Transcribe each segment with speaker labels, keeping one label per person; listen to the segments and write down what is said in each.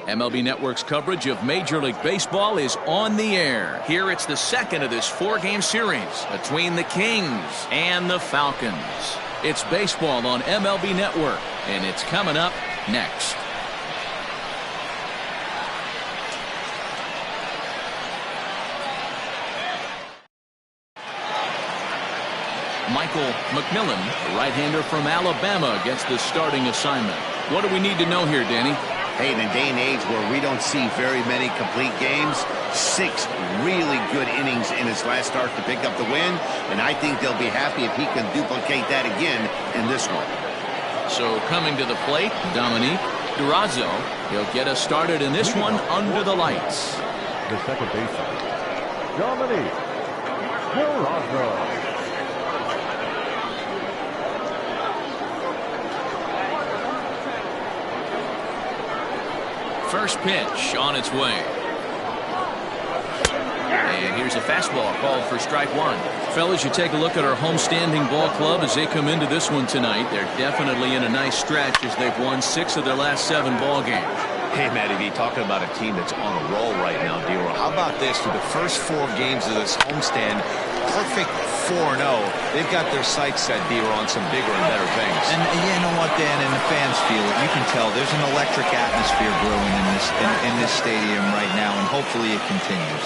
Speaker 1: MLB Network's coverage of Major League Baseball is on the air. Here it's the second of this four-game series between the Kings and the Falcons. It's baseball on MLB Network, and it's coming up next. Michael McMillan, the right-hander from Alabama, gets the starting assignment. What do we need to know here, Danny?
Speaker 2: Hey, in a day and age where we don't see very many complete games, 6 really good innings in his last start to pick up the win, and I think they'll be happy if he can duplicate that again in this one.
Speaker 1: So coming to the plate, Dominique Durazo. He'll get us started in this one under the lights.
Speaker 3: The second baseman, Dominique Durazo.
Speaker 1: First pitch on its way. And here's a fastball called for strike one. Fellas, you take a look at our homestanding ball club as they come into this one tonight. They're definitely in a nice stretch as they've won 6 of their last 7 ball games.
Speaker 4: Hey, Matty V, talking about a team that's on a roll right now, D-Roll. How about this? Through the first 4 games of this homestand, perfect 4-0. They've got their sights set, D-Roll, on some bigger and better things.
Speaker 5: And you know what, Dan, and the fans feel it. You can tell there's an electric atmosphere brewing in this stadium right now, and hopefully it continues.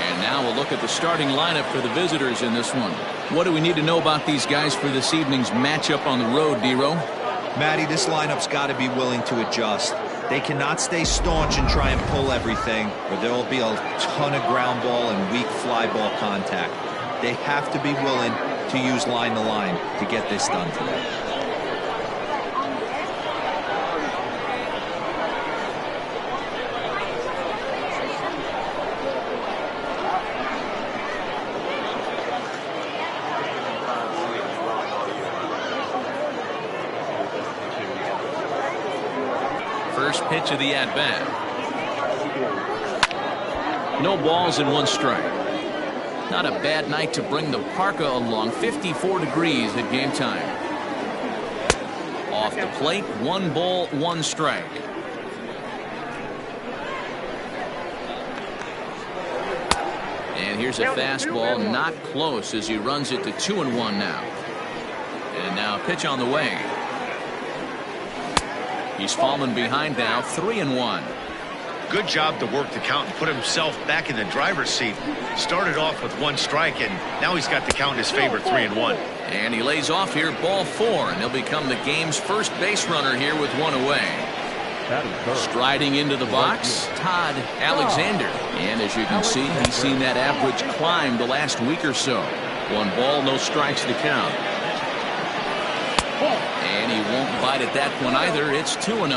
Speaker 1: And now we'll look at the starting lineup for the visitors in this one. What do we need to know about these guys for this evening's matchup on the road, D-Roll?
Speaker 5: Matty, this lineup's got to be willing to adjust. They cannot stay staunch and try and pull everything, or there will be a ton of ground ball and weak fly ball contact. They have to be willing to use line to line to get this done today.
Speaker 1: First pitch of the at-bat. No balls and 1 strike. Not a bad night to bring the parka along. 54 degrees at game time. Off the plate, 1 ball, 1 strike. And here's a fastball, not close as he runs it to 2-1 now. And now pitch on the way. He's fallen behind now, 3-1.
Speaker 4: Good job to work the count and put himself back in the driver's seat. Started off with 1 strike, and now he's got the count in his favor, 3-1.
Speaker 1: And he lays off here, ball 4, and he'll become the game's first base runner here with 1 away. Striding into the box, Todd Alexander. And as you can see, he's seen that average climb the last week or so. 1 ball, no strikes to count. And he won't bite at that one either. It's 2-0.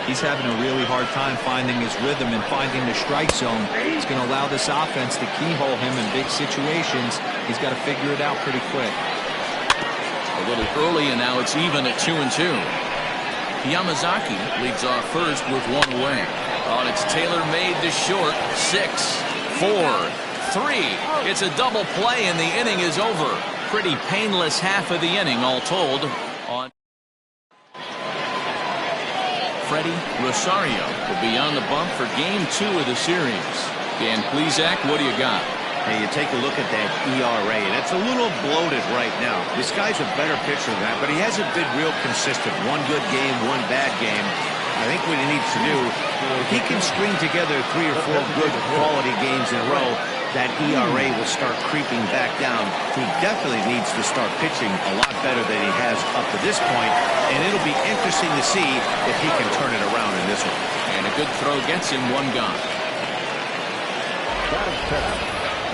Speaker 5: He's having a really hard time finding his rhythm and finding the strike zone. It's going to allow this offense to keyhole him in big situations. He's got to figure it out pretty quick.
Speaker 1: A little early, and now it's even at 2-2. Yamazaki leads off first with 1 away. Oh, it's tailor-made to short. 6, 4, 3. It's a double play, and the inning is over. Pretty painless half of the inning, all told. On Freddie Rosario will be on the bump for game 2 of the series. Dan Plesac, what do you got?
Speaker 2: Hey, you take a look at that ERA, and it's a little bloated right now. This guy's a better pitcher than that, but he hasn't been real consistent. 1 good game, 1 bad game. I think what he needs to do, if he can string together 3 or 4 good quality games in a row, that ERA will start creeping back down. He definitely needs to start pitching a lot better than he has up to this point, and it'll be interesting to see if he can turn it around in this one.
Speaker 1: And a good throw gets him 1 gone.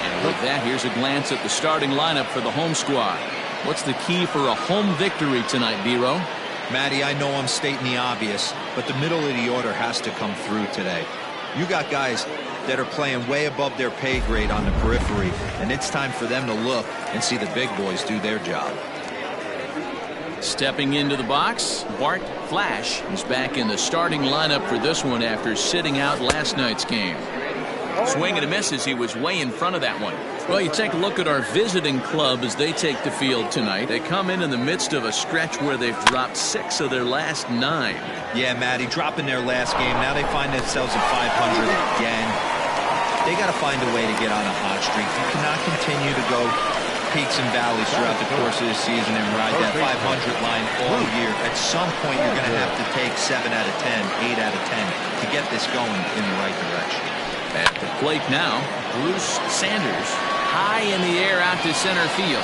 Speaker 1: And with that, here's a glance at the starting lineup for the home squad. What's the key for a home victory tonight, D-Row?
Speaker 5: Matty, I know I'm stating the obvious, but the middle of the order has to come through today. You got guys that are playing way above their pay grade on the periphery, and it's time for them to look and see the big boys do their job.
Speaker 1: Stepping into the box, Bart Flash is back in the starting lineup for this one after sitting out last night's game. Swing and a miss as he was way in front of that one. Well, you take a look at our visiting club as they take the field tonight. They come in the midst of a stretch where they've dropped 6 of their last 9.
Speaker 5: Yeah, Matty, dropping their last game. Now they find themselves at 500 again. They got to find a way to get on a hot streak. You cannot continue to go peaks and valleys throughout the course of the season and ride that 500 line all year. At some point, you're going to have to take 7 out of 10, 8 out of 10 to get this going in the right direction.
Speaker 1: At the plate now, Bruce Sanders, high in the air out to center field.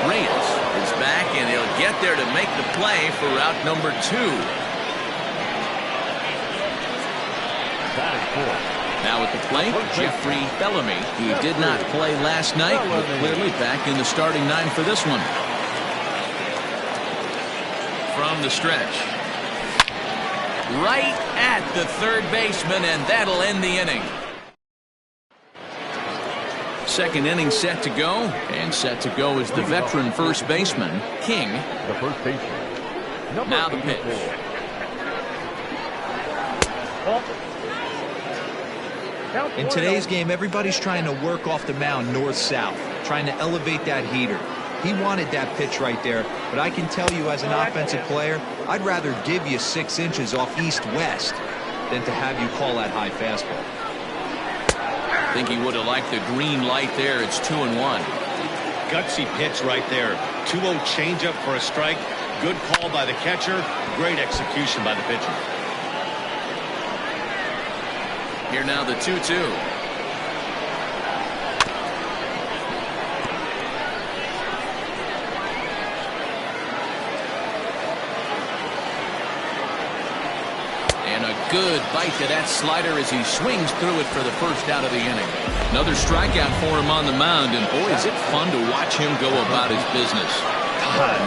Speaker 1: Reyes is back, and he'll get there to make the play for route number 2. Now at the plate, Jeffrey Bellamy. He did not play last night, but clearly back in the starting 9 for this one. From the stretch. Right at the third baseman, and that'll end the inning. Second inning set to go, and set to go is the veteran first baseman, King.
Speaker 3: The first baseman.
Speaker 1: Now the pitch.
Speaker 5: In today's game, everybody's trying to work off the mound north-south, trying to elevate that heater. He wanted that pitch right there, but I can tell you as an offensive player, I'd rather give you 6 inches off east-west than to have you call that high fastball.
Speaker 1: I think he would have liked the green light there. It's 2-1.
Speaker 2: Gutsy pitch right there. 2-0 changeup for a strike. Good call by the catcher. Great execution by the pitcher.
Speaker 1: Here now the 2-2. Good bite to that slider as he swings through it for the first out of the inning. Another strikeout for him on the mound, and boy, is it fun to watch him go about his business.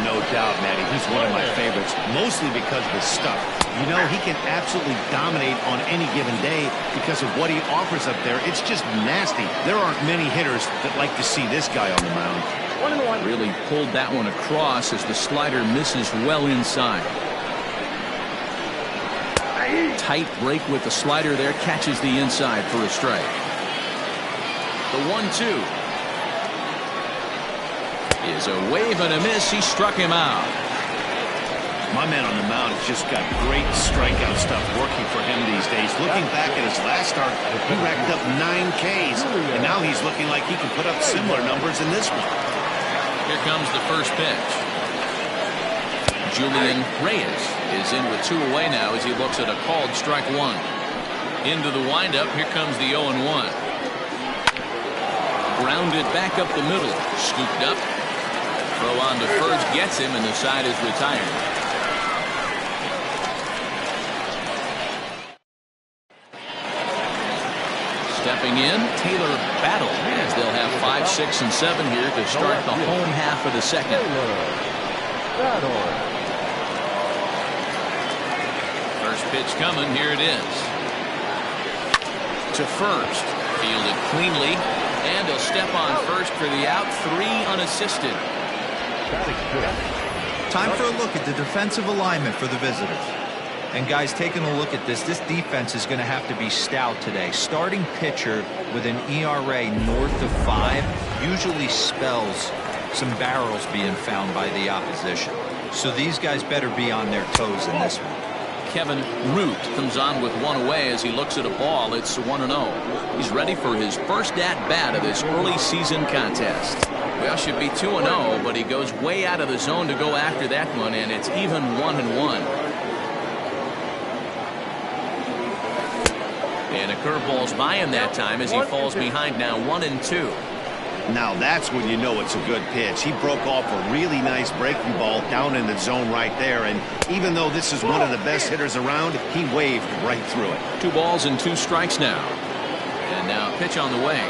Speaker 2: No doubt, Matty. He's one of my favorites, mostly because of his stuff. You know, he can absolutely dominate on any given day because of what he offers up there. It's just nasty. There aren't many hitters that like to see this guy on the mound.
Speaker 1: Really pulled that one across as the slider misses well inside. Tight break with the slider there, catches the inside for a strike. The 1-2 is a wave and a miss. He struck him out.
Speaker 2: My man on the mound has just got great strikeout stuff working for him these days. Looking back at his last start, he racked up 9 Ks, and now he's looking like he can put up similar numbers in this one.
Speaker 1: Here comes the first pitch. Julian Reyes is in with 2 away now as he looks at a called strike 1. Into the windup. Here comes the 0-1. Grounded back up the middle. Scooped up. Throw on to first gets him, and the side is retired. Stepping in, Taylor Battle, as they'll have 5, 6, and 7 here to start the home half of the second. First pitch coming. Here it is. To first. Fielded cleanly. And he'll step on first for the out. 3 unassisted.
Speaker 5: Time for a look at the defensive alignment for the visitors. And guys, taking a look at this defense is going to have to be stout today. Starting pitcher with an ERA north of 5 usually spells some barrels being found by the opposition. So these guys better be on their toes in this one.
Speaker 1: Kevin Root comes on with 1 away as he looks at a ball. It's 1-0. He's ready for his first at-bat of this early season contest. Well, should be 2-0, but he goes way out of the zone to go after that one, and it's even 1-1. And a curveball's by him that time as he falls behind now 1-2.
Speaker 2: Now that's when you know it's a good pitch. He broke off a really nice breaking ball down in the zone right there, and even though this is one of the best hitters around, he waved right through it.
Speaker 1: 2 balls and 2 strikes now. And now pitch on the way.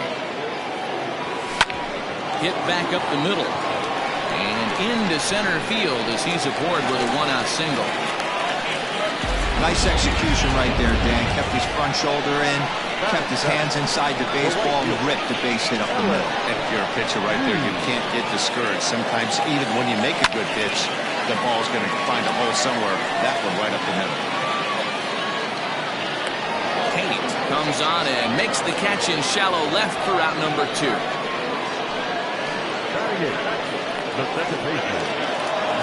Speaker 1: Hit back up the middle. And into center field as he's aboard with a 1-out single.
Speaker 5: Nice execution right there, Dan. Kept his front shoulder in, kept his hands inside the baseball, and ripped the base hit up the middle.
Speaker 2: If you're a pitcher right there, you can't get discouraged. Sometimes even when you make a good pitch, the ball's going to find a hole somewhere. That one right up the middle.
Speaker 1: Hayes Comes on and makes the catch in shallow left for out number 2.
Speaker 3: Batting in, the second baseman,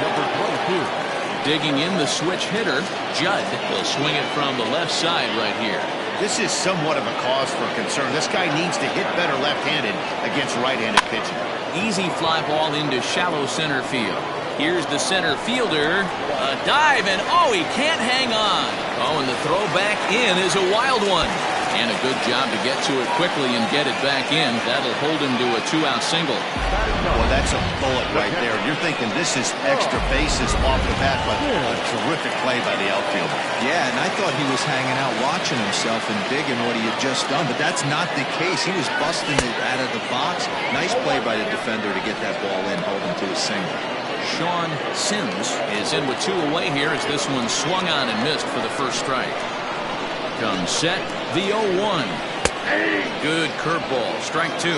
Speaker 3: number 22.
Speaker 1: Digging in the switch hitter, Judd will swing it from the left side right here.
Speaker 2: This is somewhat of a cause for concern. This guy needs to hit better left-handed against right-handed pitching.
Speaker 1: Easy fly ball into shallow center field. Here's the center fielder. A dive, and oh, he can't hang on. Oh, and the throw back in is a wild one. And a good job to get to it quickly and get it back in. That'll hold him to a 2-out single.
Speaker 2: Well, that's a bullet right there. You're thinking this is extra bases off the bat, but a terrific play by the outfielder.
Speaker 5: Yeah, and I thought he was hanging out watching himself and digging what he had just done, but that's not the case. He was busting it out of the box. Nice play by the defender to get that ball in, hold him to a single.
Speaker 1: Sean Sims is in with 2 away here as this one swung on and missed for the first strike. Comes set, the 0-1. Good curveball, strike 2.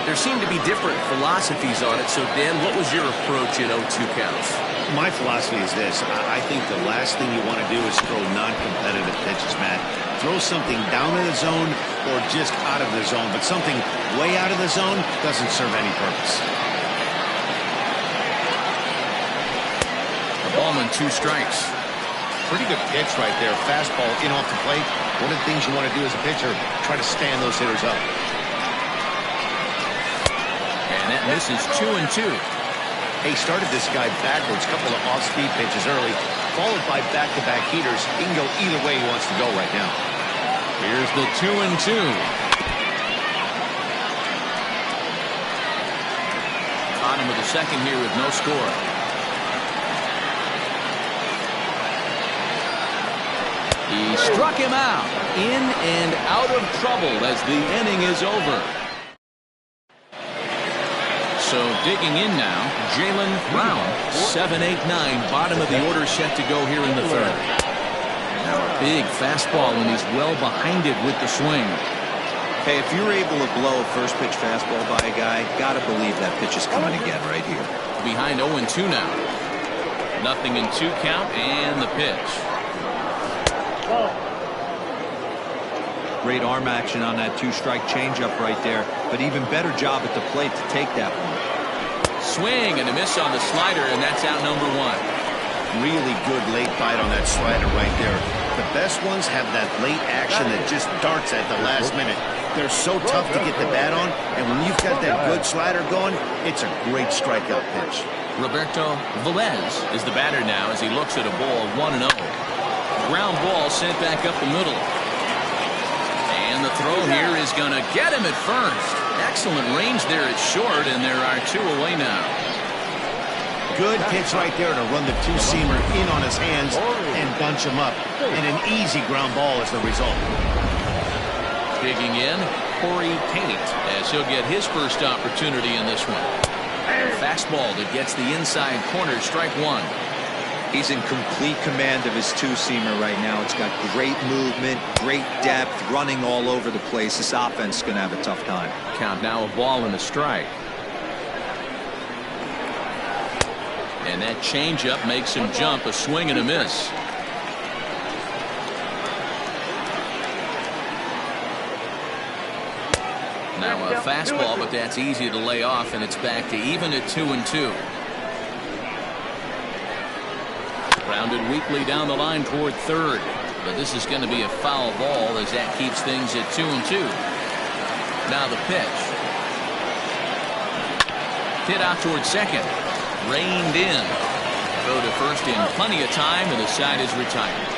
Speaker 1: There seem to be different philosophies on it, so Dan, what was your approach at 0-2 counts?
Speaker 2: My philosophy is this. I think the last thing you want to do is throw non-competitive pitches, Matt. Throw something down in the zone or just out of the zone, but something way out of the zone doesn't serve any purpose.
Speaker 1: A ball and 2 strikes.
Speaker 2: Pretty good pitch right there. Fastball in off the plate. One of the things you want to do as a pitcher, try to stand those hitters up.
Speaker 1: And that misses 2-2.
Speaker 2: He started this guy backwards, couple of off-speed pitches early, followed by back-to-back heaters. He can go either way he wants to go right now.
Speaker 1: Here's the 2-2. Bottom of the second here with no score. He struck him out. In and out of trouble as the inning is over. So digging in now, Jalen Brown, 7-8-9, bottom of the order set to go here in the third. Now a big fastball, and he's well behind it with the swing.
Speaker 5: Hey, if you're able to blow a first pitch fastball by a guy, gotta believe that pitch is coming again right here.
Speaker 1: Behind 0-2 now. 0-2 count and the pitch.
Speaker 5: Great arm action on that 2-strike changeup right there, but even better job at the plate to take that one.
Speaker 1: Swing and a miss on the slider, and that's out number 1.
Speaker 2: Really good late bite on that slider right there. The best ones have that late action that just darts at the last minute. They're so tough to get the bat on, and when you've got that good slider going, it's a great strikeout pitch.
Speaker 1: Roberto Velez is the batter now as he looks at a ball 1-0. Ground ball sent back up the middle. And the throw here is going to get him at first. Excellent range there at short, and there are 2 away now.
Speaker 2: Good pitch right there to run the 2-seamer in on his hands and bunch him up. And an easy ground ball is the result.
Speaker 1: Digging in, Corey Tate, as he'll get his first opportunity in this one. Fastball that gets the inside corner, strike 1.
Speaker 5: He's in complete command of his 2-seamer right now. It's got great movement, great depth, running all over the place. This offense is going to have a tough time.
Speaker 1: Count now, a ball and a strike. And that changeup makes him jump, a swing and a miss. Now a fastball, but that's easy to lay off, and it's back to even at 2-2. Grounded weakly down the line toward third, but this is going to be a foul ball as that keeps things at 2-2. Now the pitch. Hit out toward second. Reined in. Throw to first in plenty of time, and the side is retired.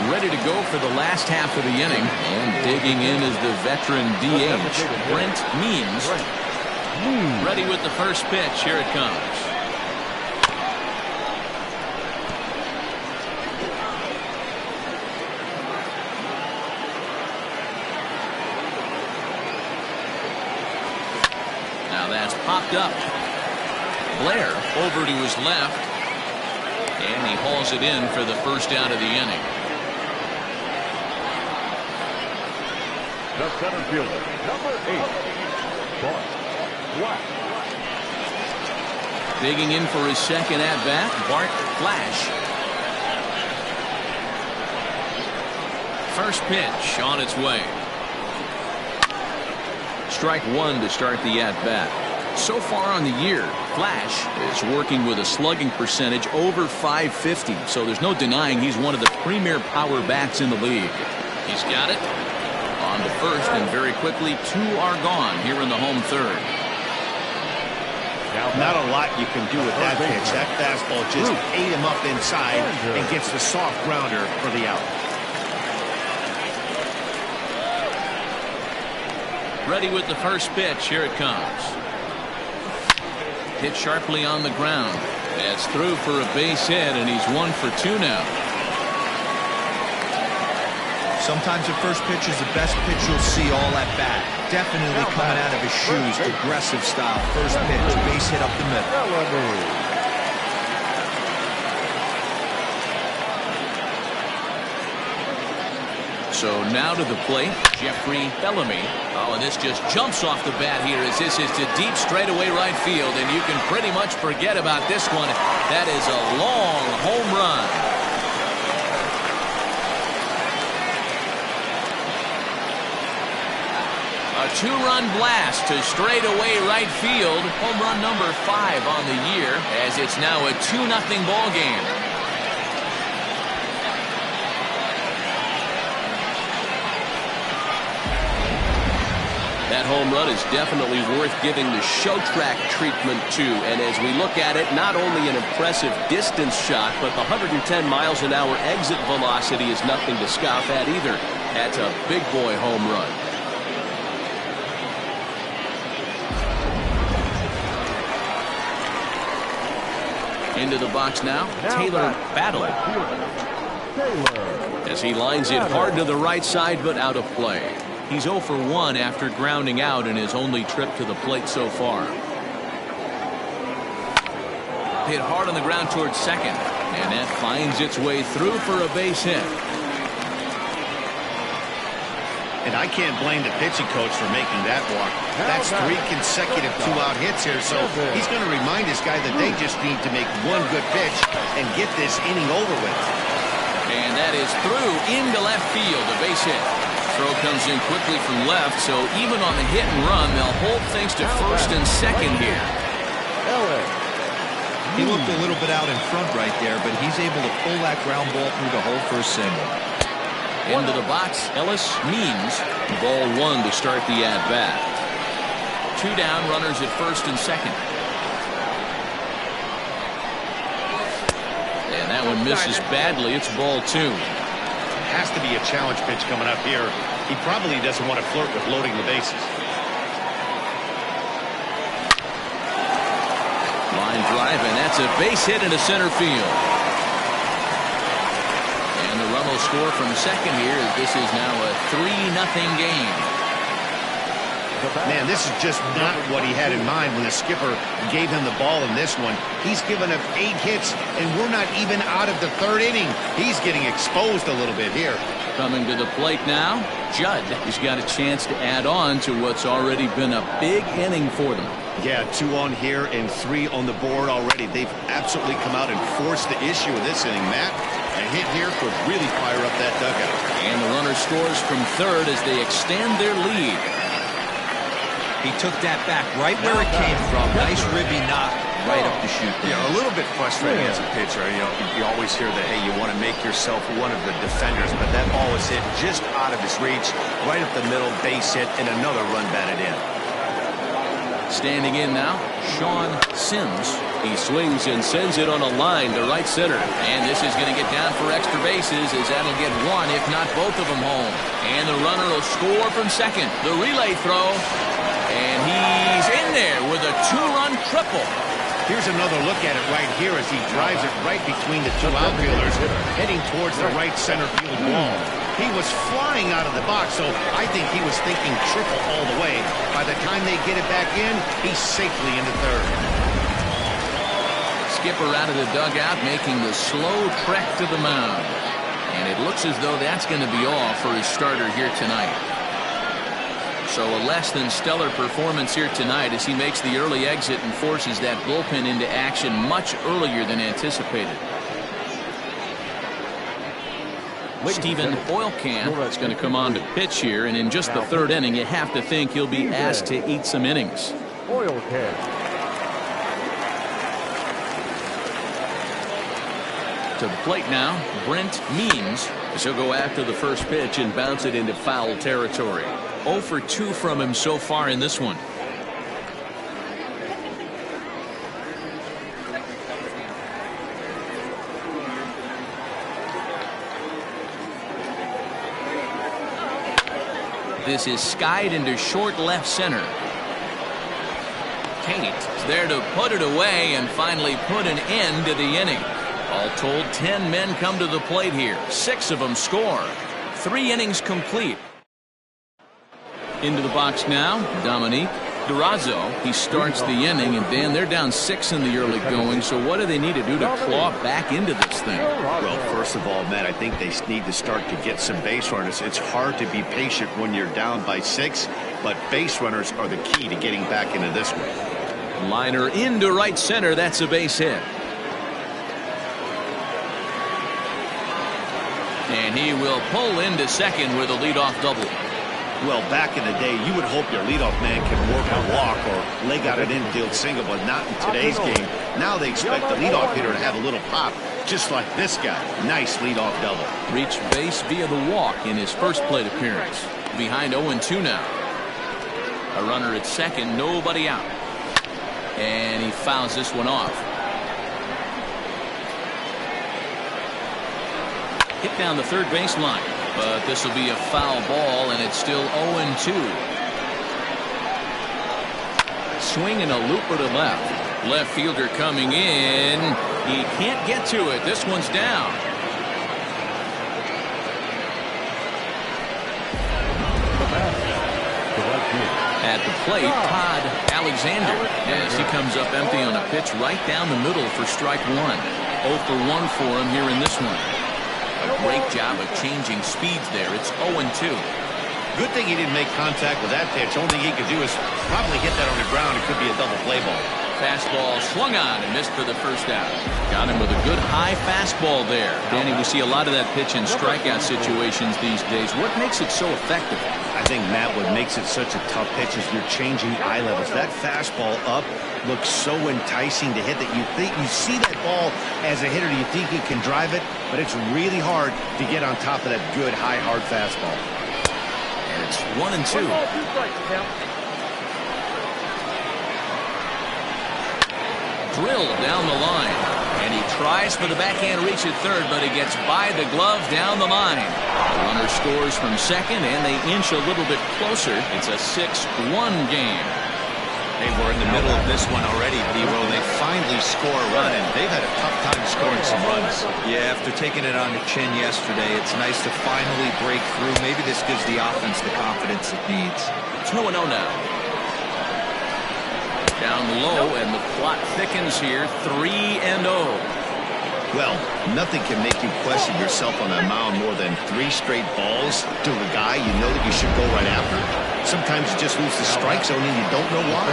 Speaker 1: Ready to go for the last half of the inning, and digging in is the veteran DH, Brent Means. Ready with the first pitch. Here it comes. Now that's popped up. Blair over to his left, and he hauls it in for the first out of the inning.
Speaker 3: The center fielder, number 8, Bart Black.
Speaker 1: Digging in for his second at-bat, Bart Flash. First pitch on its way. Strike one to start the at-bat. So far on the year, Flash is working with a slugging percentage over .550, so there's no denying he's one of the premier power bats in the league. He's got it. On to first, and very quickly, two are gone here in the home third.
Speaker 2: Not a lot you can do with that pitch. That fastball just ate him up inside and gets the soft grounder for the out.
Speaker 1: Ready with the first pitch. Here it comes. Hit sharply on the ground. That's through for a base hit, and he's 1 for 2 now.
Speaker 5: Sometimes the first pitch is the best pitch you'll see all at bat. Definitely coming out of his shoes. Aggressive style. First pitch. Base hit up the middle.
Speaker 1: So now to the plate, Jeffrey Bellamy. Oh, and this just jumps off the bat here as this is to deep straightaway right field, and you can pretty much forget about this one. That is a long home run. A two-run blast to straightaway right field. Home run number 5 on the year, as it's now a 2-0 ball game. That home run is definitely worth giving the show track treatment to. And as we look at it, not only an impressive distance shot, but the 110 miles an hour exit velocity is nothing to scoff at either. That's a big boy home run. Into the box now, Taylor Battle. As he lines it hard to the right side, but out of play. He's 0 for 1 after grounding out in his only trip to the plate so far. Hit hard on the ground towards second, and that finds its way through for a base hit.
Speaker 2: And I can't blame the pitching coach for making that walk. That's 3 consecutive 2-out hits here, so he's going to remind this guy that they just need to make one good pitch and get this inning over with.
Speaker 1: And that is through into left field, a base hit. Throw comes in quickly from left, so even on the hit and run, they'll hold things to first and second here.
Speaker 5: He looked a little bit out in front right there, but he's able to pull that ground ball through the hole for a single.
Speaker 1: Into the box, Ellis Means. Ball 1 to start the at-bat. 2 down, runners at first and second. And that one misses badly. It's ball 2.
Speaker 2: Has to be a challenge pitch coming up here. He probably doesn't want to flirt with loading the bases.
Speaker 1: Line drive, and that's a base hit into center field. And the run will score from second here. This is now a 3-0 game.
Speaker 2: Man, this is just not what he had in mind when the skipper gave him the ball in this one. He's given up 8 hits, and we're not even out of the 3rd inning. He's getting exposed a little bit here.
Speaker 1: Coming to the plate now, Judd. He's got a chance to add on to what's already been a big inning for them.
Speaker 2: Yeah, 2 on here and 3 on the board already. They've absolutely come out and forced the issue of this inning, Matt. A hit here could really fire up that dugout.
Speaker 1: And the runner scores from third as they extend their lead.
Speaker 5: He took that back right where it came from. Nice ribby knock right up the chute.
Speaker 4: Yeah, a little bit frustrating as a pitcher. You know, you always hear that, hey, you want to make yourself one of the defenders, but that ball was hit just out of his reach, right up the middle, base hit, and another run batted in.
Speaker 1: Standing in now, Sean Sims. He swings and sends it on a line to right center. And this is going to get down for extra bases as that'll get 1, if not both of them home. And the runner will score from second. The relay throw. And he's in there with a 2-run triple.
Speaker 2: Here's another look at it right here as he drives it right between the 2 outfielders, heading towards the right center field wall. He was flying out of the box, so I think he was thinking triple all the way. By the time they get it back in, he's safely into third.
Speaker 1: Skipper out of the dugout making the slow trek to the mound. And it looks as though that's going to be all for his starter here tonight. So a less than stellar performance here tonight as he makes the early exit and forces that bullpen into action much earlier than anticipated. Stephen Oilkamp is going to come on to pitch here, and in just the third inning, you have to think he'll be asked to eat some innings. To the plate now, Brent Means, as he'll go after the first pitch and bounce it into foul territory. 0 for 2 from him so far in this one. This is skied into short left center. Kate is there to put it away and finally put an end to the inning. All told, 10 men come to the plate here. 6 of them score. 3 innings complete. Into the box now, Dominique Durazo. He starts the inning, and Dan, they're down 6 in the early going, so what do they need to do to claw back into this thing?
Speaker 2: Well, first of all, Matt, I think they need to start to get some base runners. It's hard to be patient when you're down by 6, but base runners are the key to getting back into this one.
Speaker 1: Liner into right center. That's a base hit. And he will pull into second with a leadoff double.
Speaker 2: Well, back in the day, you would hope your leadoff man can work a walk or leg out an infield single, but not in today's game. Now they expect the leadoff hitter to have a little pop, just like this guy. Nice leadoff double.
Speaker 1: Reached base via the walk in his first plate appearance. Behind 0-2 now. A runner at second, nobody out. And he fouls this one off. Hit down the third baseline. But this will be a foul ball, and it's still 0-2. Swing and a looper to left. Left fielder coming in. He can't get to it. This one's down. At the plate, Todd Alexander, as he comes up empty on a pitch right down the middle for strike 1. 0 for 1 for him here in this one. A great job of changing speeds there. It's 0-2.
Speaker 2: Good thing he didn't make contact with that pitch. Only thing he could do is probably hit that on the ground. It could be a double play ball.
Speaker 1: Fastball swung on and missed for the first out. Got him with a good high fastball there. Danny, we see a lot of that pitch in strikeout situations these days. What makes it so effective?
Speaker 2: I think, Matt, what makes it such a tough pitch is you're changing eye levels. That fastball up looks so enticing to hit that you think you see that ball as a hitter, you think you can drive it, but it's really hard to get on top of that good high hard fastball.
Speaker 1: And it's 1-2. Drilled down the line, and he tries for the backhand reach at third, but he gets by the glove down the line. The runner scores from second, and they inch a little bit closer. It's a 6-1 game.
Speaker 4: They were in the middle of this one already, D-Row. They finally score a run, and they've had a tough time scoring some runs.
Speaker 5: Yeah, after taking it on the chin yesterday, it's nice to finally break through. Maybe this gives the offense the confidence it needs.
Speaker 1: 2-0 now. Down low, and the plot thickens here. 3-0.
Speaker 2: Well, nothing can make you question yourself on that mound more than 3 straight balls to a guy you know that you should go right after. Sometimes you just lose the strike zone and you don't know why.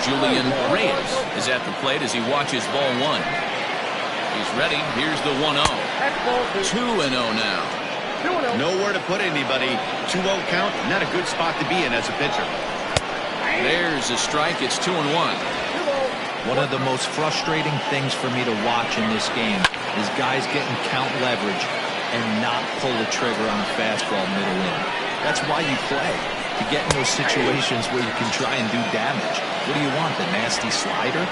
Speaker 1: Julian Reyes is at the plate as he watches ball 1. He's ready. Here's the 1-0. 2-0 now.
Speaker 2: Nowhere to put anybody. 2-0 count, not a good spot to be in as a pitcher.
Speaker 1: There's a strike. It's 2-1.
Speaker 5: One of the most frustrating things for me to watch in this game is guys getting count leverage and not pull the trigger on a fastball middle in. That's why you play, to get in those situations where you can try and do damage. What do you want, the nasty slider?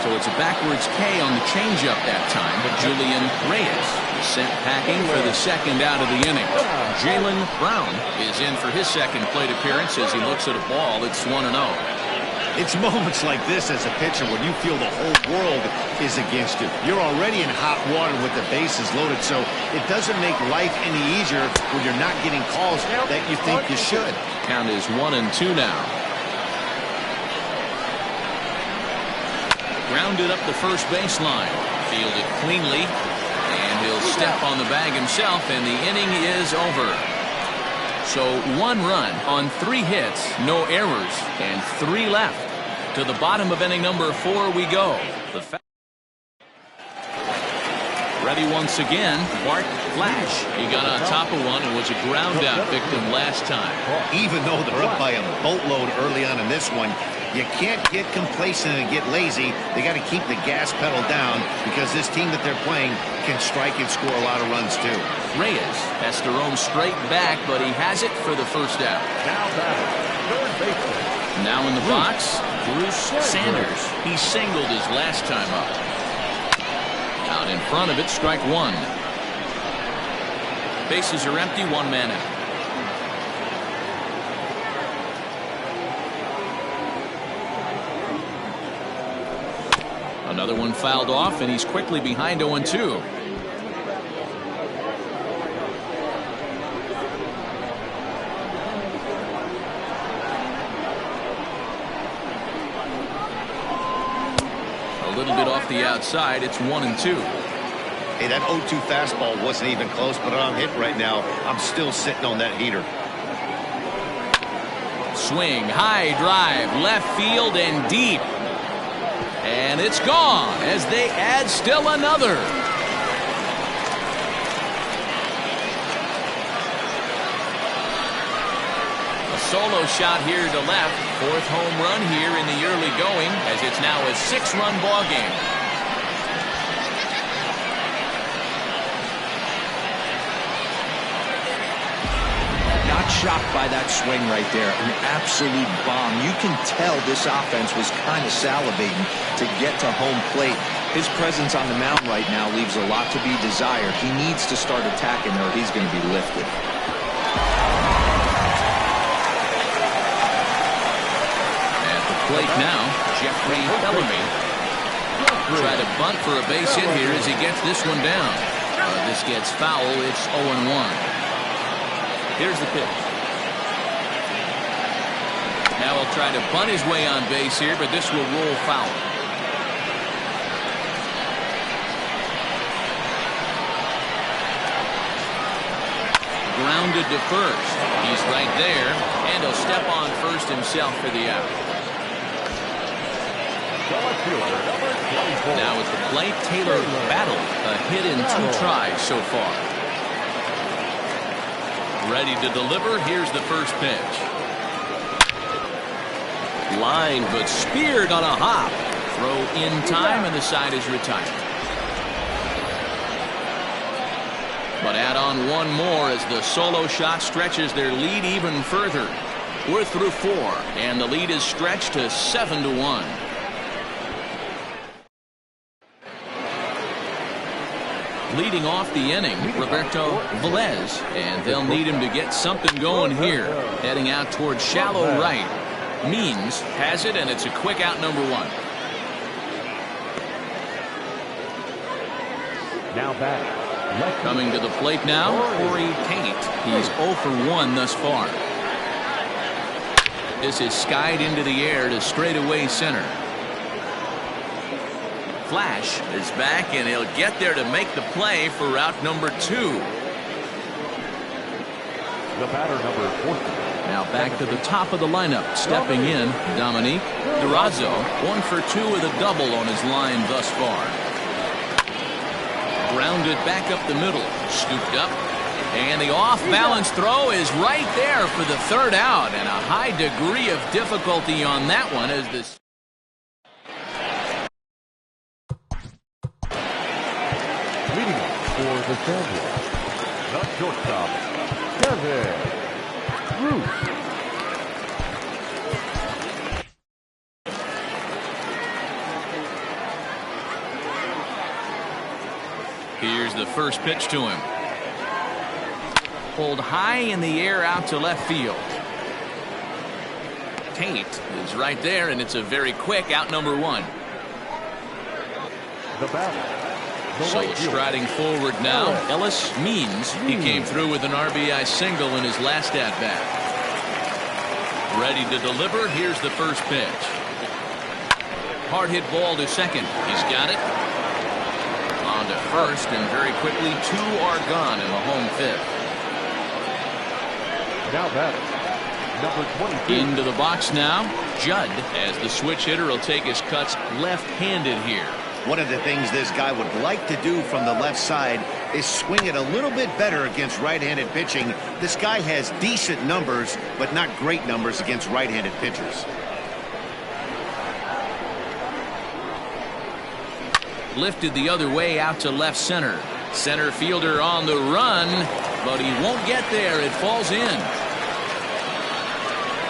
Speaker 1: So it's a backwards K on the changeup that time, but Julian Reyes is sent packing for the second out of the inning. Jalen Brown is in for his second plate appearance as he looks at a ball. It's 1-0.
Speaker 2: It's moments like this as a pitcher when you feel the whole world is against you. You're already in hot water with the bases loaded, so it doesn't make life any easier when you're not getting calls that you think you should.
Speaker 1: Count is 1-2 now. Grounded up the first baseline. Fielded cleanly, and he'll step on the bag himself, and the inning is over. So 1 run on 3 hits, no errors, and 3 left. To the bottom of inning number 4 we go. Ready once again, Bart Flash. He got on top of one and was a ground out victim last time.
Speaker 2: Even though they're up by a boatload early on in this one, you can't get complacent and get lazy. They got to keep the gas pedal down because this team that they're playing can strike and score a lot of runs too.
Speaker 1: Reyes has to roam straight back, but he has it for the first out.
Speaker 3: Now batter, third baseman.
Speaker 1: Now in the box, Bruce Sanders. He singled his last time up. Out in front of it, strike 1. Bases are empty, 1 man out. Another one fouled off, and he's quickly behind 0-2. A little bit off the outside. It's 1-2.
Speaker 2: Hey, that 0-2 fastball wasn't even close, but I'm hit right now. I'm still sitting on that heater.
Speaker 1: Swing, high drive, left field and deep. And it's gone as they add still another. A solo shot here to left. 4th home run here in the early going, as it's now a 6-run ball game.
Speaker 5: Not shocked by that swing right there. An absolute bomb. You can tell this offense was kind of salivating to get to home plate. His presence on the mound right now leaves a lot to be desired. He needs to start attacking or he's going to be lifted.
Speaker 1: At the plate now, Jeffrey Bellamy. Try to bunt for a base hit here as he gets this one down. This gets foul. It's 0-1. Here's the pitch. Now he'll try to bunt his way on base here, but this will roll foul. Grounded to first. He's right there, and he'll step on first himself for the out. Now at the plate, Taylor battled a hit in 2 tries so far. Ready to deliver. Here's the first pitch. Line, but speared on a hop. Throw in time, and the side is retired. But add on one more as the solo shot stretches their lead even further. We're through 4, and the lead is stretched to 7-1. Leading off the inning, Roberto Velez, and they'll need him to get something going here. Heading out towards shallow right. Means has it, and it's a quick out, number 1.
Speaker 3: Now back.
Speaker 1: Coming to the plate now, Corey Tate. He's 0 for 1 thus far. This is skied into the air to straightaway center. Flash is back, and he'll get there to make the play for route number 2.
Speaker 3: The batter, number 14.
Speaker 1: Now back to the top of the lineup. Stepping in, Dominique Durazo. 1 for 2 with a double on his line thus far. Grounded back up the middle. Scooped up. And the off-balance throw is right there for the 3rd out. And a high degree of difficulty on that one as this.
Speaker 3: Leading off for the Cowboys, the shortstop, Kevin Bruce.
Speaker 1: Here's the first pitch to him. Pulled high in the air out to left field. Tate is right there, and it's a very quick out, number 1.
Speaker 3: The batter.
Speaker 1: So striding forward now, Ellis Means. He came through with an RBI single in his last at-bat. Ready to deliver. Here's the first pitch. Hard hit ball to second. He's got it. On to first, and very quickly 2 are gone in the home 5th.
Speaker 3: Now batting, number 22.
Speaker 1: Into the box now. Judd, as the switch hitter, will take his cuts left-handed here.
Speaker 2: One of the things this guy would like to do from the left side is swing it a little bit better against right-handed pitching. This guy has decent numbers, but not great numbers against right-handed pitchers.
Speaker 1: Lifted the other way out to left center. Center fielder on the run, but he won't get there. It falls in.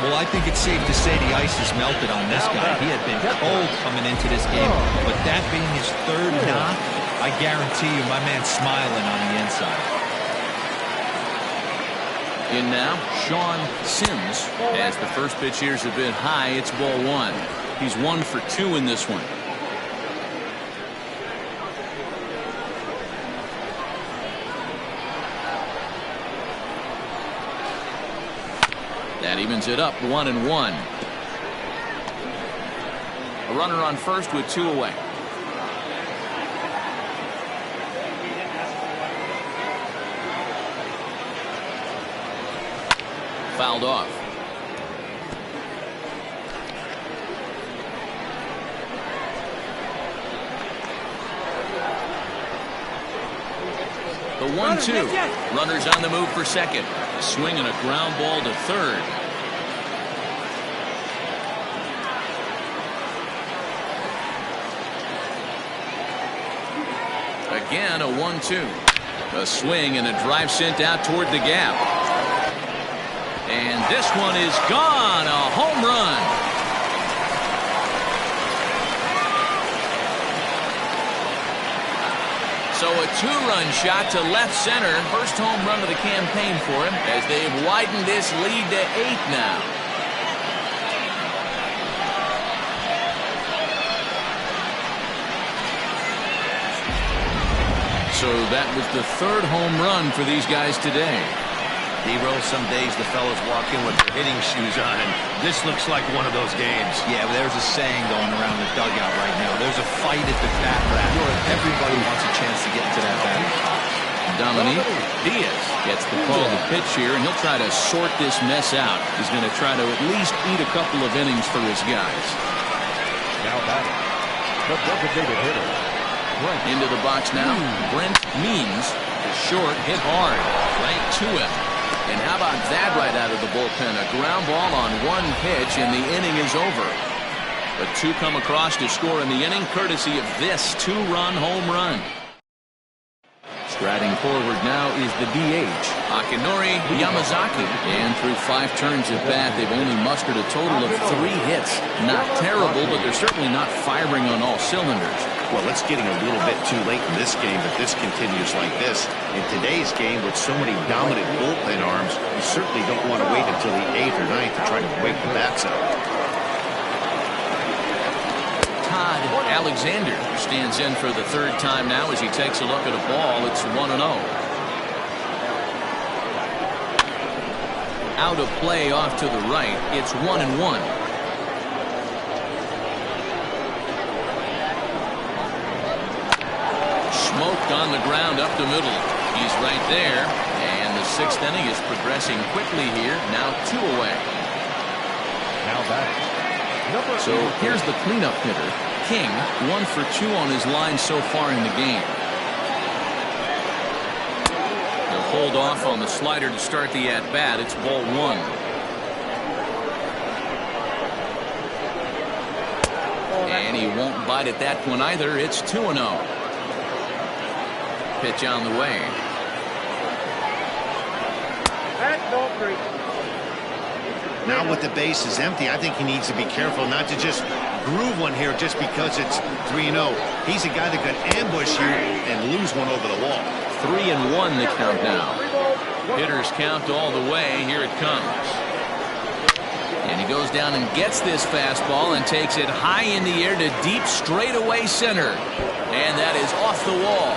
Speaker 5: Well, I think it's safe to say the ice is melted on this guy. He had been cold coming into this game, but that being his third knock, I guarantee you my man's smiling on the inside.
Speaker 1: In now, Sean Sims. As the first pitch here's a bit high, it's ball one. He's 1 for 2 in this one. That evens it up 1-1. A runner on first with 2 away. Fouled off. The 1-2. Runners on the move for second. A swing and a ground ball to third. Again, a 1-2. A swing and a drive sent out toward the gap. And this one is gone. A home run. So a 2-run shot to left center. First home run of the campaign for him as they've widened this lead to 8 now. So that was the 3rd home run for these guys today.
Speaker 2: D-Roll, some days the fellas walk in with their hitting shoes on, and this looks like one of those games.
Speaker 5: Yeah, well, there's a saying going around the dugout right now. There's a fight at the bat rack. Everybody wants a chance to get into that batting box.
Speaker 1: Dominique Diaz gets the call to pitch here, and he'll try to sort this mess out. He's going to try to at least eat a couple of innings for his guys.
Speaker 3: Now batting, the designated hitter.
Speaker 1: Into the box now. Brent Means is short, hit hard, right to him. And how about that right out of the bullpen? A ground ball on 1 pitch, and the inning is over. But 2 come across to score in the inning, courtesy of this 2-run home run. Striding forward now is the DH, Akinori Yamazaki. And through 5 turns at bat, they've only mustered a total of 3 hits. Not terrible, but they're certainly not firing on all cylinders.
Speaker 2: Well, it's getting a little bit too late in this game, but this continues like this. In today's game, with so many dominant bullpen arms, you certainly don't want to wait until the 8th or 9th to try to wake the bats up.
Speaker 1: Todd Alexander stands in for the 3rd time now as he takes a look at a ball. It's 1-0. Out of play off to the right. It's 1-1. Smoked on the ground up the middle. He's right there. And the 6th inning is progressing quickly here. Now 2 away.
Speaker 3: Now batting.
Speaker 1: So here's the cleanup hitter. King, 1 for 2 on his line so far in the game. They'll hold off on the slider to start the at-bat. It's ball 1. And he won't bite at that one either. It's 2-0. Pitch on the way.
Speaker 2: Now with the base is empty, I think he needs to be careful not to just groove one here just because it's 3-0. He's a guy that could ambush you and lose one over the wall.
Speaker 1: 3-1 the count now. Hitters count all the way. Here it comes. And he goes down and gets this fastball and takes it high in the air to deep straightaway center. And that is off the wall.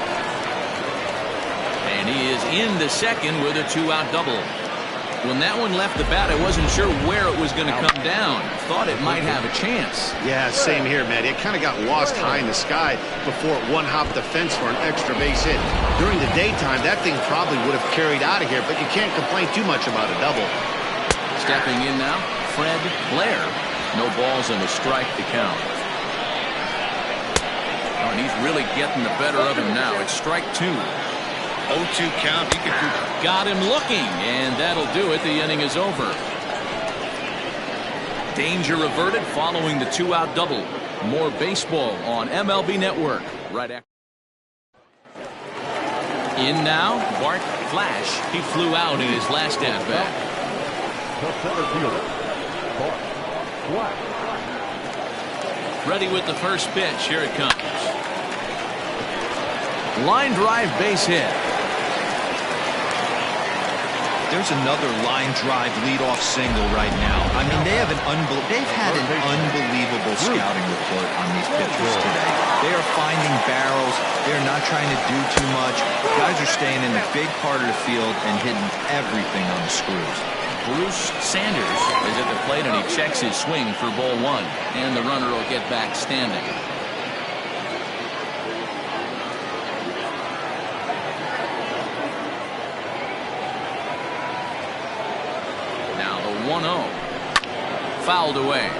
Speaker 1: And he is into second with a 2-out double. When that one left the bat, I wasn't sure where it was going to come down. Thought it might have a chance.
Speaker 2: Yeah, same here, man. It kind of got lost high in the sky before it one-hopped the fence for an extra base hit. During the daytime, that thing probably would have carried out of here, but you can't complain too much about a double.
Speaker 1: Stepping in now, Fred Blair. No balls and a strike to count. Oh, and he's really getting the better of him now. It's strike 2.
Speaker 2: 0-2 count. He could do.
Speaker 1: Got him looking, and that'll do it. The inning is over. Danger averted following the 2-out double. More baseball on MLB Network right after. In now, Bart Flash. He flew out in his last at-bat.
Speaker 3: The center fielder, Bart Flash.
Speaker 1: Ready with the first pitch. Here it comes. Line drive base hit.
Speaker 5: There's another line drive leadoff single right now. I mean, they've had an unbelievable scouting report on these pitchers today. They are finding barrels. They're not trying to do too much. Guys are staying in the big part of the field and hitting everything on the screws.
Speaker 1: Bruce Sanders is at the plate, and he checks his swing for ball 1. And the runner will get back standing. Now the 1-0. Fouled away.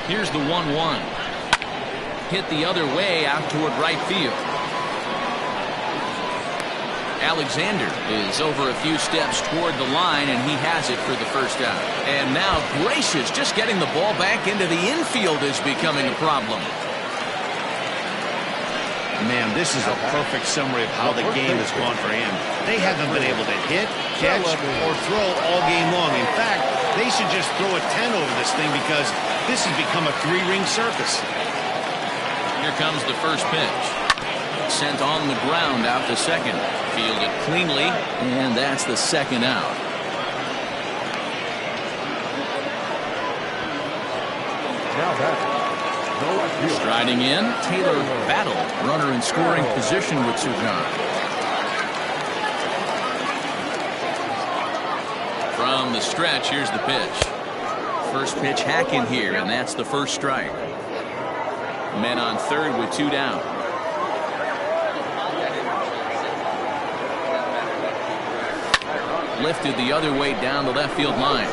Speaker 1: Here's the 1-1. Hit the other way out toward right field. Alexander is over a few steps toward the line, and he has it for the first out. And now Gracious, just getting the ball back into the infield is becoming a problem.
Speaker 2: Man, this is a perfect summary of how the game has gone for him. They haven't been able to hit, catch, or throw all game long. In fact, they should just throw a 10 over this thing because this has become a 3-ring circus.
Speaker 1: Here comes the first pitch. Sent on the ground out to second. Fielded cleanly, and that's the second out.
Speaker 3: Now back.
Speaker 1: Striding in, Taylor Battle, runner in scoring position with 2 gone. From the stretch, here's the pitch. First pitch hack in here, and that's the first strike. Men on third with 2 down. Lifted the other way down the left field line.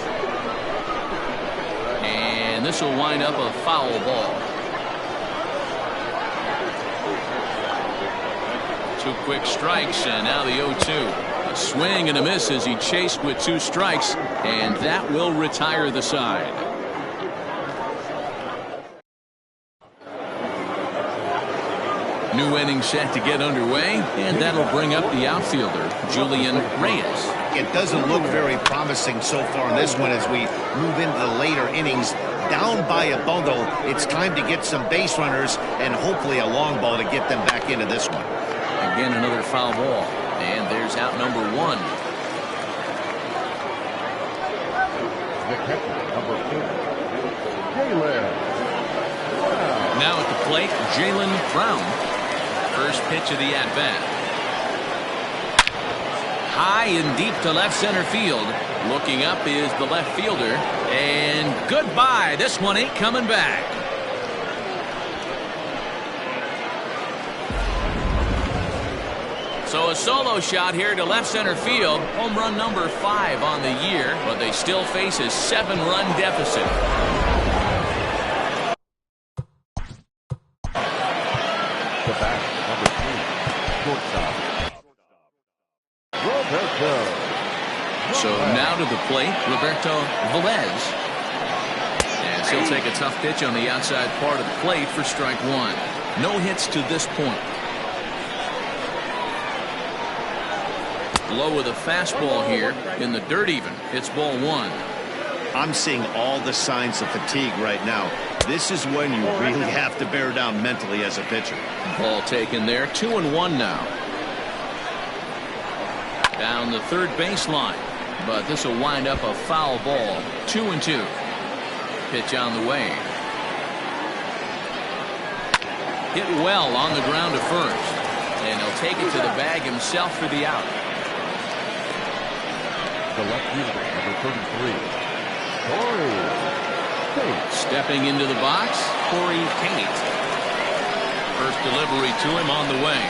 Speaker 1: And this will wind up a foul ball. 2 quick strikes, and now the 0-2. A swing and a miss as he chased with 2 strikes, and that will retire the side. New inning set to get underway, and that'll bring up the outfielder, Julian Reyes.
Speaker 2: It doesn't look very promising so far in this one as we move into the later innings. Down by a bundle, it's time to get some base runners and hopefully a long ball to get them back into this one.
Speaker 1: Again, another foul ball, and there's out number 1.
Speaker 3: The catcher, number 4, Jalen Brown.
Speaker 1: Now at the plate, Jalen Brown. First pitch of the at-bat. High and deep to left center field. Looking up is the left fielder. And goodbye. This one ain't coming back. So a solo shot here to left center field. Home run number 5 on the year, but they still face a 7-run deficit.
Speaker 3: The back, number 3, shortstop, Roberto.
Speaker 1: So now to the plate, Roberto Velez. As he'll take a tough pitch on the outside part of the plate for strike 1. No hits to this point. Low with a fastball here in the dirt even. It's ball 1.
Speaker 2: I'm seeing all the signs of fatigue right now. This is when you really have to bear down mentally as a pitcher.
Speaker 1: Ball taken there. 2-1 now. Down the third baseline. But this will wind up a foul ball. 2-2. Pitch on the way. Hit well on the ground to first. And he'll take it to the bag himself for the out.
Speaker 3: The left fielder, number 33, Corey Tate.
Speaker 1: Stepping into the box, Corey Tate. Delivery to him on the way.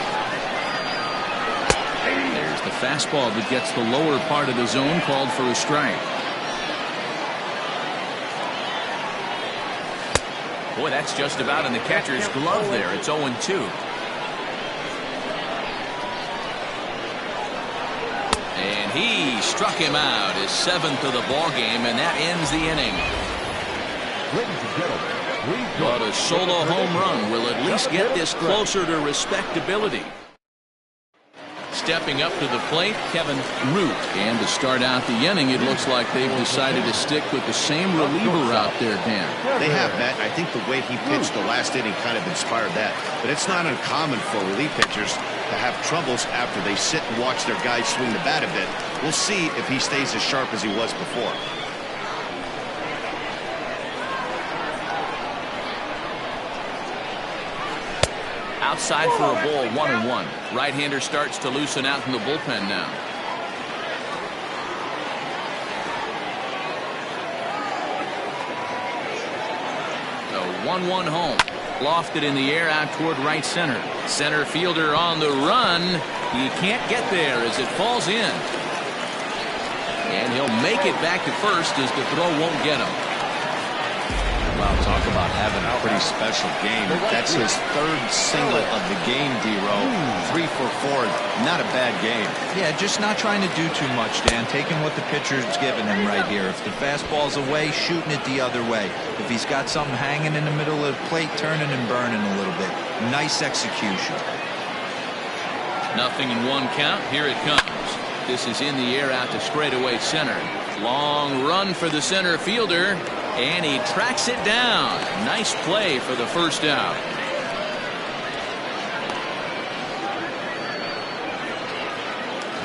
Speaker 1: There's the fastball that gets the lower part of the zone, called for a strike. Boy, that's just about in the catcher's glove there. It's 0-2. And he struck him out, his 7th of the ball game, and that ends the inning.
Speaker 3: Ladies and gentlemen,
Speaker 1: But a solo home run will at least get this closer to respectability. Stepping up to the plate, Kevin Root. And to start out the inning, it looks like they've decided to stick with the same reliever out there, Dan.
Speaker 2: They have, Matt. I think the way he pitched the last inning kind of inspired that. But it's not uncommon for relief pitchers to have troubles after they sit and watch their guys swing the bat a bit. We'll see if he stays as sharp as he was before.
Speaker 1: Outside for a ball, 1-1. Right-hander starts to loosen out in the bullpen now. The 1-1 home. Lofted in the air out toward right center. Center fielder on the run. He can't get there as it falls in. And he'll make it back to first as the throw won't get him.
Speaker 4: Wow, talk about having a pretty special game. That's his 3rd single of the game, D-Row. 3 for 4. Not a bad game.
Speaker 5: Yeah, just not trying to do too much, Dan. Taking what the pitcher's giving him right here. If the fastball's away, shooting it the other way. If he's got something hanging in the middle of the plate, turning and burning a little bit. Nice execution.
Speaker 1: 0-1 count. Here it comes. This is in the air out to straightaway center. Long run for the center fielder. And he tracks it down. Nice play for the first out.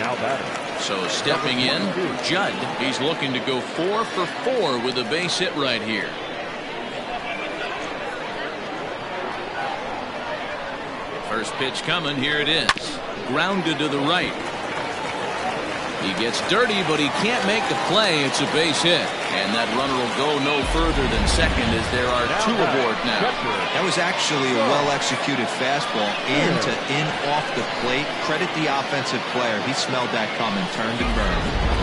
Speaker 3: now batting.
Speaker 1: So stepping in, Judd. He's looking to go 4 for 4 with a base hit right here. First pitch coming. Here it is. Grounded to the right. He gets dirty, but he can't make the play. It's a base hit. And that runner will go no further than second as there are 2 aboard now.
Speaker 5: That was actually a well-executed fastball in off the plate. Credit the offensive player. He smelled that coming, turned and burned.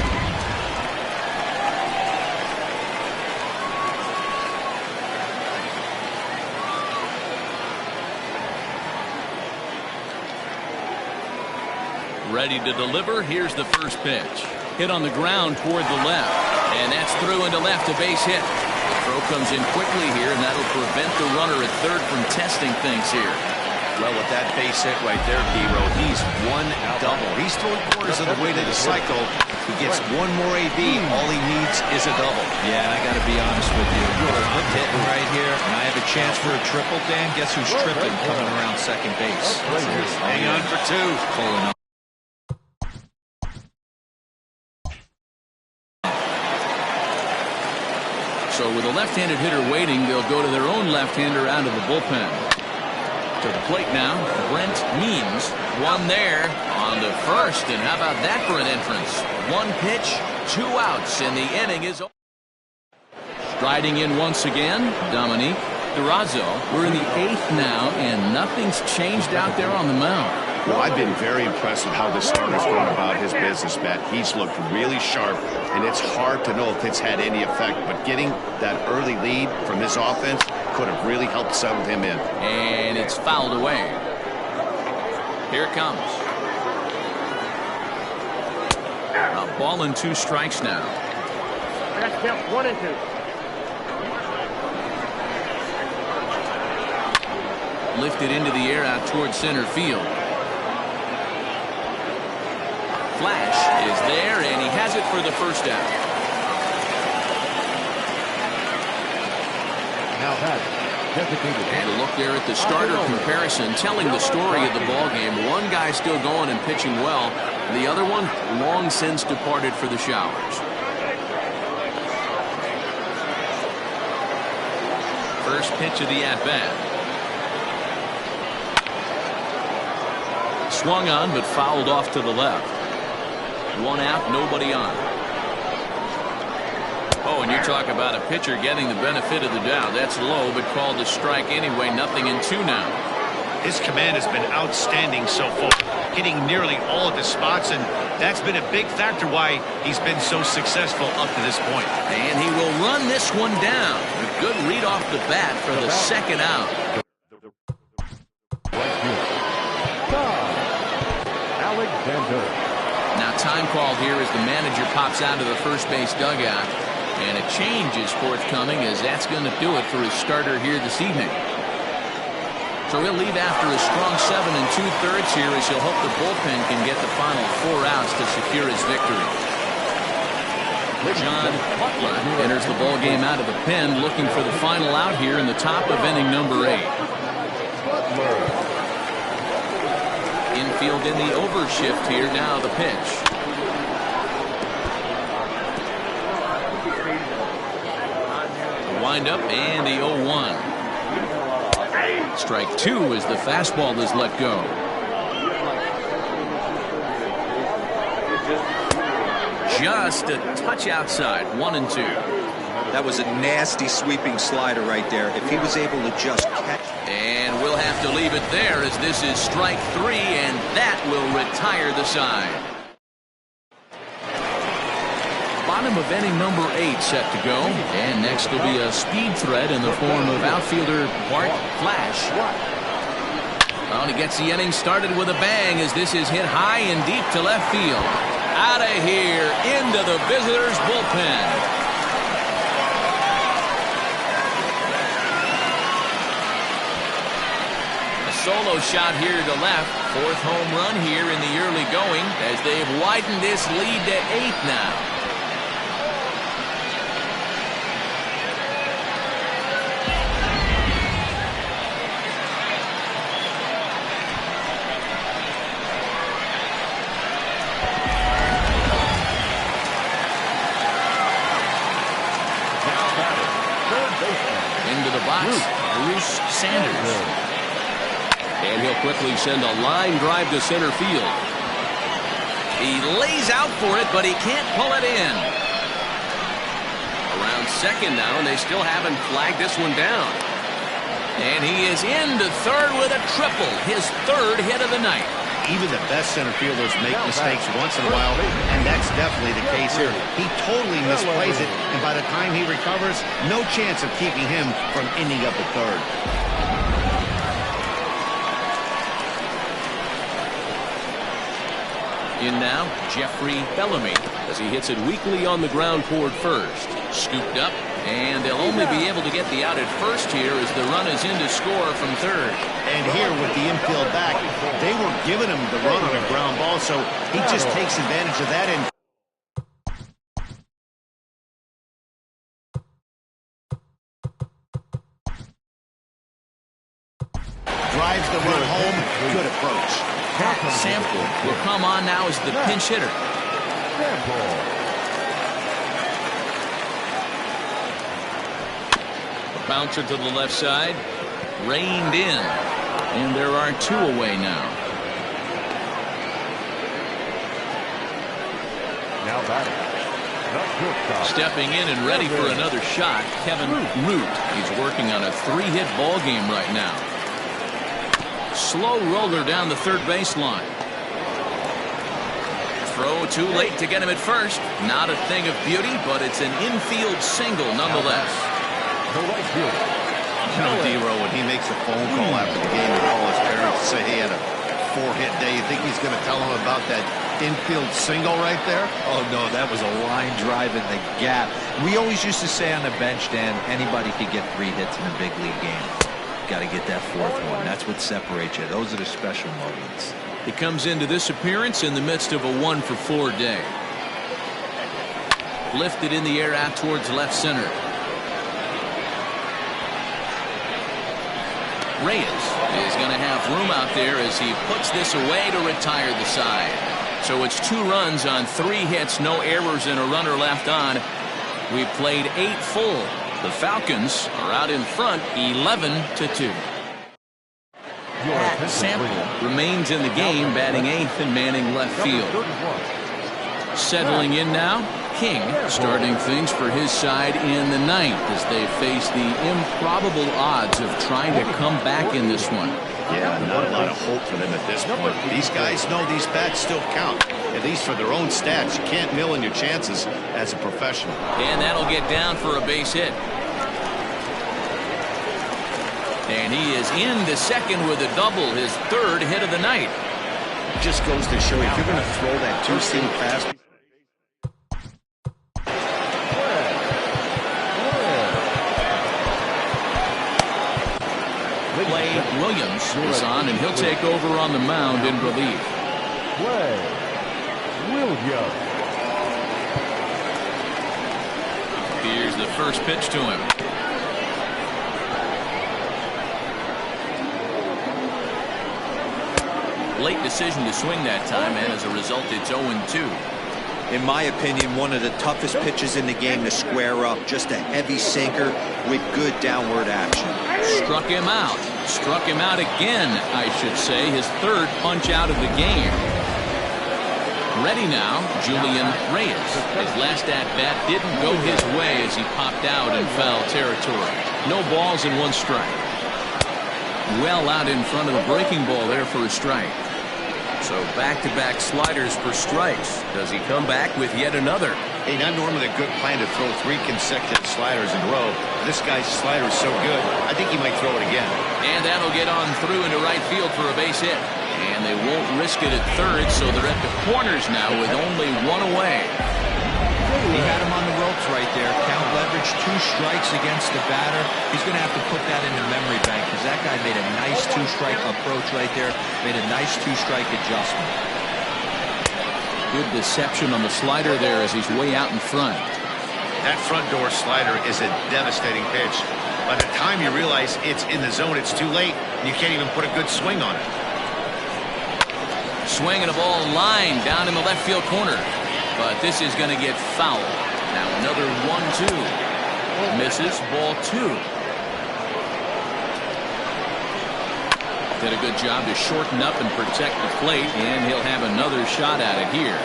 Speaker 1: Ready to deliver. Here's the first pitch. Hit on the ground toward the left. And that's through into left, a base hit. The throw comes in quickly here, and that'll prevent the runner at third from testing things here.
Speaker 2: Well, with that base hit right there, D-Row, he's 1 double. He's 3/4 of the way to the cycle. He gets 1 more AB. All he needs is a double.
Speaker 5: Yeah, and I got to be honest with you. I'm hitting right here, and I have a chance for a triple, Dan. Guess who's tripping coming around second base?
Speaker 2: Hang on for 2.
Speaker 5: Pulling up.
Speaker 1: So with a left-handed hitter waiting, they'll go to their own left-hander out of the bullpen. To the plate now, Brent Means. 1 there on the first, and how about that for an entrance? 1 pitch, 2 outs, and the inning is over. Striding in once again, Dominique Durazo. We're in the 8th now, and nothing's changed out there on the mound.
Speaker 2: Well, I've been very impressed with how this starter's going about his business, Matt. He's looked really sharp, and it's hard to know if it's had any effect. But getting that early lead from his offense could have really helped settle him in.
Speaker 1: And it's fouled away. Here it comes. A ball and 2 strikes now.
Speaker 3: That's count 1 and 2.
Speaker 1: Lifted into the air out toward center field. Flash is there, and he has it for the first out.
Speaker 3: Now batting. Designated.
Speaker 1: And a look there at the starter comparison, telling the story of the ball game. One guy still going and pitching well. The other one long since departed for the showers. First pitch of the at-bat. Swung on, but fouled off to the left. 1 out, nobody on. Oh, and you talk about a pitcher getting the benefit of the doubt. That's low, but called a strike anyway. 0-2 now.
Speaker 2: His command has been outstanding so far, hitting nearly all of the spots, and that's been a big factor why he's been so successful up to this point.
Speaker 1: And he will run this one down. A good read off the bat for the second out.
Speaker 3: Alexander.
Speaker 1: Now time call here as the manager pops out of the first base dugout. And a change is forthcoming as that's going to do it for his starter here this evening. So he'll leave after a strong 7 2/3 here as he'll hope the bullpen can get the final 4 outs to secure his victory. John Butler enters the ball game out of the pen looking for the final out here in the top of inning number 8. Infield in the overshift here now the pitch. Wind up and the 0-1. Strike 2 as the fastball is let go. Just a touch outside, 1-2.
Speaker 5: That was a nasty sweeping slider right there. If he was able to just catch.
Speaker 1: And we'll have to leave it there as this is strike 3, and that will retire the side. Bottom of inning number 8 set to go, and next will be a speed threat in the form of outfielder Bart Flash. Well, he gets the inning started with a bang as this is hit high and deep to left field. Out of here into the visitors' bullpen. A solo shot here to left. 4th home run here in the early going as they've widened this lead to 8 now. Into the box, Bruce Sanders. And he'll quickly send a line drive to center field. He lays out for it, but he can't pull it in. Around second now, and they still haven't flagged this one down. And he is into third with a triple, his 3rd hit of the night.
Speaker 2: Even the best center fielders make mistakes once in a while, and that's definitely the case here. He totally misplays it, and by the time he recovers, no chance of keeping him from ending up at third.
Speaker 1: In now, Jeffrey Bellamy as he hits it weakly on the ground toward first. Scooped up, and they'll only be able to get the out at first here as the run is in to score from third.
Speaker 2: And here with the infield back, they were giving him the run on a ground ball, so he just takes advantage of that and drives the run home. Good approach.
Speaker 1: Sample will come on now as the pinch hitter. A bouncer to the left side, reined in, and there are 2 away now.
Speaker 3: Now batting.
Speaker 1: Stepping in and ready for another shot, Kevin Root. He's working on a 3-hit ball game right now. Slow roller down the third baseline. Throw too late to get him at first. Not a thing of beauty, but it's an infield single nonetheless.
Speaker 3: The right fielder.
Speaker 2: You know, D-Row, when he makes a phone call after the game and call his parents and say he had a 4-hit day, you think he's going to tell him about that infield single right there?
Speaker 5: Oh, no, that was a line drive in the gap. We always used to say on the bench, Dan, anybody could get 3 hits in a big league game. Got to get that 4th one. That's what separates you. Those are the special moments.
Speaker 1: He comes into this appearance in the midst of a 1-for-4 day. Lifted in the air out towards left center. Reyes is going to have room out there as he puts this away to retire the side. So it's 2 runs on 3 hits, no errors, and a runner left on. We've played 8 full. The Falcons are out in front 11-2. Sample remains in the game, batting 8th and manning left field. Settling in now, King starting things for his side in the ninth as they face the improbable odds of trying to come back in this one.
Speaker 2: Yeah, not a lot of hope for them at this point. These guys know these bats still count, at least for their own stats. You can't mill in your chances as a professional.
Speaker 1: And that'll get down for a base hit. And he is into second with a double, his third hit of the night.
Speaker 2: Just goes to show you, if you're going to throw that two-seam pass.
Speaker 1: Clay Williams is on, and he'll take over on the mound in relief.
Speaker 3: Clay Williams.
Speaker 1: Here's the first pitch to him. Late decision to swing that time, and as a result, it's 0-2.
Speaker 5: In my opinion, one of the toughest pitches in the game to square up. Just a heavy sinker with good downward action.
Speaker 1: Struck him out. Struck him out again, I should say. His third punch out of the game. Ready now, Julian Reyes. His last at-bat didn't go his way as he popped out in foul territory. No balls and one strike. Well out in front of the breaking ball there for a strike. So back-to-back sliders for strikes. Does he come back with yet another?
Speaker 2: Hey, not normally a good plan to throw 3 consecutive sliders in a row. This guy's slider is so good, I think he might throw it again.
Speaker 1: And that'll get on through into right field for a base hit. And they won't risk it at third, so they're at the corners now with only one away.
Speaker 5: He had him on the ropes right there. Count leverage, 2 strikes against the batter. He's going to have to put that in the memory bank because that guy made a nice 2-strike approach right there. Made a nice 2-strike adjustment.
Speaker 1: Good deception on the slider there as he's way out in front.
Speaker 2: That front door slider is a devastating pitch. By the time you realize it's in the zone, it's too late. You can't even put a good swing on it.
Speaker 1: Swinging a ball line down in the left field corner. But this is going to get foul. Now another 1-2. Misses, ball 2. Did a good job to shorten up and protect the plate, and he'll have another shot at it here.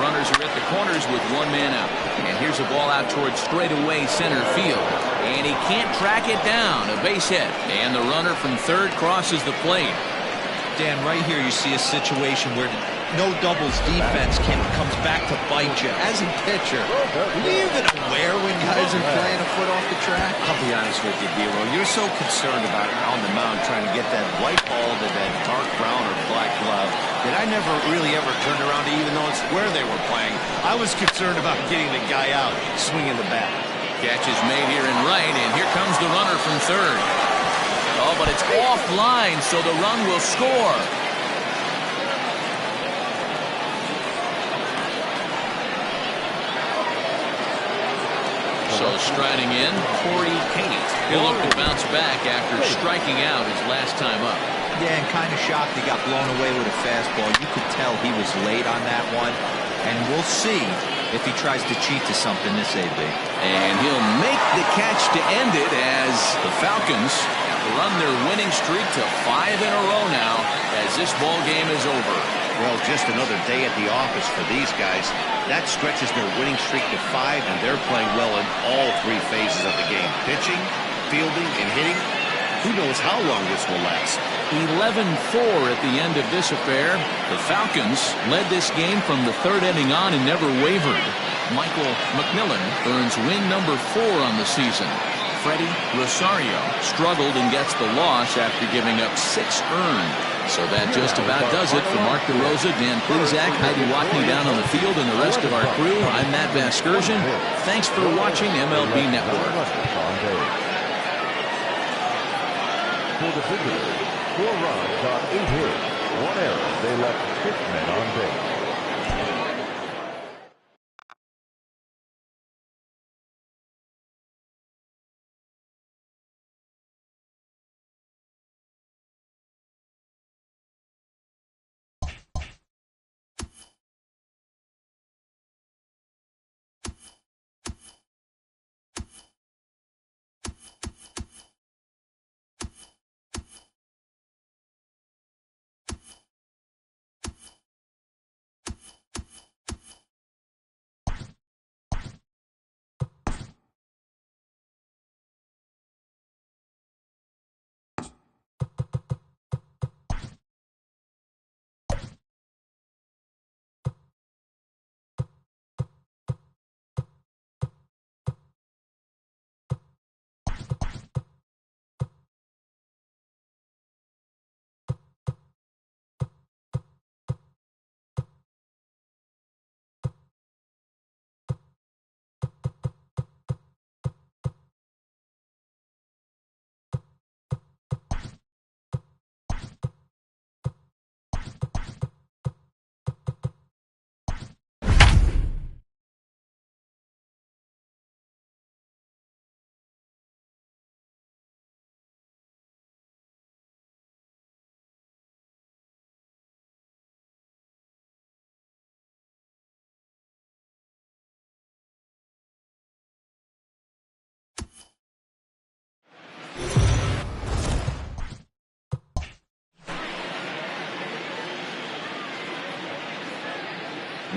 Speaker 1: Runners are at the corners with 1 man out. And here's a ball out towards straightaway center field. And he can't track it down. A base hit. And the runner from third crosses the plate.
Speaker 5: Dan, right here you see a situation where no doubles defense comes back to bite you. As a pitcher, are you even aware when guys are playing a foot off the track?
Speaker 2: I'll be honest with you, Dero. You're so concerned about on the mound trying to get that white ball to that dark brown or black glove that I never really ever turned around to even notice where they were playing. I was concerned about getting the guy out, swinging the bat.
Speaker 1: Catch is made here in right, and here comes the runner from third. Oh, but it's offline, so the run will score. So striding in, Corey Kate. He'll look to bounce back after striking out his last time up.
Speaker 5: Yeah, and kind of shocked he got blown away with a fastball. You could tell he was late on that one. And we'll see if he tries to cheat to something this AB.
Speaker 1: And he'll make the catch to end it as the Falcons run their winning streak to 5 in a row now as this ball game is over.
Speaker 2: Well, just another day at the office for these guys. That stretches their winning streak to 5, and they're playing well in all 3 phases of the game. Pitching, fielding, and hitting. Who knows how long this will last.
Speaker 1: 11-4 at the end of this affair. The Falcons led this game from the 3rd inning on and never wavered. Michael McMillan earns win number 4 on the season. Freddie Rosario struggled and gets the loss after giving up 6 earned. So that just about does it for Mark DeRosa, Dan Plezak, Heidi Watney down on the field, and the rest of our crew. I'm Matt Vasgersian. Thanks for watching MLB Network.
Speaker 3: For the visitors, 4 runs on 8 hits, 1 error. They left 6 men on base.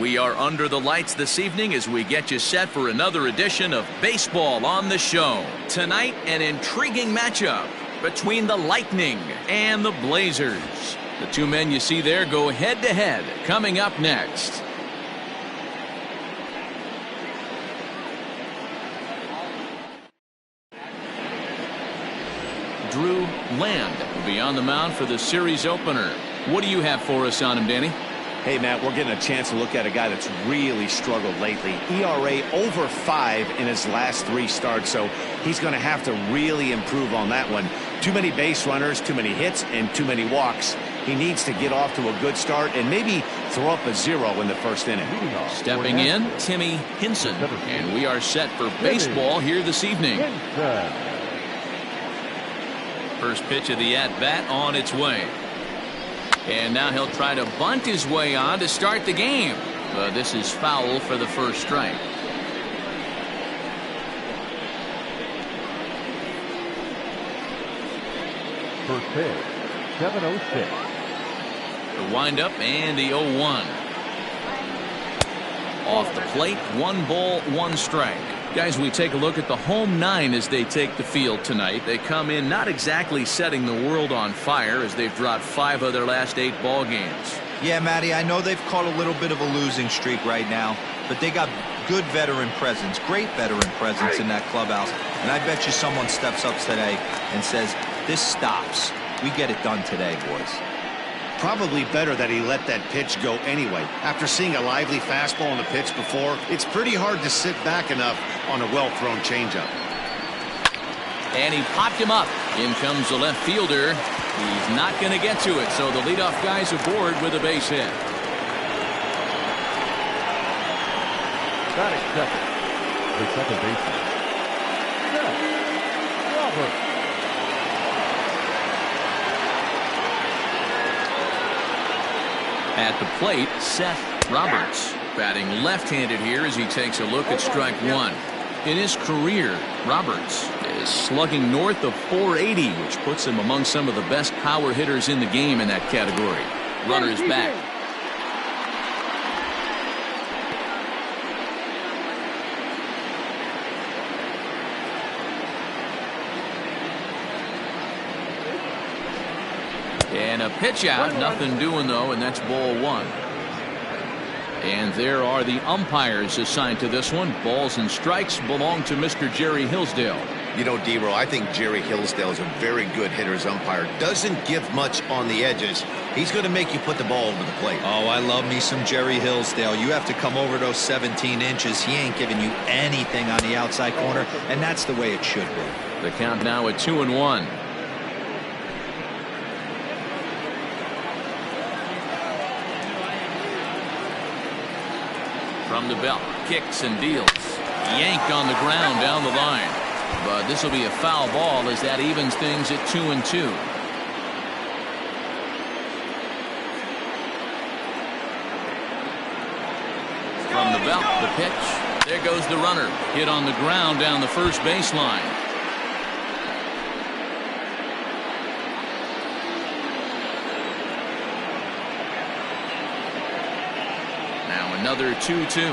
Speaker 1: We are under the lights this evening as we get you set for another edition of Baseball on the Show. Tonight, an intriguing matchup between the Lightning and the Blazers. The two men you see there go head-to-head coming up next. Drew Land will be on the mound for the series opener. What do you have for us on him, Danny?
Speaker 2: Hey, Matt, we're getting a chance to look at a guy that's really struggled lately. ERA over 5 in his last 3 starts, so he's going to have to really improve on that one. Too many base runners, too many hits, and too many walks. He needs to get off to a good start and maybe throw up a 0 in the first inning.
Speaker 1: Stepping in, Timmy Hinson, and we are set for baseball here this evening. First pitch of the at-bat on its way. And now he'll try to bunt his way on to start the game. But this is foul for the first strike.
Speaker 3: First pitch, 7:06.
Speaker 1: The windup and the 0-1. Off the plate, 1 ball, 1 strike. Guys, we take a look at the home 9 as they take the field tonight. They come in not exactly setting the world on fire as they've dropped 5 of their last 8 ball games.
Speaker 5: Yeah, Matty, I know they've caught a little bit of a losing streak right now, but they got good veteran presence, great veteran presence in that clubhouse. And I bet you someone steps up today and says, this stops. We get it done today, boys.
Speaker 2: Probably better that he let that pitch go anyway. After seeing a lively fastball on the pitch before, it's pretty hard to sit back enough on a well-thrown changeup.
Speaker 1: And he popped him up. In comes the left fielder. He's not going to get to it, so the leadoff guy's aboard with a base hit.
Speaker 3: Batting second, the second baseman, Seth Roberts.
Speaker 1: At the plate, Seth Roberts, batting left-handed here as he takes a look at strike 1. In his career, Roberts is slugging north of 480, which puts him among some of the best power hitters in the game in that category. Runner's back. And a pitch out, nothing doing though, and that's ball 1. And there are the umpires assigned to this one. Balls and strikes belong to Mr. Jerry Hillsdale.
Speaker 4: You know, D-Row, I think Jerry Hillsdale is a very good hitter's umpire. Doesn't give much on the edges. He's going to make you put the ball over the plate.
Speaker 5: Oh, I love me some Jerry Hillsdale. You have to come over those 17 inches. He ain't giving you anything on the outside corner, and that's the way it should be.
Speaker 1: The count now at 2-1. From the belt, kicks and deals. Yanked on the ground down the line. But this will be a foul ball as that evens things at 2-2. From the belt, the pitch. There goes the runner. Hit on the ground down the first baseline. Another 2-2.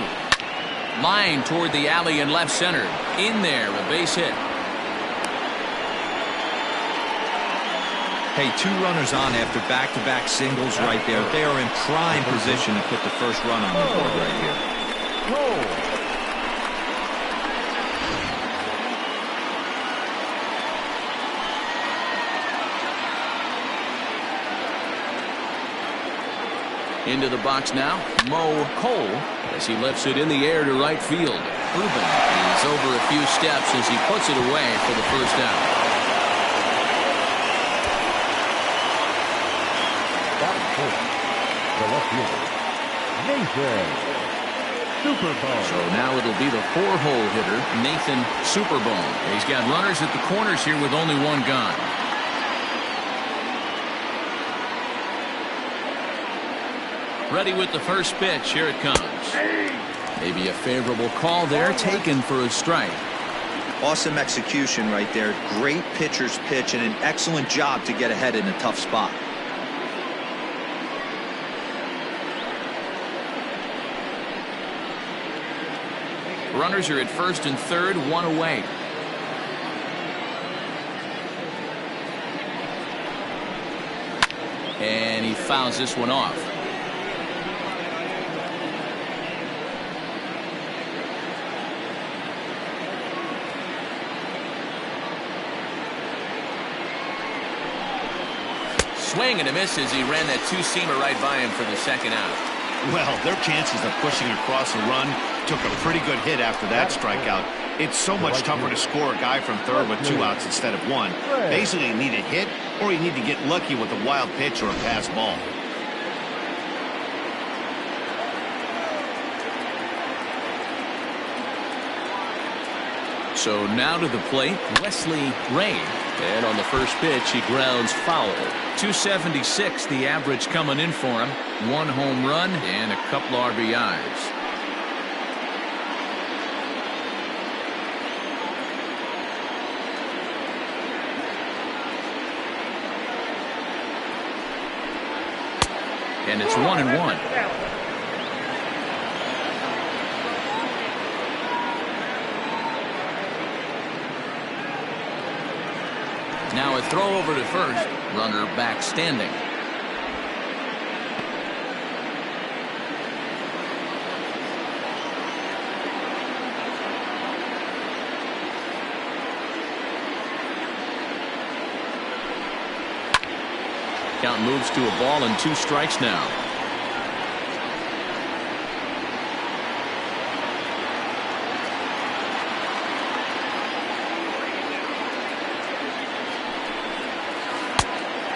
Speaker 1: Line toward the alley and left center. In there, a base hit.
Speaker 5: Hey, 2 runners on after back-to-back singles right there. They are in prime position to put the first run on the board right here.
Speaker 3: Roll.
Speaker 1: Into the box now, Mo Cole, as he lifts it in the air to right field. Ruben is over a few steps as he puts it away for the first out.
Speaker 3: Batting first, the left fielder, Nathan Superbone.
Speaker 1: So now it'll be the 4-hole hitter, Nathan Superbone. He's got runners at the corners here with only 1 gone. Ready with the first pitch. Here it comes. Maybe a favorable call there, taken for a strike.
Speaker 5: Awesome execution right there. Great pitcher's pitch and an excellent job to get ahead in a tough spot.
Speaker 1: Runners are at first and third, one away. And he fouls this one off. Swing and a miss as he ran that two-seamer right by him for the second out.
Speaker 2: Well, their chances of pushing across a run took a pretty good hit after that strikeout. It's so much tougher to score a guy from third with 2 outs instead of 1. Basically, you need a hit or you need to get lucky with a wild pitch or a pass ball.
Speaker 1: So now to the plate, Wesley Ray. And on the first pitch, he grounds foul. 276 the average coming in for him. 1 home run and a couple RBIs. And it's 1-1. Now a throw over to first. Runner back standing. Count moves to a ball and 2 strikes now.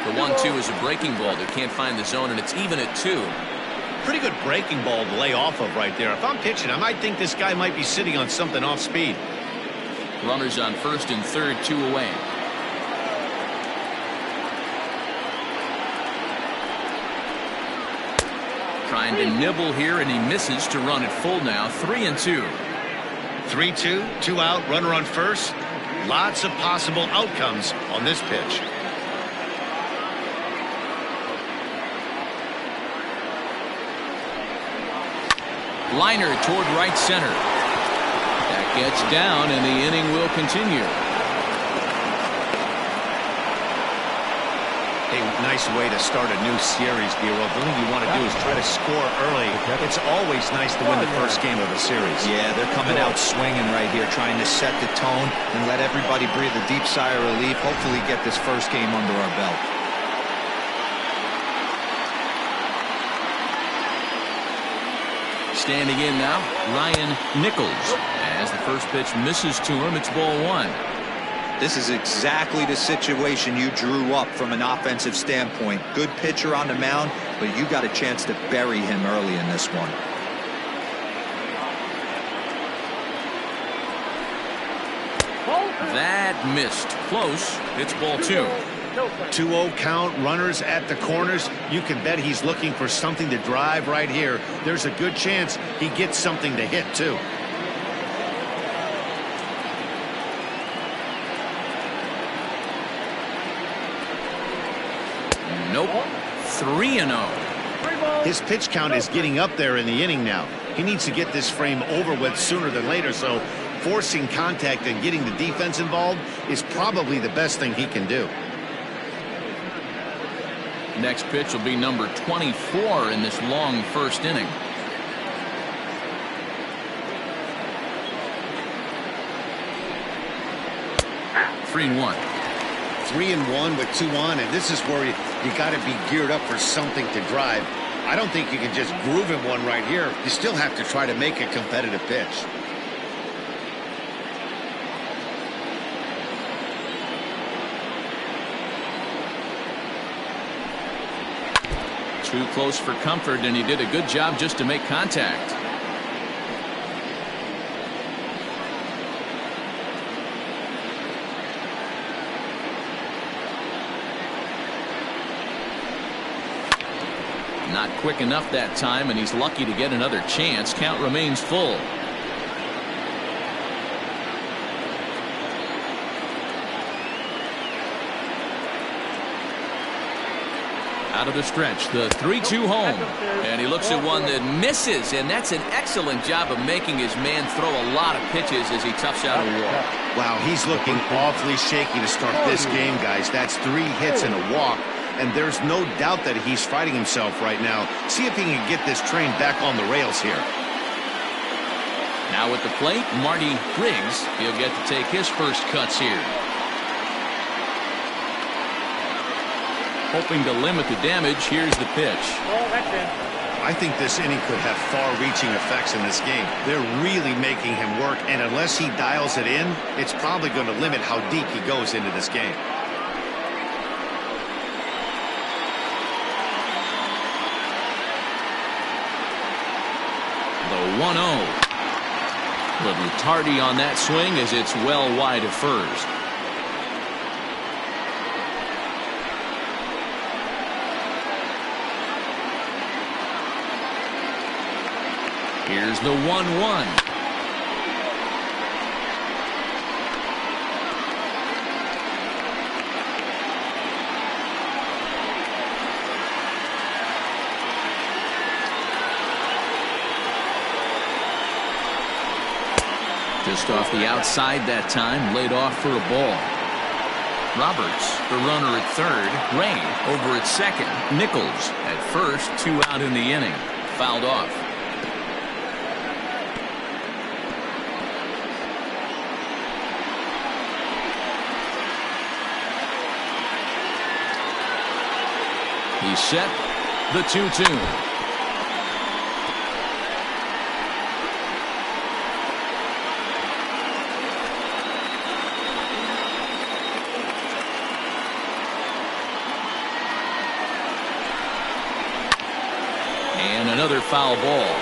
Speaker 1: The 1-2 is a breaking ball that can't find the zone, and it's even at 2.
Speaker 2: Pretty good breaking ball to lay off of right there. If I'm pitching, I might think this guy might be sitting on something off speed.
Speaker 1: Runners on first and third, 2 away. Trying to nibble here, and he misses to run it full now. 3-2.
Speaker 2: 3-2, 2 out, runner on first. Lots of possible outcomes on this pitch.
Speaker 1: Liner toward right center. That gets down, and the inning will continue.
Speaker 2: A nice way to start a new series, D-Roll. The thing you want to do is try to score early. It's always nice to win the first game of a series.
Speaker 5: Yeah, they're coming out swinging right here, trying to set the tone and let everybody breathe a deep sigh of relief. Hopefully get this first game under our belt.
Speaker 1: Standing in now, Ryan Nichols. As the first pitch misses to him, it's ball 1.
Speaker 5: This is exactly the situation you drew up from an offensive standpoint. Good pitcher on the mound, but you got a chance to bury him early in this one.
Speaker 1: That missed. Close. It's ball 2.
Speaker 2: 2-0 count, runners at the corners. You can bet he's looking for something to drive right here. There's a good chance he gets something to hit, too.
Speaker 1: Nope. 3-0.
Speaker 2: His pitch count is getting up there in the inning now. He needs to get this frame over with sooner than later, so forcing contact and getting the defense involved is probably the best thing he can do.
Speaker 1: Next pitch will be number 24 in this long first inning. Three and 1.
Speaker 2: 3-1 with 2 on, and this is where you got to be geared up for something to drive. I don't think you can just groove him one right here. You still have to try to make a competitive pitch.
Speaker 1: Too close for comfort, and he did a good job just to make contact. Not quick enough that time, and he's lucky to get another chance. Count remains full. Out of the stretch, the 3-2 home. And he looks at one that misses, and that's an excellent job of making his man throw a lot of pitches as he toughs out a walk.
Speaker 2: Wow, he's looking awfully shaky to start this game, guys. That's 3 hits and a walk, and there's no doubt that he's fighting himself right now. See if he can get this train back on the rails here.
Speaker 1: Now at the plate, Marty Riggs. He'll get to take his first cuts here. Hoping to limit the damage, here's the pitch.
Speaker 2: I think this inning could have far-reaching effects in this game. They're really making him work, and unless he dials it in, it's probably going to limit how deep he goes into this game.
Speaker 1: The 1-0. Little tardy on that swing as it's well wide of first. Here's the 1-1. Just off the outside that time, laid off for a ball. Roberts, the runner at third. Ray over at second. Nichols at first, 2 out in the inning. Fouled off. He's set. The 2-2. And another foul ball.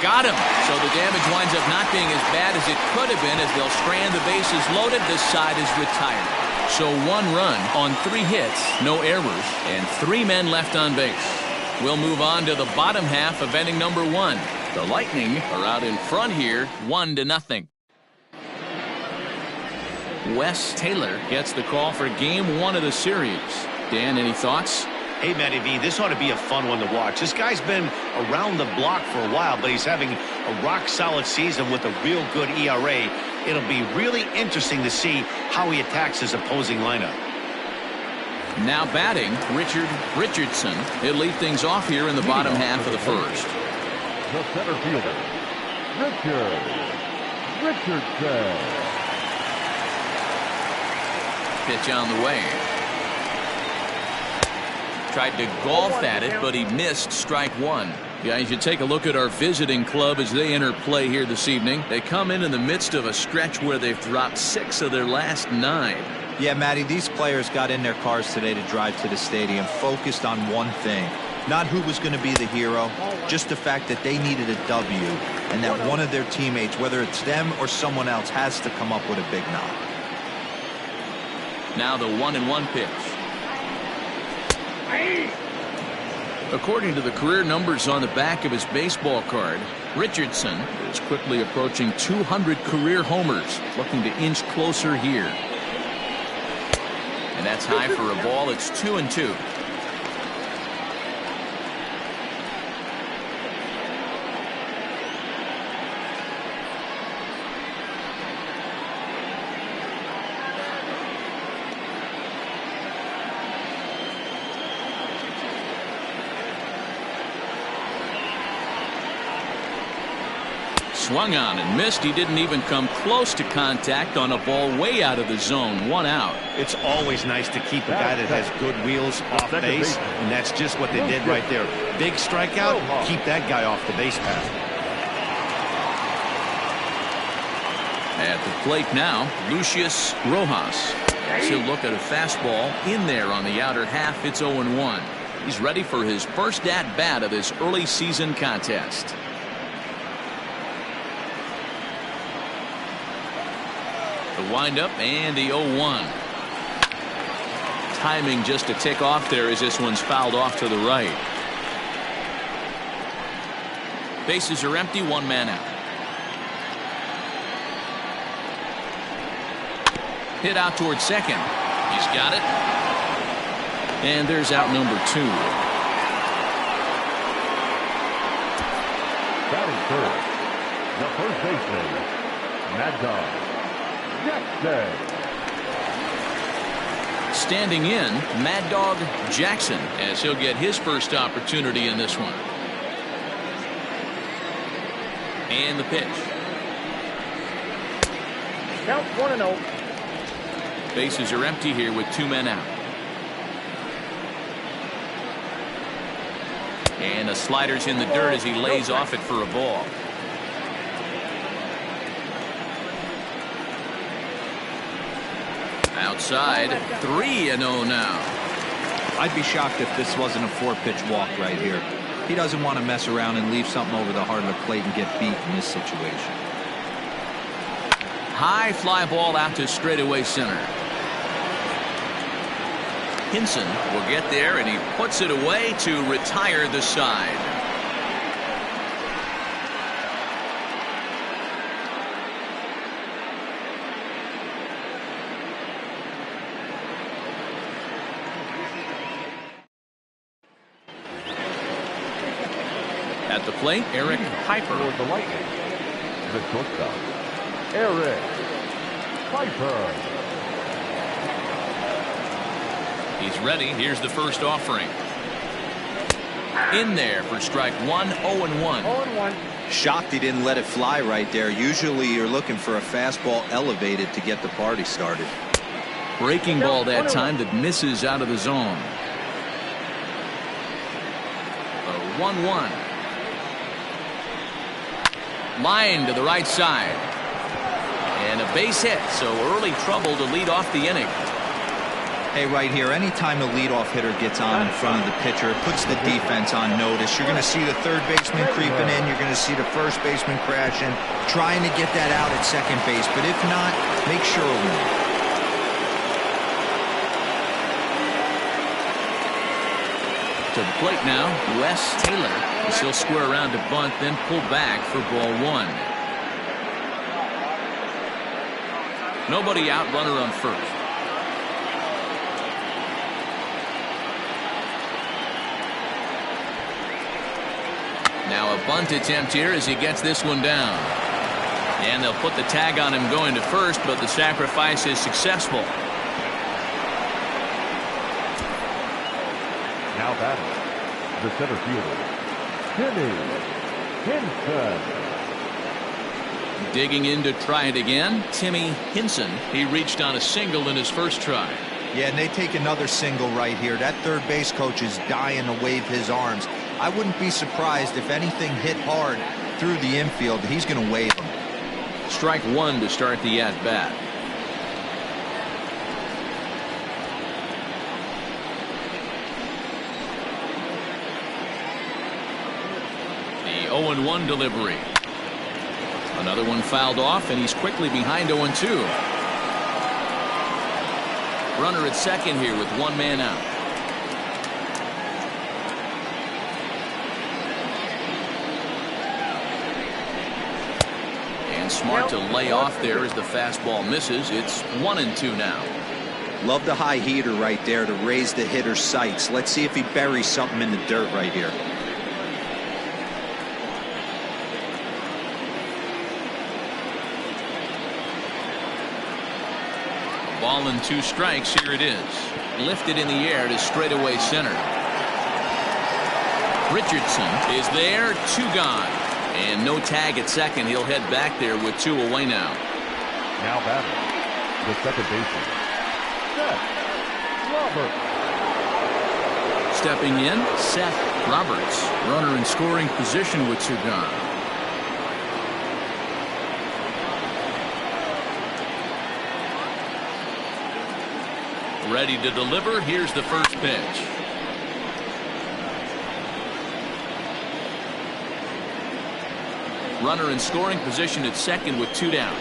Speaker 1: Got him. So the damage winds up not being as bad as it could have been as they'll strand the bases loaded. This side is retired. So 1 run on 3 hits, no errors, and 3 men left on base. We'll move on to the bottom half of inning number 1. The Lightning are out in front here, 1-0. Wes Taylor gets the call for game 1 of the series. Dan, any thoughts?
Speaker 2: Hey, Matty V, this ought to be a fun one to watch. This guy's been around the block for a while, but he's having a rock-solid season with a real good ERA. It'll be really interesting to see how he attacks his opposing lineup.
Speaker 1: Now batting, Richardson. He'll lead things off here in the bottom half of the first.
Speaker 3: The center fielder, Richardson.
Speaker 1: Pitch on the way. Tried to golf at it, but he missed strike 1. Guys, you take a look at our visiting club as they enter play here this evening. They come in the midst of a stretch where they've dropped 6 of their last 9.
Speaker 5: Yeah, Matty, these players got in their cars today to drive to the stadium, focused on one thing. Not who was going to be the hero, just the fact that they needed a W, and that one of their teammates, whether it's them or someone else, has to come up with a big knock.
Speaker 1: Now the 1-1 pitch. According to the career numbers on the back of his baseball card, Richardson is quickly approaching 200 career homers, looking to inch closer here. And that's high for a ball. It's 2-2. Swung on and missed. He didn't even come close to contact on a ball way out of the zone. 1 out.
Speaker 2: It's always nice to keep a guy that has good wheels off base, and that's just what they did right there. Big strikeout, keep that guy off the base path.
Speaker 1: At the plate now, Lucius Rojas. He'll look at a fastball in there on the outer half. It's 0-1. He's ready for his first at-bat of this early season contest. The windup and the 0-1. Timing just a tick off there as this one's fouled off to the right. Bases are empty, one man out. Hit out towards second. He's got it. And there's out number 2.
Speaker 3: Batting third, the first baseman, Mad Dog Gadsden.
Speaker 1: Standing in, Mad Dog Jackson, as he'll get his first opportunity in this one. And the pitch.
Speaker 3: Count 1-0.
Speaker 1: Bases are empty here with 2 men out. And the slider's in the dirt as he lays off it for a ball. Outside, 3-0 now.
Speaker 5: I'd be shocked if this wasn't a 4-pitch walk right here. He doesn't want to mess around and leave something over the heart of the plate and get beat in this situation.
Speaker 1: High fly ball out to straightaway center. Hinson will get there, and he puts it away to retire the side. At the plate, Eric Piper.
Speaker 3: For the Lightning, the shortstop, Eric Piper.
Speaker 1: He's ready. Here's the first offering. In there for strike 1, 0-1.
Speaker 3: 0-1.
Speaker 5: Shocked he didn't let it fly right there. Usually you're looking for a fastball elevated to get the party started.
Speaker 1: Breaking ball that time that misses out of the zone. A 1-1. Line to the right side. And a base hit, so early trouble to lead off the inning.
Speaker 5: Hey, right here, anytime a leadoff hitter gets on in front of the pitcher, it puts the defense on notice. You're going to see the third baseman creeping in. You're going to see the first baseman crashing, trying to get that out at second base. But if not, make sure of it.
Speaker 1: To the plate now, Wes Taylor. He'll square around to bunt, then pull back for ball 1. Nobody out, runner on first. Now a bunt attempt here as he gets this one down. And they'll put the tag on him going to first, but the sacrifice is successful.
Speaker 3: Now batting, the center fielder, Timmy Hinson.
Speaker 1: Digging in to try it again, Timmy Hinson. He reached on a single in his first try.
Speaker 5: Yeah, and they take another single right here. That third base coach is dying to wave his arms. I wouldn't be surprised if anything hit hard through the infield. He's going to wave them.
Speaker 1: Strike 1 to start the at-bat. The 0-1 delivery. Another one fouled off, and he's quickly behind 0-2. Runner at second here with 1 man out. Smart to lay off there as the fastball misses. It's 1-2 now.
Speaker 5: Love the high heater right there to raise the hitter's sights. Let's see if he buries something in the dirt right here.
Speaker 1: A ball and 2 strikes. Here it is. Lifted in the air to straightaway center. Richardson is there. 2 gone. And no tag at second. He'll head back there with 2 away now.
Speaker 3: Now batting, the second baseman, Seth Roberts.
Speaker 1: Stepping in, Seth Roberts. Runner in scoring position with 2 gone. Ready to deliver. Here's the first pitch. Runner in scoring position at second with 2 down.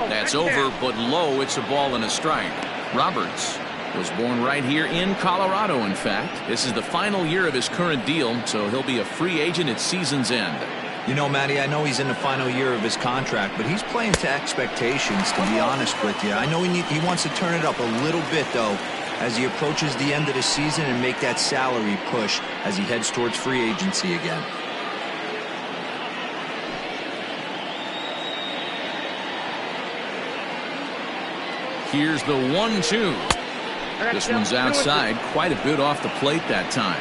Speaker 1: That's over, but low. It's a ball and a strike. Roberts Was born right here in Colorado, in fact. This is the final year of his current deal, so he'll be a free agent at season's end.
Speaker 5: You know, Matty, I know he's in the final year of his contract, but he's playing to expectations, to be honest with you. I know he wants to turn it up a little bit, though, as he approaches the end of the season and make that salary push as he heads towards free agency again.
Speaker 1: Here's the 1-2. This one's outside, quite a bit off the plate that time.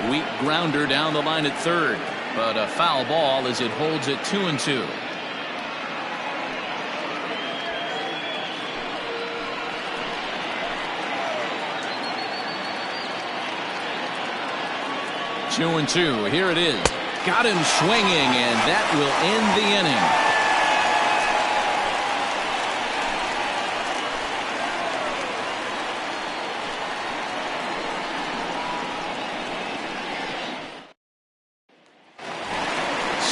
Speaker 1: Weak grounder down the line at third, but a foul ball as it holds it 2-2. Two and two. Here it is. Got him swinging, and that will end the inning.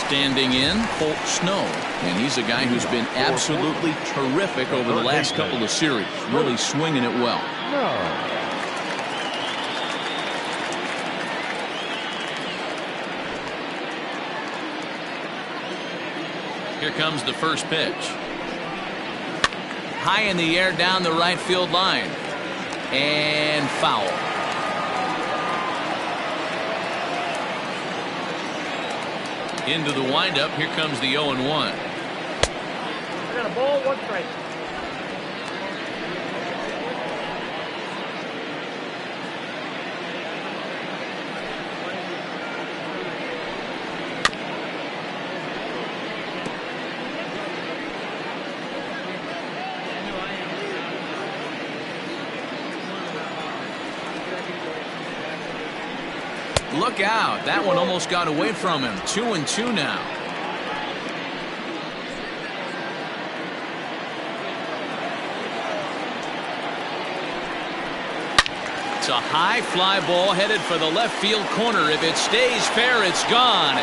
Speaker 1: Standing in, Colt Snow, and he's a guy who's been absolutely terrific over the last couple of series, really swinging it well. Here comes the first pitch. High in the air down the right field line. And foul. Into the windup. Here comes the 0-1.
Speaker 6: I got a ball, 1 strike.
Speaker 1: Look out. That one almost got away from him. 2-2 now. It's a high fly ball headed for the left field corner. If it stays fair, it's gone.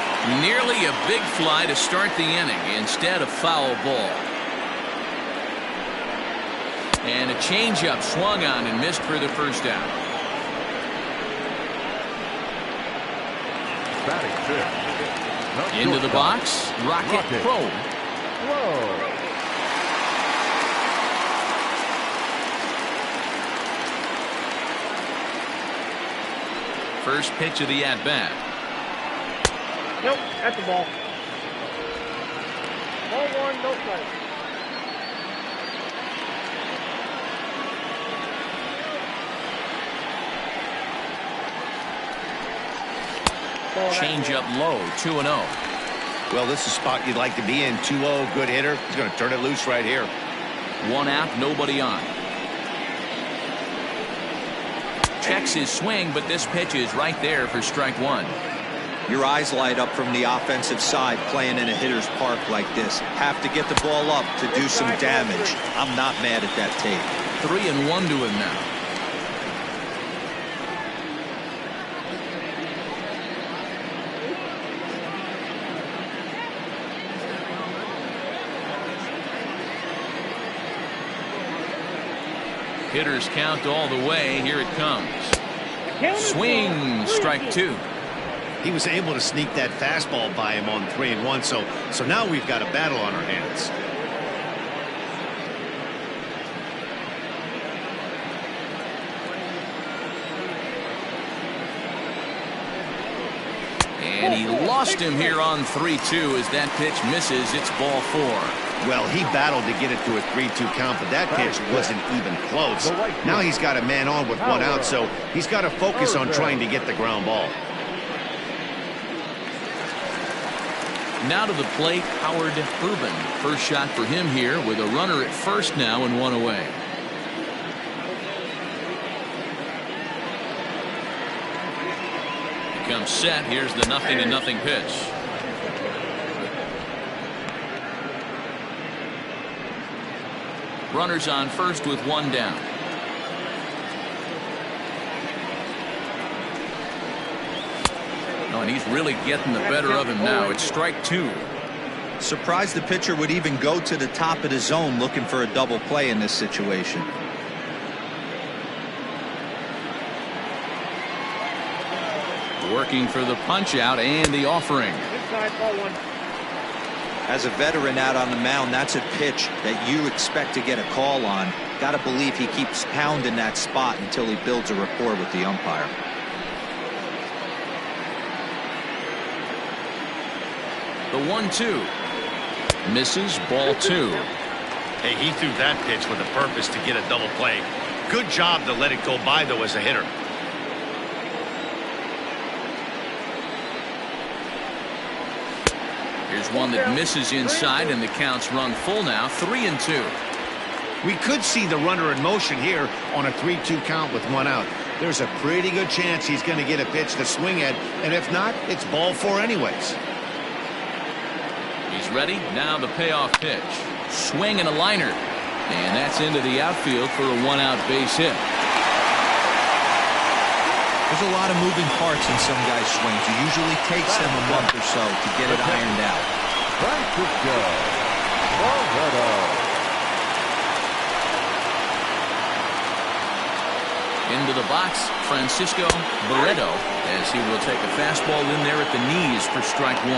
Speaker 1: Nearly a big fly to start the inning. Instead, a foul ball. And a changeup swung on and missed for the first out. Into the box, Rocket Pro. First pitch of the at-bat.
Speaker 6: Nope, that's the ball. Ball 1, no strike.
Speaker 1: Change up low, 2-0.
Speaker 2: Well, this is a spot you'd like to be in. 2-0, good hitter. He's going to turn it loose right here.
Speaker 1: One out, nobody on. Checks his swing, but this pitch is right there for strike one.
Speaker 5: Your eyes light up from the offensive side playing in a hitter's park like this. Have to get the ball up to do some damage. I'm not mad at that tape.
Speaker 1: 3-1 to him now. Hitters count all the way. Here it comes. Swing, strike two.
Speaker 2: He was able to sneak that fastball by him on 3-1. So now we've got a battle on our hands.
Speaker 1: And he lost him here on 3-2 as that pitch misses. It's ball 4.
Speaker 2: Well, he battled to get it to a 3-2 count, but that pitch wasn't even close. Now he's got a man on with 1 out, so he's got to focus on trying to get the ground ball.
Speaker 1: Now to the plate, Howard Urban. First shot for him here with a runner at first now and 1 away. He comes set. Here's the 0-0 pitch. Runners on first with 1 down. Oh, and he's really getting the better of him now. It's strike 2.
Speaker 5: Surprised the pitcher would even go to the top of the zone looking for a double play in this situation.
Speaker 1: Working for the punch out and the offering.
Speaker 6: Inside, ball one.
Speaker 5: As a veteran out on the mound, that's a pitch that you expect to get a call on. Got to believe he keeps pounding that spot until he builds a rapport with the umpire.
Speaker 1: The 1-2. Misses, ball 2.
Speaker 2: Hey, he threw that pitch with a purpose to get a double play. Good job to let it go by, though, as a hitter.
Speaker 1: Here's one that misses inside, and the count's run full now, 3-2.
Speaker 2: We could see the runner in motion here on a 3-2 count with one out. There's a pretty good chance he's going to get a pitch to swing at, and if not, it's ball 4 anyways.
Speaker 1: He's ready. Now the payoff pitch. Swing and a liner. And that's into the outfield for a 1-out base hit.
Speaker 5: There's a lot of moving parts in some guys' swings. It usually takes them a month or so to get it ironed out.
Speaker 3: Francisco Barreto.
Speaker 1: Into the box, Francisco Barreto, as he will take a fastball in there at the knees for strike 1.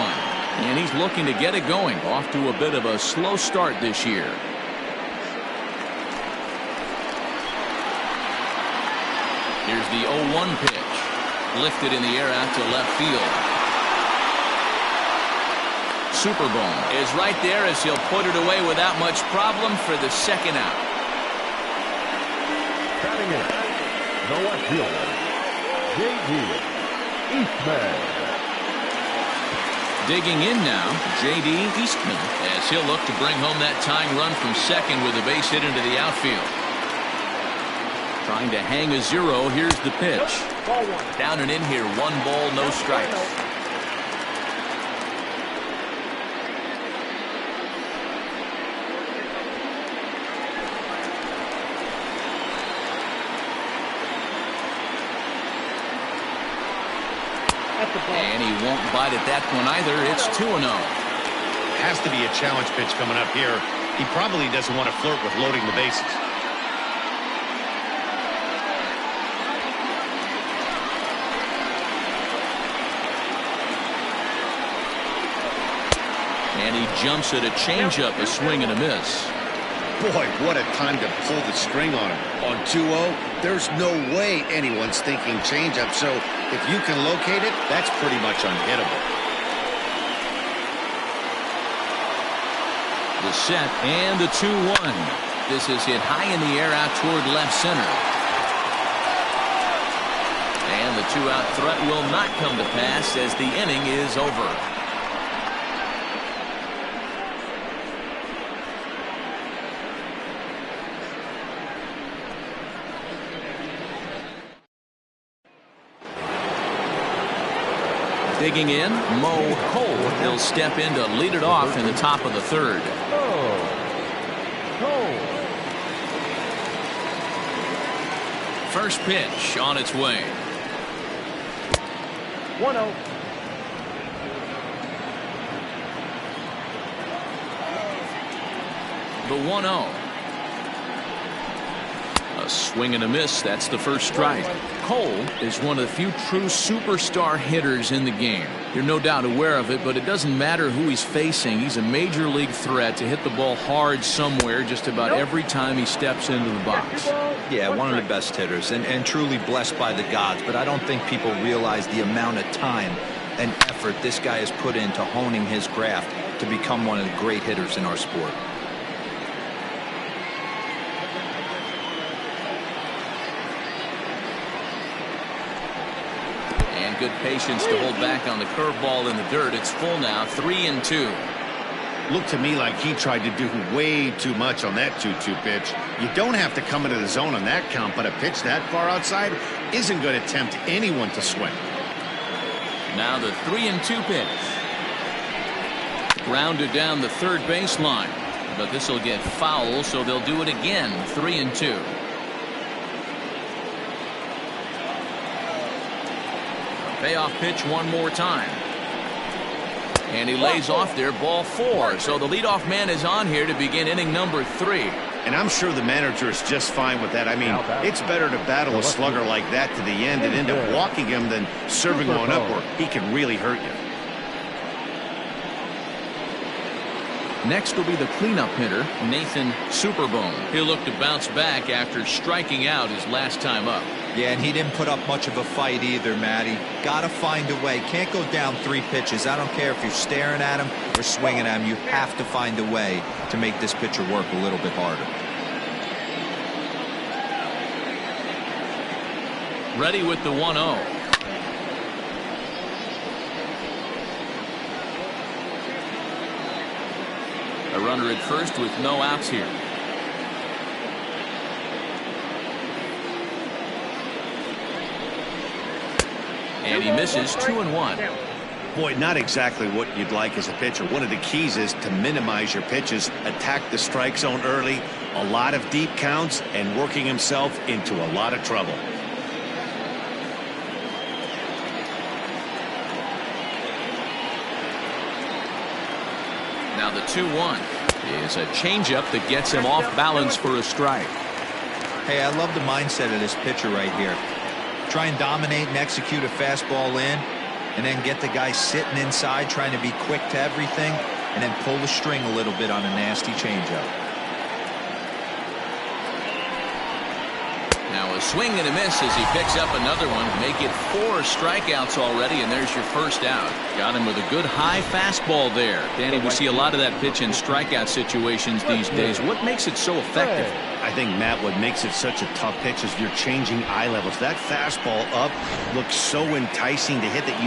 Speaker 1: And he's looking to get it going. Off to a bit of a slow start this year. Here's the 0-1 pitch. Lifted in the air out to left field. Superbone is right there as he'll put it away without much problem for the second out.
Speaker 3: Batting in, the left fielder, J.D. Eastman.
Speaker 1: Digging in now, J.D. Eastman, as he'll look to bring home that tying run from second with a base hit into the outfield. Trying to hang a 0. Here's the pitch.
Speaker 6: Ball one.
Speaker 1: Down and in here, 1 ball, no strikes. And he won't bite at that one either. It's 2-0.
Speaker 2: Has to be a challenge pitch coming up here. He probably doesn't want to flirt with loading the bases.
Speaker 1: And he jumps at a changeup, a swing and a miss.
Speaker 2: Boy, what a time to pull the string on him. On 2-0, there's no way anyone's thinking changeup, so if you can locate it, that's pretty much unhittable.
Speaker 1: The set and the 2-1. This is hit high in the air out toward left center. And the 2-out threat will not come to pass as the inning is over. Digging in, Mo Cole. He'll step in to lead it off in the top of the third. First pitch on its way.
Speaker 6: 1-0.
Speaker 1: The 1-0. A swing and a miss. That's the first strike. Cole is one of the few true superstar hitters in the game. You're no doubt aware of it, but it doesn't matter who he's facing. He's a major league threat to hit the ball hard somewhere just about every time he steps into the box.
Speaker 5: Yeah, one of the best hitters and truly blessed by the gods, but I don't think people realize the amount of time and effort this guy has put into honing his craft to become one of the great hitters in our sport.
Speaker 1: Good patience to hold back on the curveball in the dirt. It's full now, 3-2.
Speaker 2: Looked to me like he tried to do way too much on that 2-2 pitch. You don't have to come into the zone on that count, but a pitch that far outside isn't going to tempt anyone to swing.
Speaker 1: Now the 3-2 pitch. Grounded down the third baseline, but this will get foul, so they'll do it again. 3-2. Payoff pitch one more time. And he lays off there, ball 4. So the leadoff man is on here to begin inning number 3.
Speaker 2: And I'm sure the manager is just fine with that. I mean, it's better to battle a slugger like that to the end and end up walking him than serving one up where he can really hurt you.
Speaker 1: Next will be the cleanup hitter, Nathan Superbone. He'll look to bounce back after striking out his last time up.
Speaker 5: Yeah, and he didn't put up much of a fight either, Matty. Gotta find a way. Can't go down 3 pitches. I don't care if you're staring at him or swinging at him. You have to find a way to make this pitcher work a little bit harder.
Speaker 1: Ready with the 1-0. A runner at first with no outs here. And he misses 2-1.
Speaker 2: Boy, not exactly what you'd like as a pitcher. One of the keys is to minimize your pitches, attack the strike zone early, a lot of deep counts, and working himself into a lot of trouble.
Speaker 1: Now the 2-1 is a changeup that gets him off balance for a strike.
Speaker 5: Hey, I love the mindset of this pitcher right here. Try and dominate and execute a fastball in, and then get the guy sitting inside trying to be quick to everything, and then pull the string a little bit on a nasty changeup.
Speaker 1: Now a swing and a miss as he picks up another one. Make it 4 strikeouts already, and there's your first out. Got him with a good high fastball there. Danny, we see a lot of that pitch in strikeout situations these days. What makes it so effective?
Speaker 2: I think, Matt, what makes it such a tough pitch is you're changing eye levels. That fastball up looks so enticing to hit that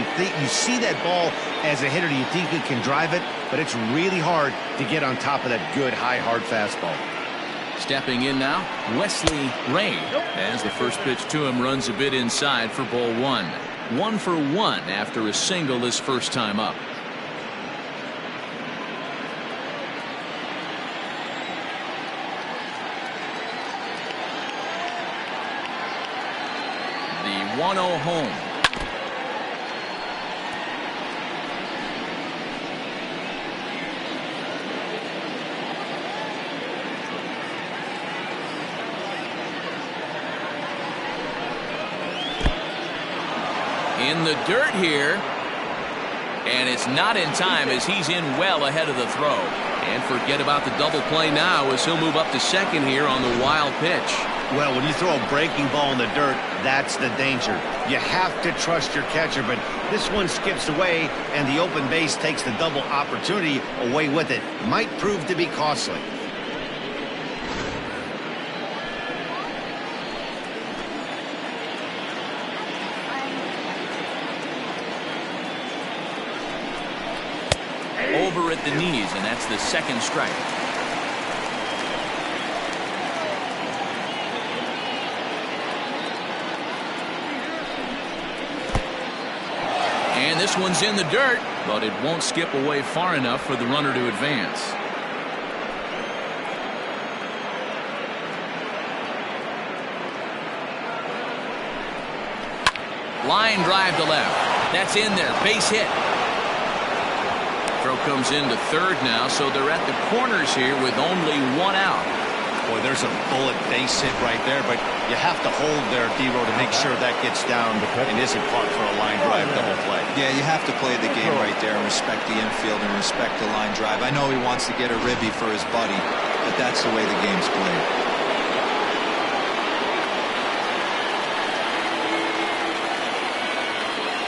Speaker 2: you see that ball as a hitter, you think you can drive it, but it's really hard to get on top of that good high hard fastball.
Speaker 1: Stepping in now, Wesley Ray, as the first pitch to him runs a bit inside for ball 1. 1 for 1 after a single his first time up. The 1-0 home. In the dirt here, and it's not in time as he's in well ahead of the throw. And forget about the double play now as he'll move up to second here on the wild pitch.
Speaker 2: Well, when you throw a breaking ball in the dirt, that's the danger. You have to trust your catcher, but this one skips away, and the open base takes the double opportunity away with it. Might prove to be costly.
Speaker 1: Over at the knees, and that's the second strike. And this one's in the dirt, but it won't skip away far enough for the runner to advance. Line drive to left. That's in there. Base hit. Throw comes into third now, so they're at the corners here with only 1 out.
Speaker 2: Boy, there's a bullet base hit right there, but you have to hold there, D-Row, to make sure that gets down and isn't caught for a line drive double play.
Speaker 5: Yeah, you have to play the game right there and respect the infield and respect the line drive. I know he wants to get a ribby for his buddy, but that's the way the game's played.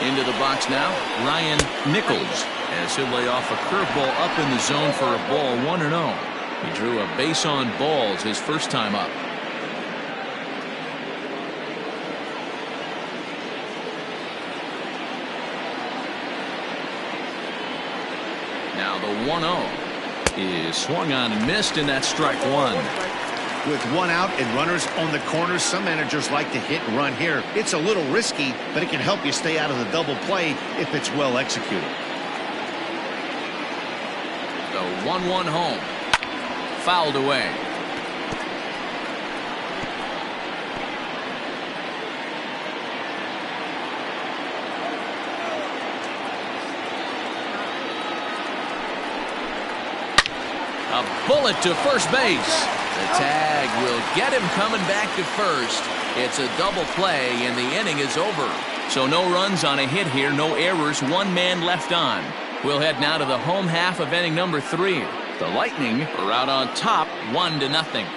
Speaker 1: Into the box now, Ryan Nichols, as he'll lay off a curveball up in the zone for a ball 1-0. He drew a base on balls his first time up. Now the 1-0 is swung on and missed, and that's strike 1.
Speaker 2: With 1 out and runners on the corners, some managers like to hit and run here. It's a little risky, but it can help you stay out of the double play if it's well executed.
Speaker 1: The 1-1 home. Fouled away. A bullet to first base. The tag will get him coming back to first. It's a double play, and the inning is over. So no runs on a hit here, no errors, one man left on. We'll head now to the home half of inning number 3. The Lightning are out on top, 1-0.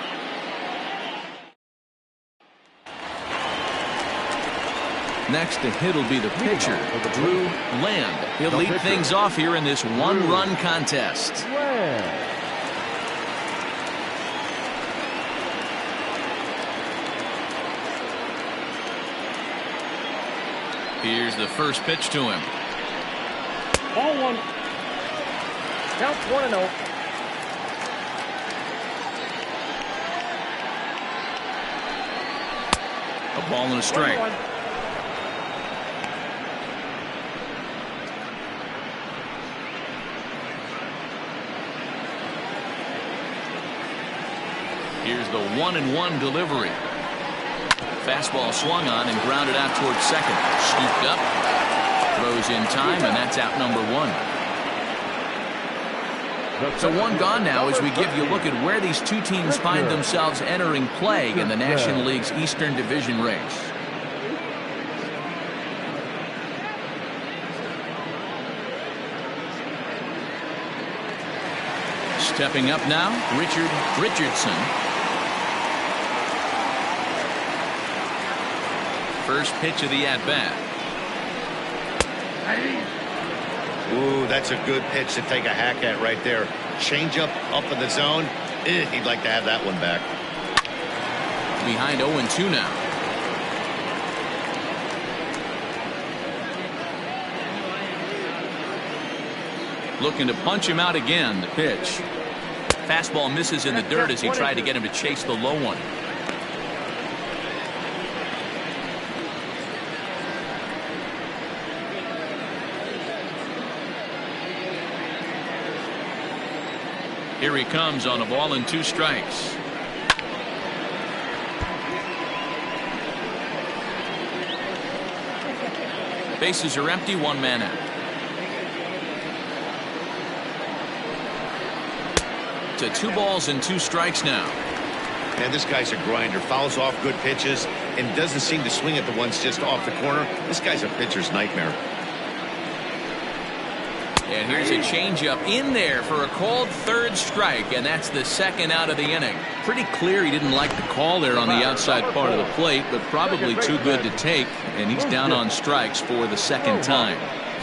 Speaker 1: Next to hit will be the pitcher, Drew Land. He'll lead things off here in this one-run contest. Here's the first pitch to him.
Speaker 6: Ball 1. Count 1-0.
Speaker 1: A ball and a strike.
Speaker 6: 1-1.
Speaker 1: Here's the 1-1 delivery. Fastball swung on and grounded out towards second. Scooped up. Throws in time, and that's out number 1. So one gone now as we give you a look at where these two teams find themselves entering play in the National League's Eastern Division race. Stepping up now, Richard Richardson. First pitch of the at-bat.
Speaker 2: Ooh, that's a good pitch to take a hack at right there. Change up in the zone. He'd like to have that one back.
Speaker 1: Behind 0-2 now. Looking to punch him out again, the pitch. Fastball misses in the dirt as he tried to get him to chase the low one. Here he comes on a ball and 2 strikes. Bases are empty, 1 man out. To 2 balls and 2 strikes now.
Speaker 2: Man, this guy's a grinder. Fouls off good pitches and doesn't seem to swing at the ones just off the corner. This guy's a pitcher's nightmare.
Speaker 1: And here's a changeup in there for a called 3rd strike, and that's the 2nd out of the inning. Pretty clear he didn't like the call there on the outside part of the plate, but probably too good to take, and he's down on strikes for the 2nd time.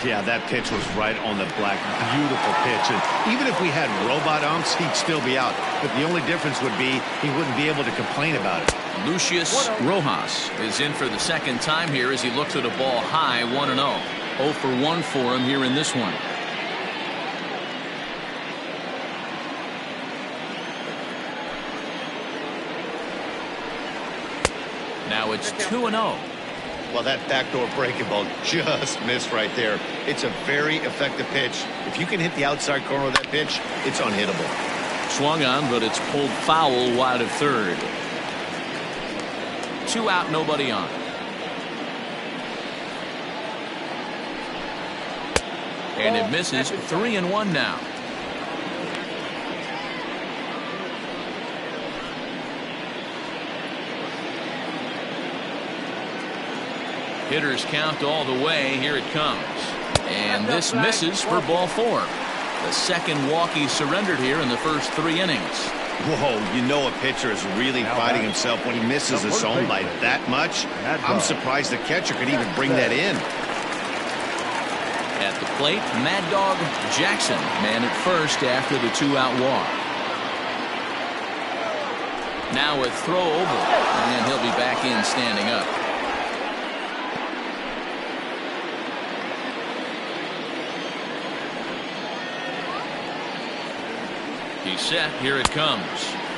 Speaker 2: Yeah, that pitch was right on the black. Beautiful pitch. And even if we had robot umps, he'd still be out. But the only difference would be he wouldn't be able to complain about it.
Speaker 1: Lucius Rojas is in for the 2nd time here as he looks at a ball high, 1-0. 0 for 1 for him here in this one. Now it's 2-0.
Speaker 2: Well, that backdoor breaking ball just missed right there. It's a very effective pitch. If you can hit the outside corner of that pitch, it's unhittable.
Speaker 1: Swung on, but it's pulled foul wide of 3rd. 2 out, nobody on. And it misses. 3-1 now. Hitters count all the way. Here it comes. And this misses for ball 4. The 2nd walk he surrendered here in the first 3 innings.
Speaker 2: Whoa, you know a pitcher is really fighting himself when he misses his zone by that much. I'm surprised the catcher could even bring that in.
Speaker 1: At the plate, Mad Dog Jackson, man at first after the 2-out walk. Now a throw over, and he'll be back in standing up. He's set. Here it comes.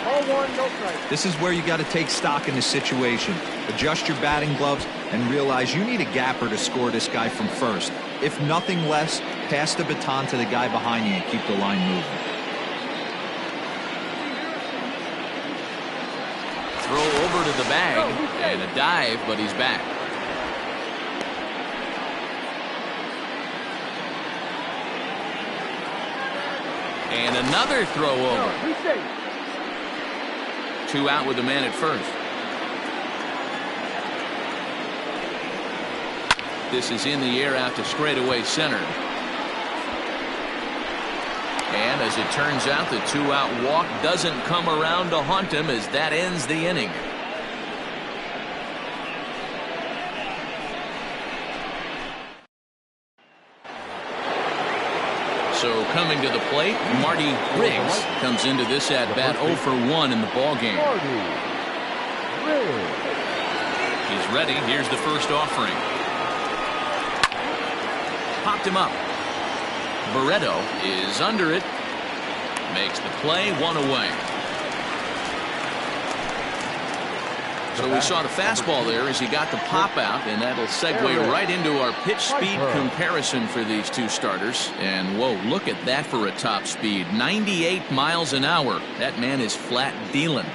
Speaker 6: Ball 1, no strike.
Speaker 5: This is where you got to take stock in the situation. Adjust your batting gloves and realize you need a gapper to score this guy from first. If nothing less, pass the baton to the guy behind you and keep the line moving.
Speaker 1: Throw over to the bag and a dive, but he's back. And another throw over. 2 out with the man at first. This is in the air out to straightaway center. And as it turns out, the 2-out walk doesn't come around to haunt him as that ends the inning. So coming to the plate, Marty Riggs comes into this at bat 0 for 1 in the ball game. He's ready. Here's the first offering. Popped him up. Barreto is under it. Makes the play, 1 away. So we saw the fastball there as he got the pop out, and that'll segue right into our pitch speed comparison for these two starters. And whoa, look at that for a top speed. 98 miles an hour. That man is flat dealing.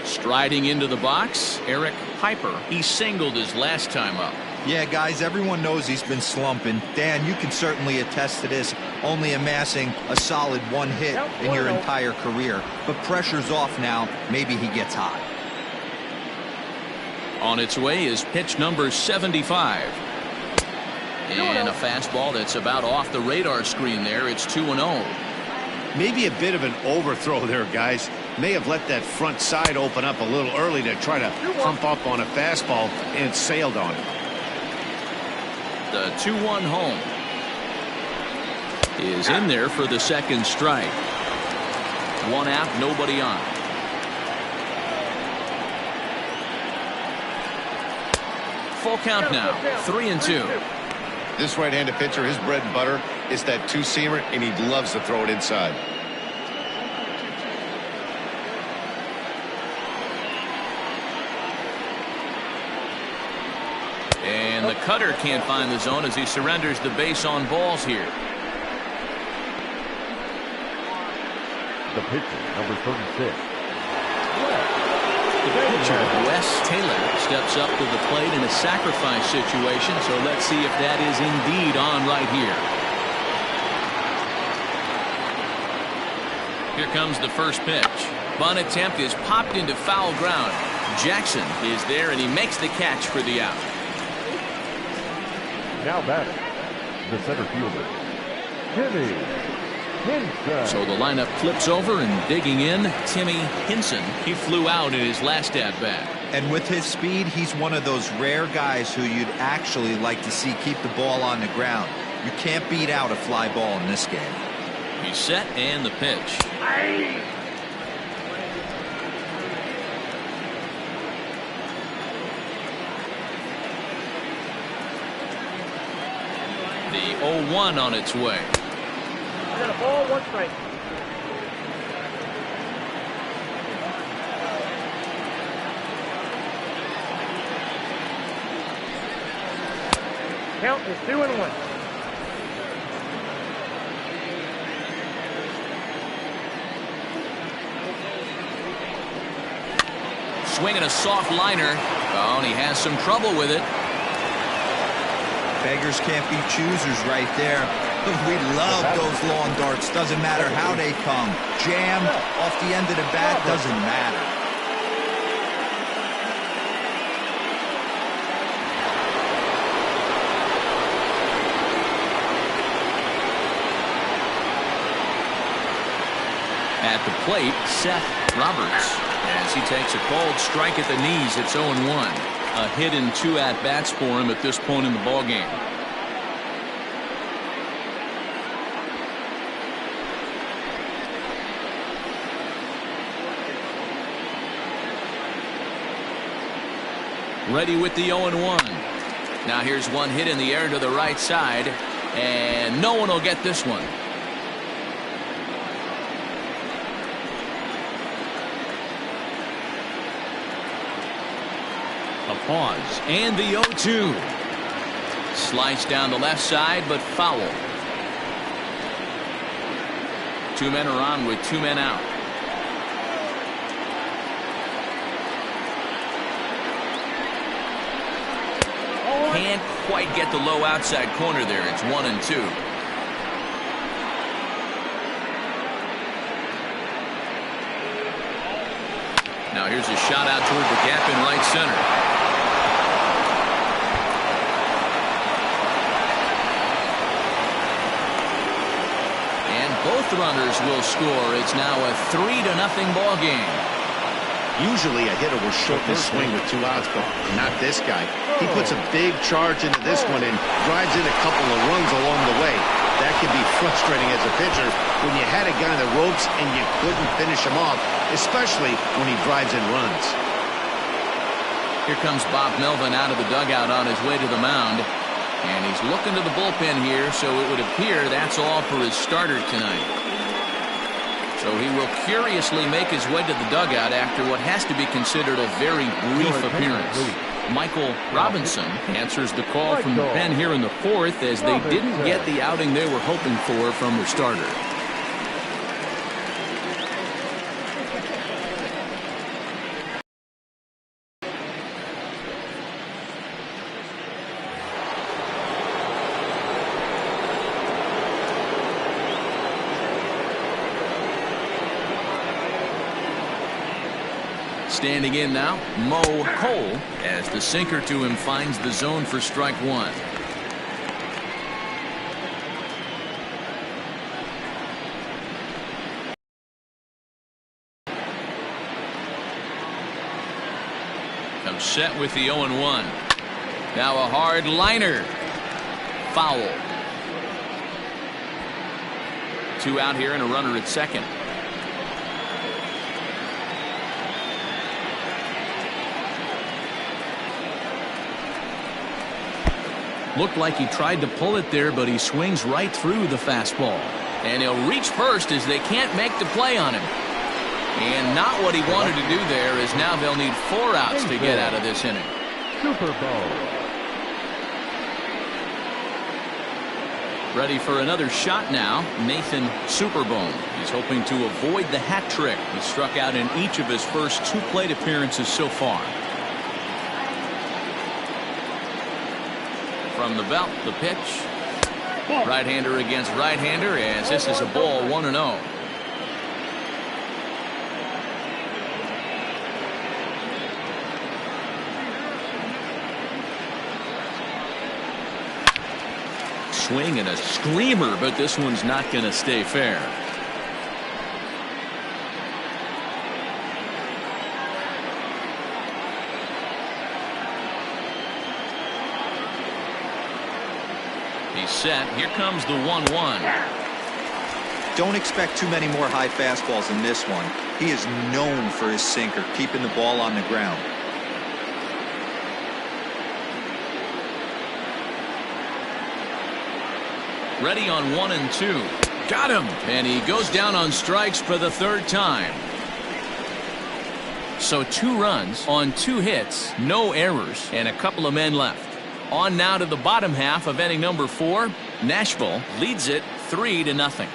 Speaker 1: Striding into the box, Eric Piper. He singled his last time up.
Speaker 5: Yeah, guys, everyone knows he's been slumping. Dan, you can certainly attest to this, only amassing a solid 1 hit in your entire career. But pressure's off now. Maybe he gets hot.
Speaker 1: On its way is pitch number 75. And a fastball that's about off the radar screen there. It's 2-0.
Speaker 2: Maybe a bit of an overthrow there, guys. May have let that front side open up a little early to try to pump up on a fastball, and it sailed on it.
Speaker 1: The 2-1 home is in there for the second strike. 1 out, nobody on. Full count now, 3-2.
Speaker 4: This right-handed pitcher, his bread and butter is that two-seamer, and he loves to throw it inside.
Speaker 1: And the cutter can't find the zone as he surrenders the base on balls here.
Speaker 3: The pitcher, number 36.
Speaker 1: The pitcher, Wes Taylor, steps up to the plate in a sacrifice situation, so let's see if that is indeed on right here. Here comes the first pitch. Bunt attempt is popped into foul ground. Jackson is there, and he makes the catch for the out.
Speaker 3: Now batting, the center fielder, Timmy Hinson.
Speaker 1: So the lineup flips over, and digging in, Timmy Hinson. He flew out in his last at-bat.
Speaker 5: And with his speed, he's one of those rare guys who you'd actually like to see keep the ball on the ground. You can't beat out a fly ball in this game.
Speaker 1: He's set, and the pitch. The 0-1 on its way.
Speaker 6: I got a ball, 1 strike. Count is 2-1.
Speaker 1: Swinging a soft liner. Oh, and he has some trouble with it.
Speaker 5: Beggars can't be choosers right there. We love those long darts. Doesn't matter how they come. Jammed off the end of the bat, doesn't matter.
Speaker 1: At the plate, Seth Roberts, as he takes a cold strike at the knees. It's 0-1. A hit in 2 at-bats for him at this point in the ballgame. Ready with the 0-1. Now here's one hit in the air to the right side, and no one will get this one. A pause, and the 0-2. Sliced down the left side, but foul. 2 men are on with 2 men out. Can't quite get the low outside corner there. It's 1-2. Now here's a shot out toward the gap in right center. And both runners will score. It's now a 3-0 ball game.
Speaker 2: Usually a hitter will shorten his swing with 2 outs, but not this guy. He puts a big charge into this one and drives in a couple of runs along the way. That can be frustrating as a pitcher when you had a guy in the ropes and you couldn't finish him off, especially when he drives in runs.
Speaker 1: Here comes Bob Melvin out of the dugout on his way to the mound. And he's looking to the bullpen here, so it would appear that's all for his starter tonight. So he will curiously make his way to the dugout after what has to be considered a very brief appearance. Michael Robinson answers the call from the pen here in the 4th as they didn't get the outing they were hoping for from their starter. Standing in now, Mo Cole, as the sinker to him finds the zone for strike 1. Comes set with the 0-1. Now a hard liner. Foul. 2 out here and a runner at second. Looked like he tried to pull it there, but he swings right through the fastball. And he'll reach first as they can't make the play on him. And not what he wanted to do there, as now they'll need 4 outs to get out of this inning.
Speaker 3: Super Bowl.
Speaker 1: Ready for another shot now, Nathan Superbone. He's hoping to avoid the hat trick. He struck out in each of his first 2 plate appearances so far. From the belt, the pitch. Right-hander against right-hander, as this is a ball 1-0. Swing and a screamer, but this one's not going to stay fair. He's set. Here comes the 1-1.
Speaker 5: Don't expect too many more high fastballs in this one. He is known for his sinker, keeping the ball on the ground.
Speaker 1: Ready on 1-2. Got him. And he goes down on strikes for the 3rd time. So 2 runs on 2 hits, no errors, and a couple of men left. On now to the bottom half of inning number 4. Nashville leads it 3-0.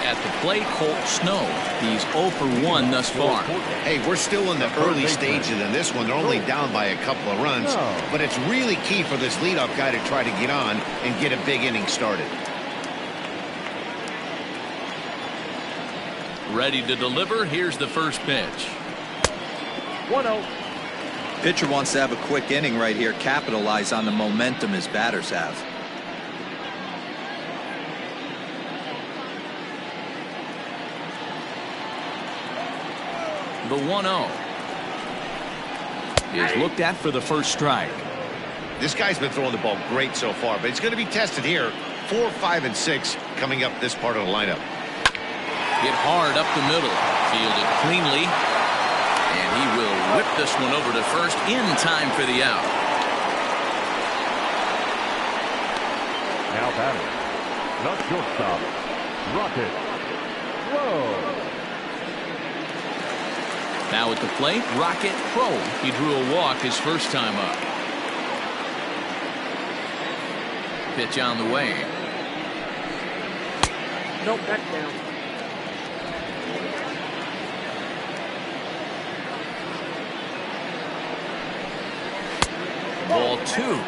Speaker 1: At the plate, Colt Snow. He's 0 for 1 thus far.
Speaker 2: Hey, we're still in the early stages in this one. They're only down by a couple of runs, but it's really key for this leadoff guy to try to get on and get a big inning started.
Speaker 1: Ready to deliver. Here's the first pitch.
Speaker 6: 1-0.
Speaker 5: Pitcher wants to have a quick inning right here, capitalize on the momentum his batters have.
Speaker 1: The 1-0 is looked at for the first strike.
Speaker 2: This guy's been throwing the ball great so far, but he's going to be tested here. 4, 5, and 6 coming up this part of the lineup.
Speaker 1: Hit hard up the middle. Fielded cleanly. And he will whip this one over to first in time for the out.
Speaker 3: Now batting, the shortstop, Rocket Crow.
Speaker 1: Now at the plate, Rocket Crow. He drew a walk his first time up. Pitch on the way.
Speaker 6: Nope, that's down.
Speaker 1: 2.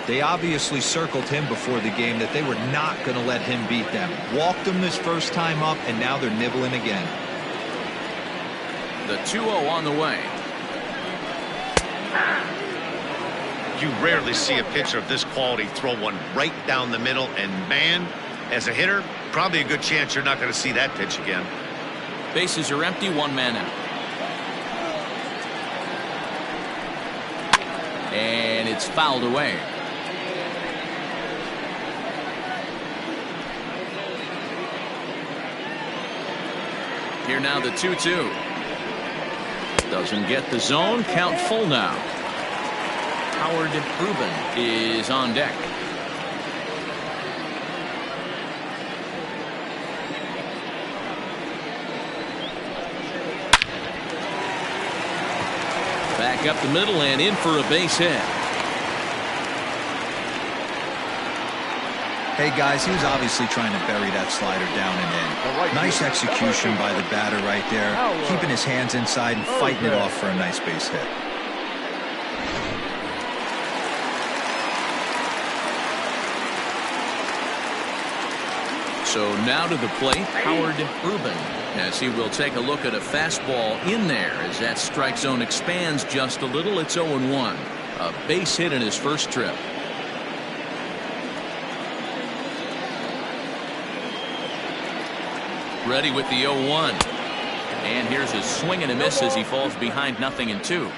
Speaker 5: They obviously circled him before the game that they were not going to let him beat them. Walked him this first time up, and now they're nibbling again.
Speaker 1: The 2-0 on the way.
Speaker 2: You rarely see a pitcher of this quality throw one right down the middle, and man, as a hitter, probably a good chance you're not going to see that pitch again.
Speaker 1: Bases are empty, 1 man out. And it's fouled away. Here now the 2-2. Doesn't get the zone. Count full now. Howard Rubin is on deck. Back up the middle and in for a base hit.
Speaker 5: Hey guys, he was obviously trying to bury that slider down and in. Nice execution by the batter right there, keeping his hands inside and fighting it off for a nice base hit.
Speaker 1: So now to the plate, Howard Rubin, as he will take a look at a fastball in there as that strike zone expands just a little. It's 0-1. A base hit in his first trip. Ready with the 0-1. And here's a swing and a miss as he falls behind 0-2.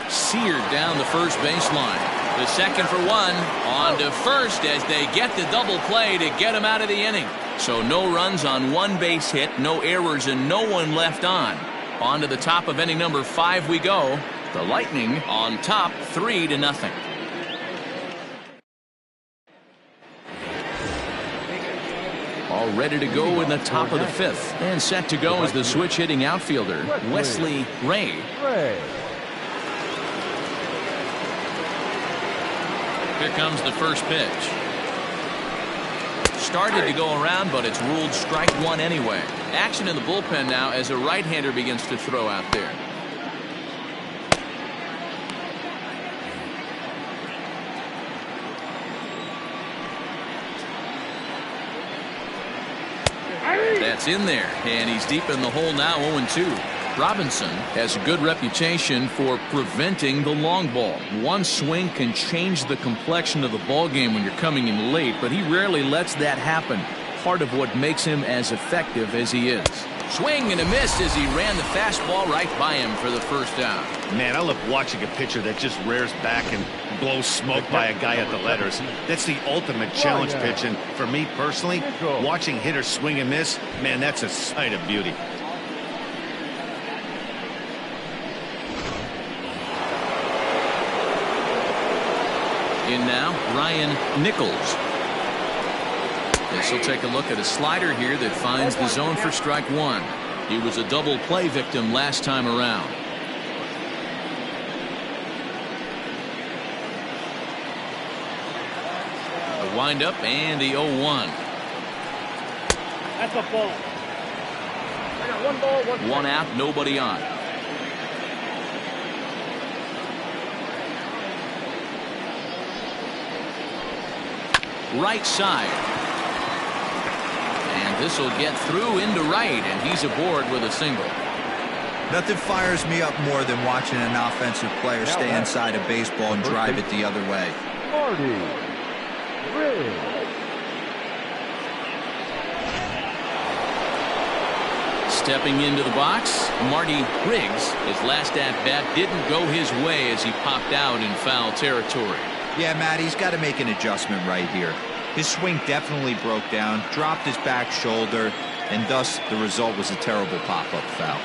Speaker 1: Seared down the first baseline. The second for 1. On to first as they get the double play to get him out of the inning. So no runs on 1 base hit, no errors, and no one left on. On to the top of inning number 5 we go. The Lightning on top 3-0. All ready to go in the top of the 5th. And set to go is the switch hitting outfielder, Wesley Ray. Here comes the first pitch. Started to go around, but it's ruled strike 1 anyway. Action in the bullpen now as a right-hander begins to throw out there. That's in there, and he's deep in the hole now, 0-2. Robinson has a good reputation for preventing the long ball. One swing can change the complexion of the ball game when you're coming in late, but he rarely lets that happen. Part of what makes him as effective as he is. Swing and a miss as he ran the fastball right by him for the first down.
Speaker 2: Man, I love watching a pitcher that just rears back and blows smoke by a guy at the letters. That's the ultimate challenge pitch, and for me personally, watching hitters swing and miss, man, that's a sight of beauty.
Speaker 1: In now, Ryan Nichols. This will take a look at a slider here that finds the zone for strike 1. He was a double play victim last time around. The windup and the 0-1.
Speaker 6: That's a ball. I got 1 ball,
Speaker 1: 1 out, nobody on. Right side. And this will get through into right, and he's aboard with a single.
Speaker 5: Nothing fires me up more than watching an offensive player stay inside a baseball and drive it the other way.
Speaker 1: Stepping into the box, Marty Riggs. His last at-bat didn't go his way as he popped out in foul territory.
Speaker 5: Yeah, Matt, he's got to make an adjustment right here. His swing definitely broke down, dropped his back shoulder, and thus the result was a terrible pop-up foul.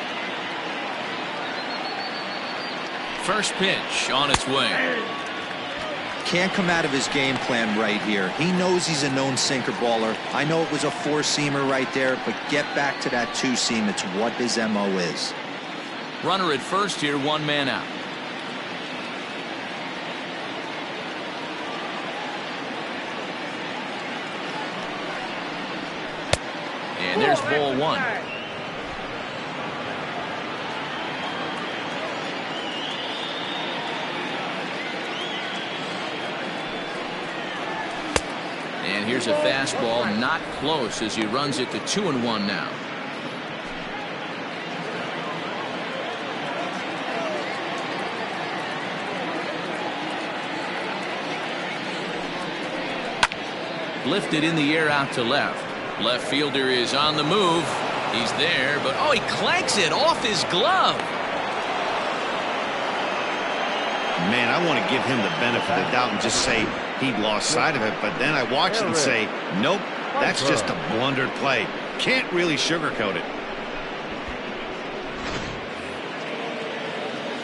Speaker 1: First pitch on its way.
Speaker 5: Can't come out of his game plan right here. He knows he's a known sinker baller. I know it was a 4-seamer right there, but get back to that 2-seam. It's what his MO is.
Speaker 1: Runner at first here, 1 man out. And there's ball one. And here's a fastball, not close, as he runs it to 2-1 now. Lifted in the air out to left. Left fielder is on the move. He's there, but oh, he clanks it off his glove.
Speaker 2: Man, I want to give him the benefit of the doubt and just say he'd lost sight of it, but then I watch it and say, nope, that's just a blundered play. Can't really sugarcoat it.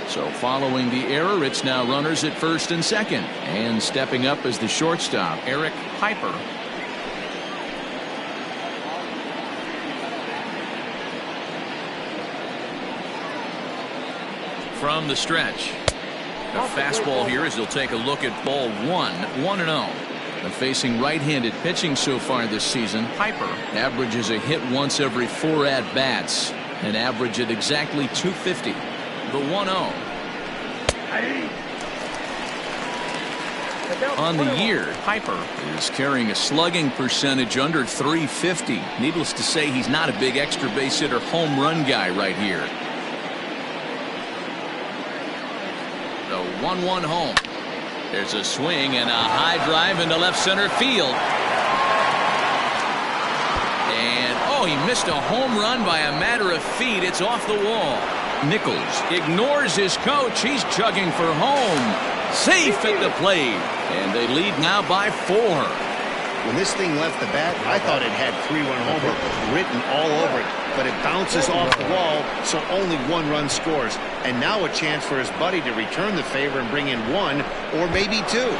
Speaker 1: So following the error, it's now runners at first and second. And stepping up as the shortstop, Eric Piper. From the stretch. A fastball here as he'll take a look at ball one. 1-0. And facing right-handed pitching so far this season, Piper averages a hit once every 4 at-bats. An average at exactly 250. The 1-0. On the year, Piper is carrying a slugging percentage under 350. Needless to say, he's not a big extra base hitter home run guy right here. The 1-1 home. There's a swing and a high drive into left center field. And oh, he missed a home run by a matter of feet. It's off the wall. Nichols ignores his coach. He's chugging for home. Safe at the plate. And they lead now by 4.
Speaker 2: When this thing left the bat, I thought it had 3-run homer written all over it, but it bounces off the wall, so only 1 run scores. And now a chance for his buddy to return the favor and bring in 1 or maybe 2.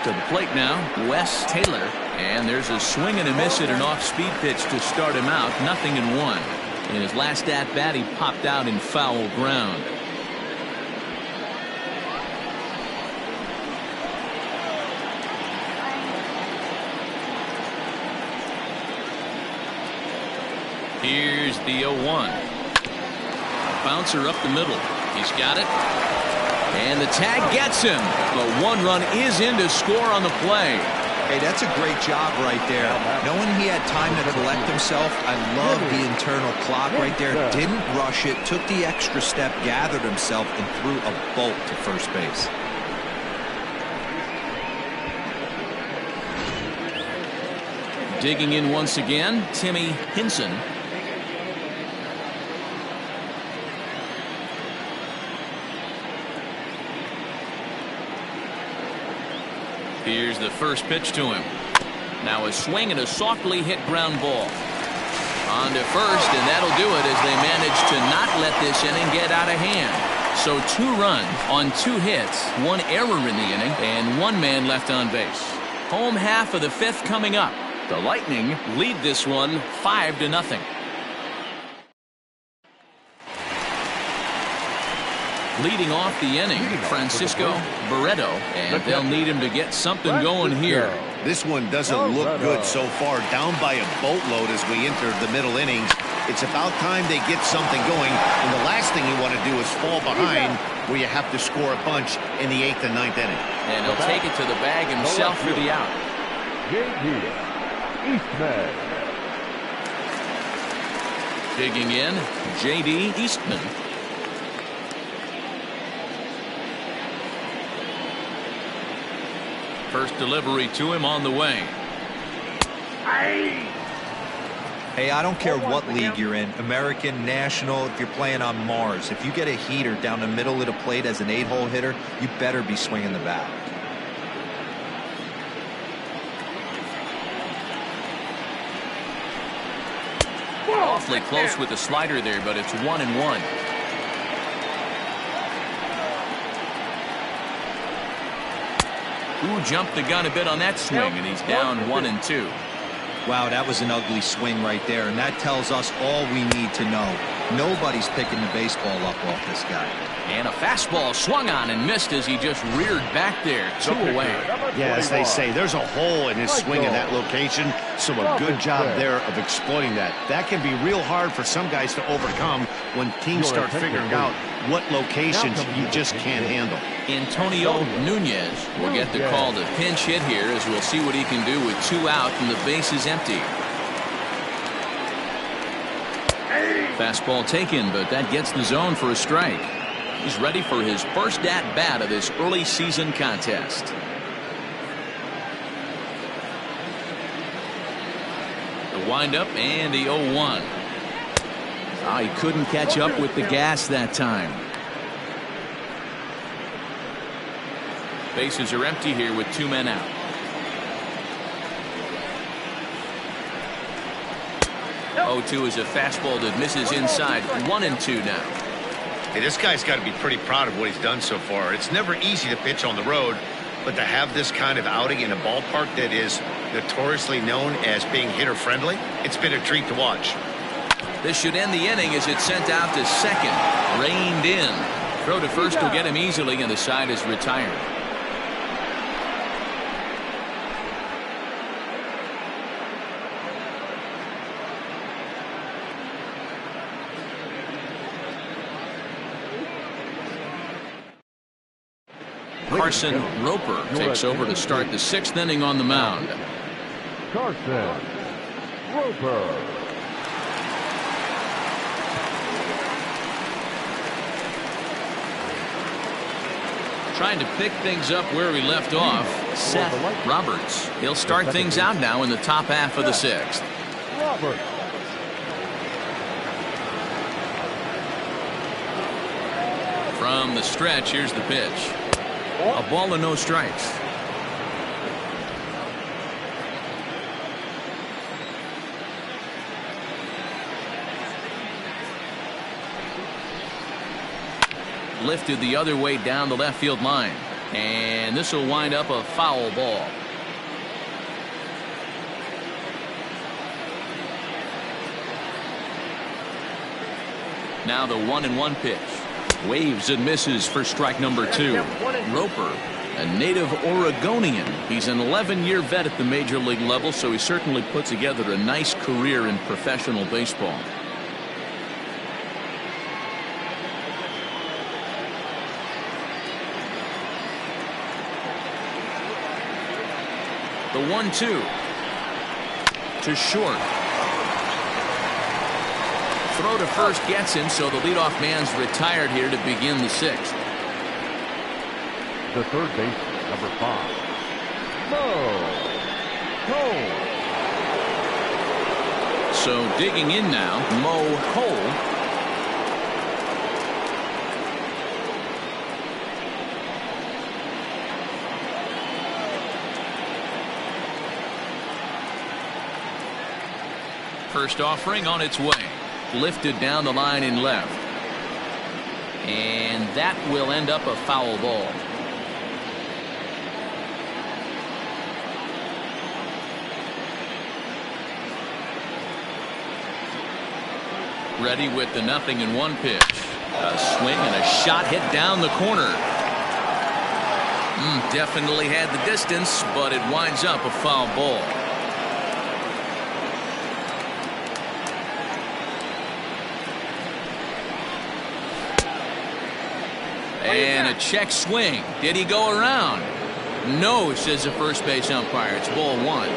Speaker 1: To the plate now, Wes Taylor. And there's a swing and a miss at an off-speed pitch to start him out. 0-1. In his last at-bat, he popped out in foul ground. Here's the 0-1. Bouncer up the middle. He's got it. And the tag gets him. But 1 run is in to score on the play.
Speaker 5: Hey, that's a great job right there. Knowing he had time to collect himself, I love the internal clock right there. Didn't rush it, took the extra step, gathered himself, and threw a bolt to first base.
Speaker 1: Digging in once again, Timmy Hinson. Here's the first pitch to him. Now a swing and a softly hit ground ball. On to first, and that'll do it as they manage to not let this inning get out of hand. So 2 runs on 2 hits, 1 error in the inning, and 1 man left on base. Home half of the 5th coming up. The Lightning lead this one 5-0. Leading off the inning, Francisco Barreto, and they'll need him to get something going here.
Speaker 2: This one doesn't look good so far, down by a boatload as we enter the middle innings. It's about time they get something going, and the last thing you want to do is fall behind where you have to score a bunch in the 8th and 9th inning.
Speaker 1: And he'll take it to the bag himself for the out. Digging in, J.D. Eastman. First delivery to him on the way.
Speaker 5: Hey, I don't care what league you're in, American, National, if you're playing on Mars. If you get a heater down the middle of the plate as an 8-hole hitter, you better be swinging the bat.
Speaker 1: Awfully close with the slider there, but it's 1-1. Ooh, jumped the gun a bit on that swing, and he's down 1-2.
Speaker 5: Wow, that was an ugly swing right there, and that tells us all we need to know. Nobody's picking the baseball up off this guy.
Speaker 1: And a fastball swung on and missed as he just reared back there. 2 away.
Speaker 2: Yeah, as they say, there's a hole in his swing in that location, so a good job there of exploiting that. That can be real hard for some guys to overcome when teams start figuring out what locations you just can't handle.
Speaker 1: Antonio Nunez will get the call to pinch hit here, as we'll see what he can do with 2 out and the base is empty. Fastball taken, but that gets the zone for a strike. He's ready for his first at-bat of this early season contest. The windup and the 0-1. He couldn't catch up with the gas that time. Bases are empty here with 2 men out. 0-2 is a fastball that misses inside. 1-2 now.
Speaker 2: Hey, this guy's got to be pretty proud of what he's done so far. It's never easy to pitch on the road, but to have this kind of outing in a ballpark that is notoriously known as being hitter-friendly, it's been a treat to watch.
Speaker 1: This should end the inning as it's sent out to second. Reined in. Throw to first will get him easily, and the side is retired. Carson Roper takes over to start the 6th inning on the mound.
Speaker 3: Carson Roper.
Speaker 1: Trying to pick things up where we left off, Seth Roberts. He'll start things out now in the top half of the 6th.
Speaker 3: Roberts.
Speaker 1: From the stretch, here's the pitch. A ball and no strikes. Lifted the other way down the left field line. And this will wind up a foul ball. Now the 1-1 pitch. Waves and misses for strike number 2. Roper, a native Oregonian. He's an 11-year vet at the major league level, so he certainly put together a nice career in professional baseball. The 1-2 to short. Throw to first gets him, so the leadoff man's retired here to begin the 6th.
Speaker 3: The third base, number 5. Mo Cole.
Speaker 1: So digging in now, Mo Cole. First offering on its way. Lifted down the line in left. And that will end up a foul ball. Ready with the 0-1 pitch. A swing and a shot hit down the corner. Definitely had the distance, but it winds up a foul ball. And a check swing. Did he go around? No, says the first base umpire. It's ball 1.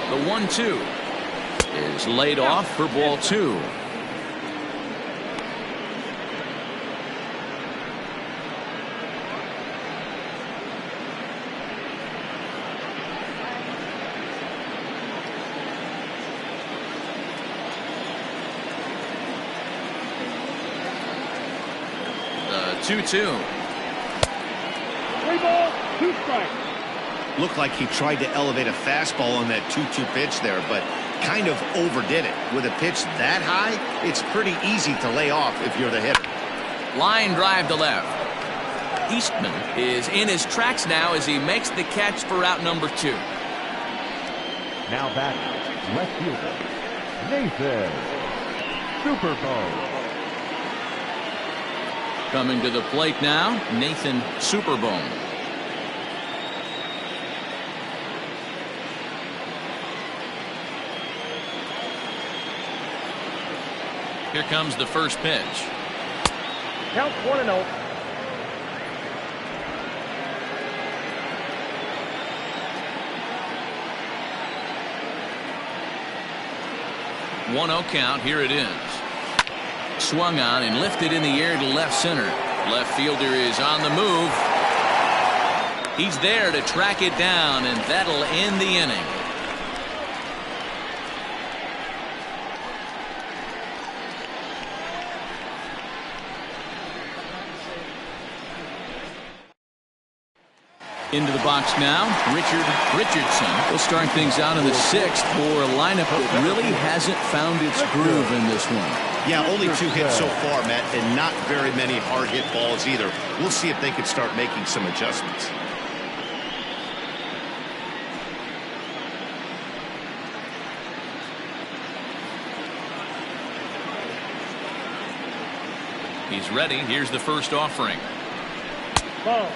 Speaker 1: The 1-2 is laid off for ball 2. The 2-2.
Speaker 6: 3 balls, 2 strikes.
Speaker 2: Looked like he tried to elevate a fastball on that 2-2 pitch there, but kind of overdid it. With a pitch that high, it's pretty easy to lay off if you're the hitter.
Speaker 1: Line drive to left. Eastman is in his tracks now as he makes the catch for out number 2.
Speaker 3: Now back, left fielder, Nathan Superbone.
Speaker 1: Coming to the plate now, Nathan Superbone. Here comes the first pitch.
Speaker 6: Count 1-0.
Speaker 1: One 0 count. Here it is. Swung on and lifted in the air to left center. Left fielder is on the move. He's there to track it down, and that'll end the inning. Into the box now, Richardson will start things out in the 6th for a lineup that really hasn't found its groove in this one.
Speaker 2: Yeah, only 2 hits so far, Matt, and not very many hard hit balls either. We'll see if they can start making some adjustments.
Speaker 1: He's ready. Here's the first offering.
Speaker 6: Ball.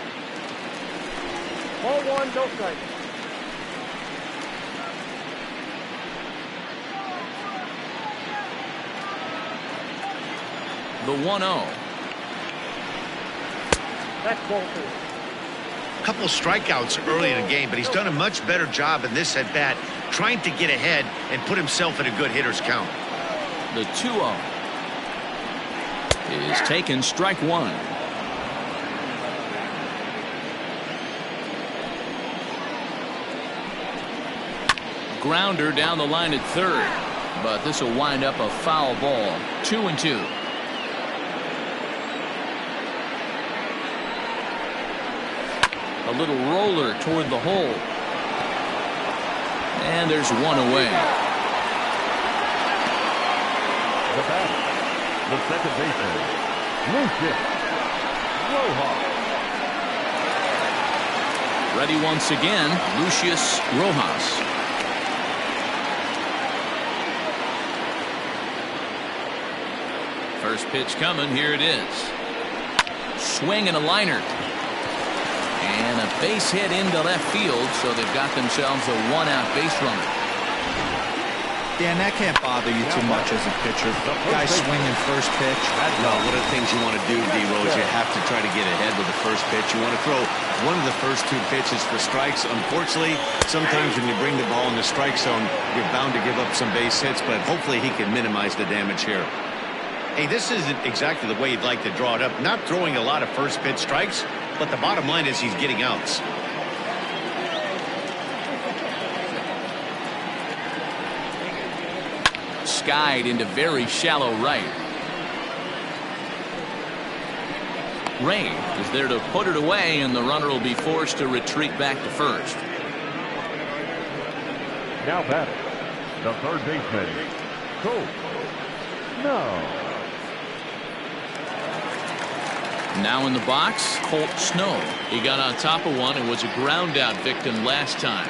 Speaker 6: Ball 1, no strike.
Speaker 1: The 1-0.
Speaker 6: That's ball 2.
Speaker 2: A couple of strikeouts early in the game, but he's done a much better job in this at bat, trying to get ahead and put himself in a good hitter's count.
Speaker 1: The 2-0 is taken, strike 1. Grounder down the line at 3rd, but this will wind up a foul ball. 2-2. A little roller toward the hole, and there's one away.
Speaker 3: The batter, the second baseman, Lucius Rojas.
Speaker 1: Ready once again, Lucius Rojas. First pitch coming. Here it is. Swing and a liner. And a base hit into left field, so they've got themselves a 1-out base runner.
Speaker 5: Dan, that can't bother you too much as a pitcher. Guy swinging first pitch.
Speaker 2: No, one of the things you want to do, D-Rose, you have to try to get ahead with the first pitch. You want to throw one of the first 2 pitches for strikes. Unfortunately, sometimes when you bring the ball in the strike zone, you're bound to give up some base hits, but hopefully he can minimize the damage here. Hey, this isn't exactly the way you'd like to draw it up. Not throwing a lot of first pitch strikes, but the bottom line is he's getting outs.
Speaker 1: Skied into very shallow right. Ray is there to put it away, and the runner will be forced to retreat back to first.
Speaker 3: Now batting, the third baseman, Colt Snow.
Speaker 1: Now in the box, Colt Snow. He got on top of one and was a ground out victim last time.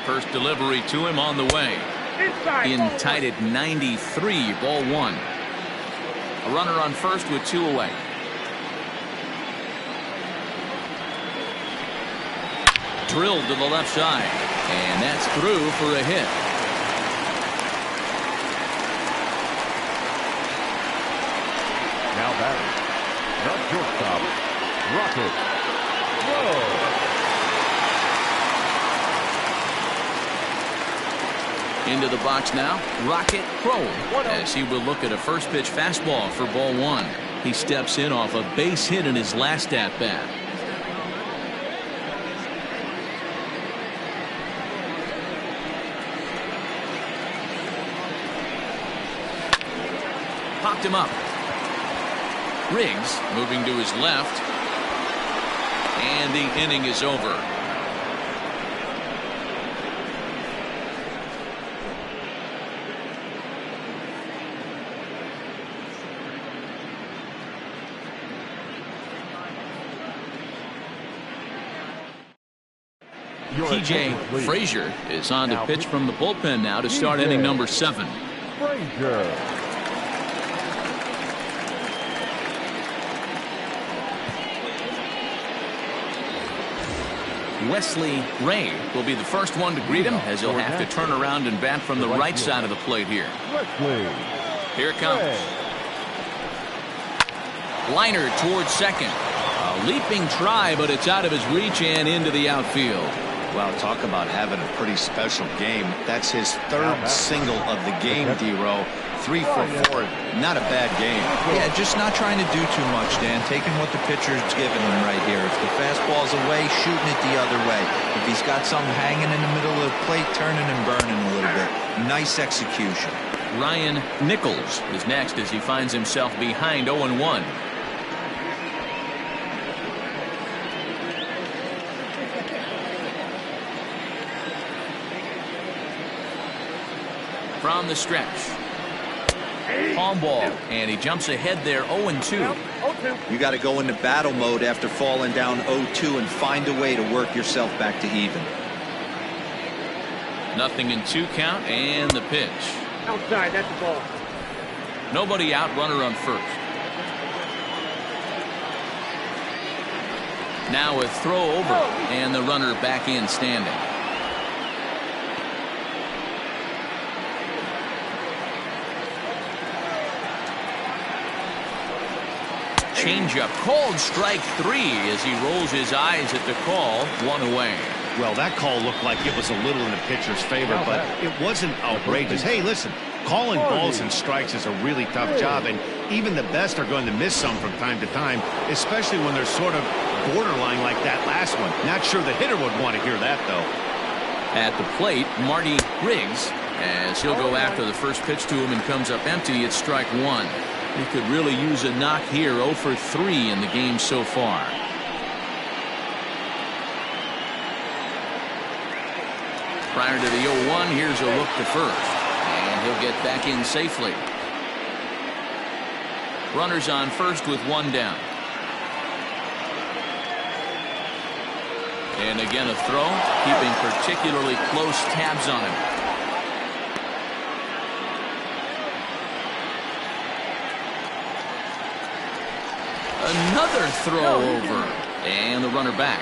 Speaker 1: First delivery to him on the way. In tight at 93, ball 1. A runner on first with 2 away. Drilled to the left side, and that's through for a hit.
Speaker 3: Now batting, the shortstop, Rocket Crow.
Speaker 1: Into the box now, Rocket Crow, as he will look at a first pitch fastball for ball 1. He steps in off a base hit in his last at bat. Popped him up. Riggs moving to his left, and the inning is over. P.J. Frazier is on to pitch from the bullpen now to start inning number 7.
Speaker 3: Frazier.
Speaker 1: Wesley Ray will be the first one to greet him as he'll have to turn around and bat from the right side of the plate here. Here it comes. Liner towards second. A leaping try, but it's out of his reach and into the outfield.
Speaker 4: Wow, talk about having a pretty special game. That's his 3rd single of the game, D-Row. 3 for 4. Not a bad game.
Speaker 5: Yeah, just not trying to do too much, Dan. Taking what the pitcher's giving him right here. If the fastball's away, shooting it the other way. If he's got something hanging in the middle of the plate, turning and burning a little bit. Nice execution.
Speaker 1: Ryan Nichols is next as he finds himself behind 0-1. From the stretch. Palm ball, and he jumps ahead there 0-2.
Speaker 5: You got to go into battle mode after falling down 0-2 and find a way to work yourself back to even.
Speaker 1: 0-2 count, and the pitch.
Speaker 6: Outside, that's the ball.
Speaker 1: Nobody out, runner on first. Now a throw over, and the runner back in standing. Changeup called strike 3 as he rolls his eyes at the call. 1 away.
Speaker 2: Well, that call looked like it was a little in the pitcher's favor, but it wasn't outrageous. Hey, listen, calling balls and strikes is a really tough job, and even the best are going to miss some from time to time, especially when they're sort of borderline like that last one. Not sure the hitter would want to hear that, though.
Speaker 1: At the plate, Marty Riggs, as he'll go after the first pitch to him and comes up empty. It's strike 1. He could really use a knock here. 0 for 3 in the game so far. Prior to the 0-1, here's a look to first. And he'll get back in safely. Runners on first with 1 down. And again a throw, keeping particularly close tabs on him. Another throw over, and the runner back.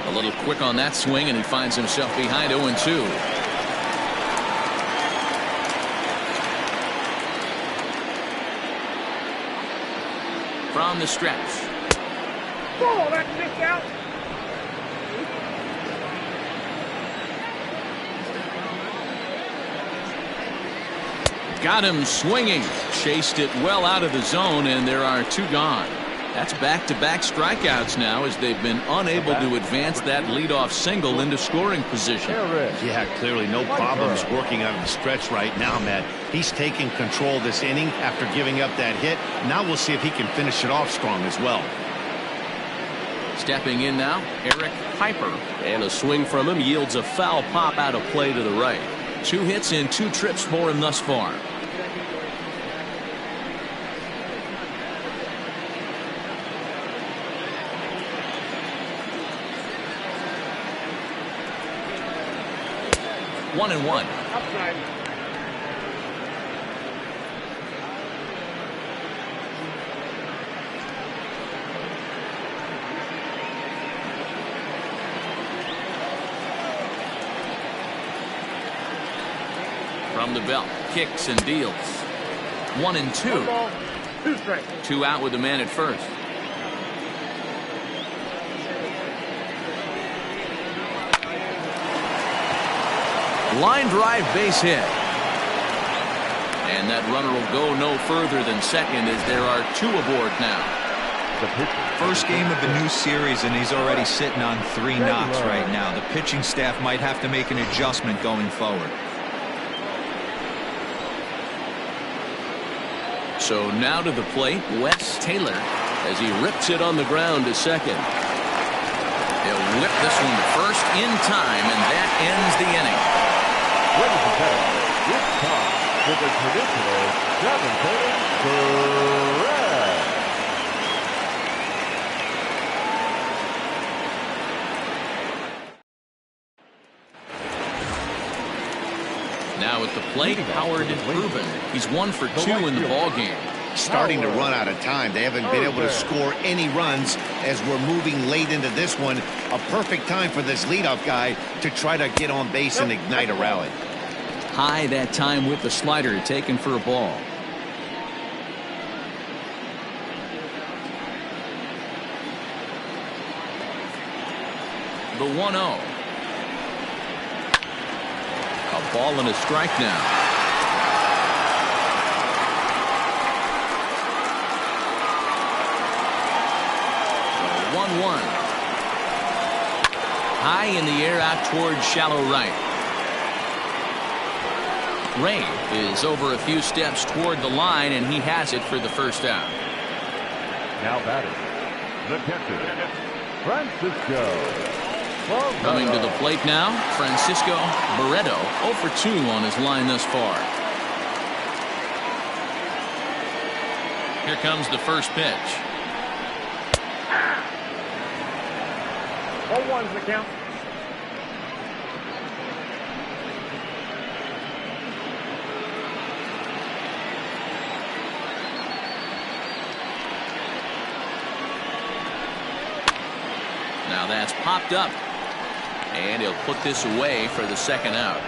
Speaker 1: A little quick on that swing, and he finds himself behind 0-2. From the stretch.
Speaker 6: Oh, that's missed out.
Speaker 1: Got him swinging. Chased it well out of the zone, and there are 2 gone. That's back-to-back strikeouts now as they've been unable to advance that leadoff single into scoring position.
Speaker 2: Yeah, clearly no problems working out of the stretch right now, Matt. He's taking control this inning after giving up that hit. Now we'll see if he can finish it off strong as well.
Speaker 1: Stepping in now, Eric Piper. And a swing from him yields a foul pop out of play to the right. 2 hits and 2 trips for him thus far. One and one.
Speaker 6: Outside.
Speaker 1: From the belt, kicks and deals. 1 and 2.
Speaker 6: 1 ball, 2 strikes.
Speaker 1: 2 out with the man at first. Line drive, base hit. And that runner will go no further than second as there are 2 aboard now.
Speaker 5: First game of the new series, and he's already sitting on 3 knocks right now. The pitching staff might have to make an adjustment going forward.
Speaker 1: So now to the plate, Wes Taylor, as he rips it on the ground to second. He'll whip this one to first in time, and that ends the inning.
Speaker 3: Ready to It's time for the traditional 7-inning stretch.
Speaker 1: Now at the plate, Howard and Ruben. He's 1 for 2 in the ballgame.
Speaker 2: Starting to run out of time. They haven't been able to score any runs as we're moving late into this one. A perfect time for this leadoff guy to try to get on base and ignite a rally.
Speaker 1: High that time with the slider taken for a ball. The 1-0. A ball and a strike now. The 1-1. High in the air out towards shallow right. Ray is over a few steps toward the line, and he has it for the first out.
Speaker 3: Now batting, the catcher, Francisco.
Speaker 1: Coming to the plate now, Francisco Barreto, 0 for 2 on his line thus far. Here comes the first pitch.
Speaker 6: 0-1's the count.
Speaker 1: Now that's popped up. And he'll put this away for the second out.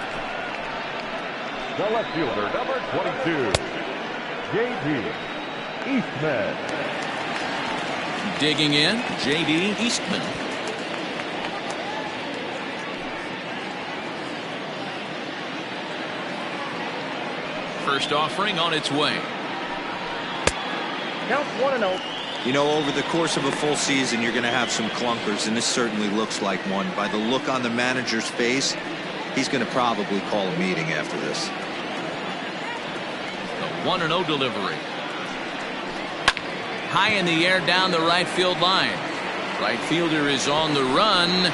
Speaker 3: The left fielder, number 22, J.D. Eastman.
Speaker 1: Digging in, J.D. Eastman. First offering on its way.
Speaker 6: Count's 1-0.
Speaker 5: You know, over the course of a full season, you're going to have some clunkers, and this certainly looks like one. By the look on the manager's face, he's going to probably call a meeting after this.
Speaker 1: The 1-0 delivery. High in the air down the right field line. Right fielder is on the run,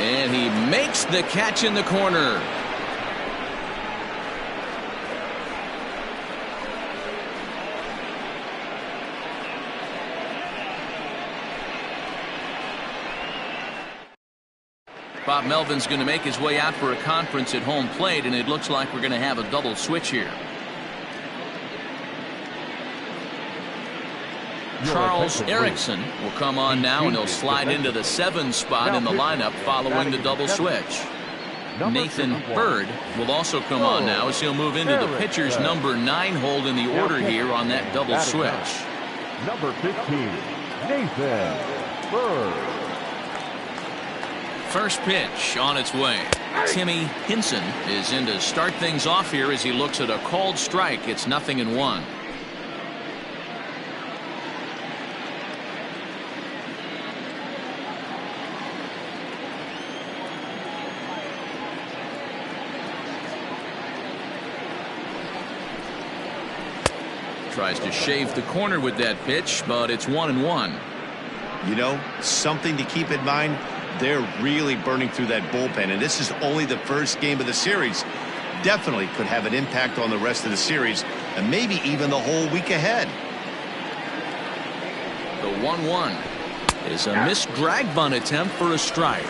Speaker 1: and he makes the catch in the corner. Bob Melvin's going to make his way out for a conference at home plate, and it looks like we're going to have a double switch here. Charles Erickson will come on now, and he'll slide into the 7 spot in the lineup following the double switch. Nathan Bird will also come on now as he'll move into the pitcher's number 9 hold in the order here on that double switch.
Speaker 3: Number 15, Nathan Bird.
Speaker 1: First pitch on its way. Timmy Hinson is in to start things off here as he looks at a called strike. It's 0-1. Tries to shave the corner with that pitch, but it's 1-1.
Speaker 2: You know, something to keep in mind. They're really burning through that bullpen, and this is only the first game of the series. Definitely could have an impact on the rest of the series, and maybe even the whole week ahead.
Speaker 1: The 1-1 is a missed drag bunt attempt for a strike.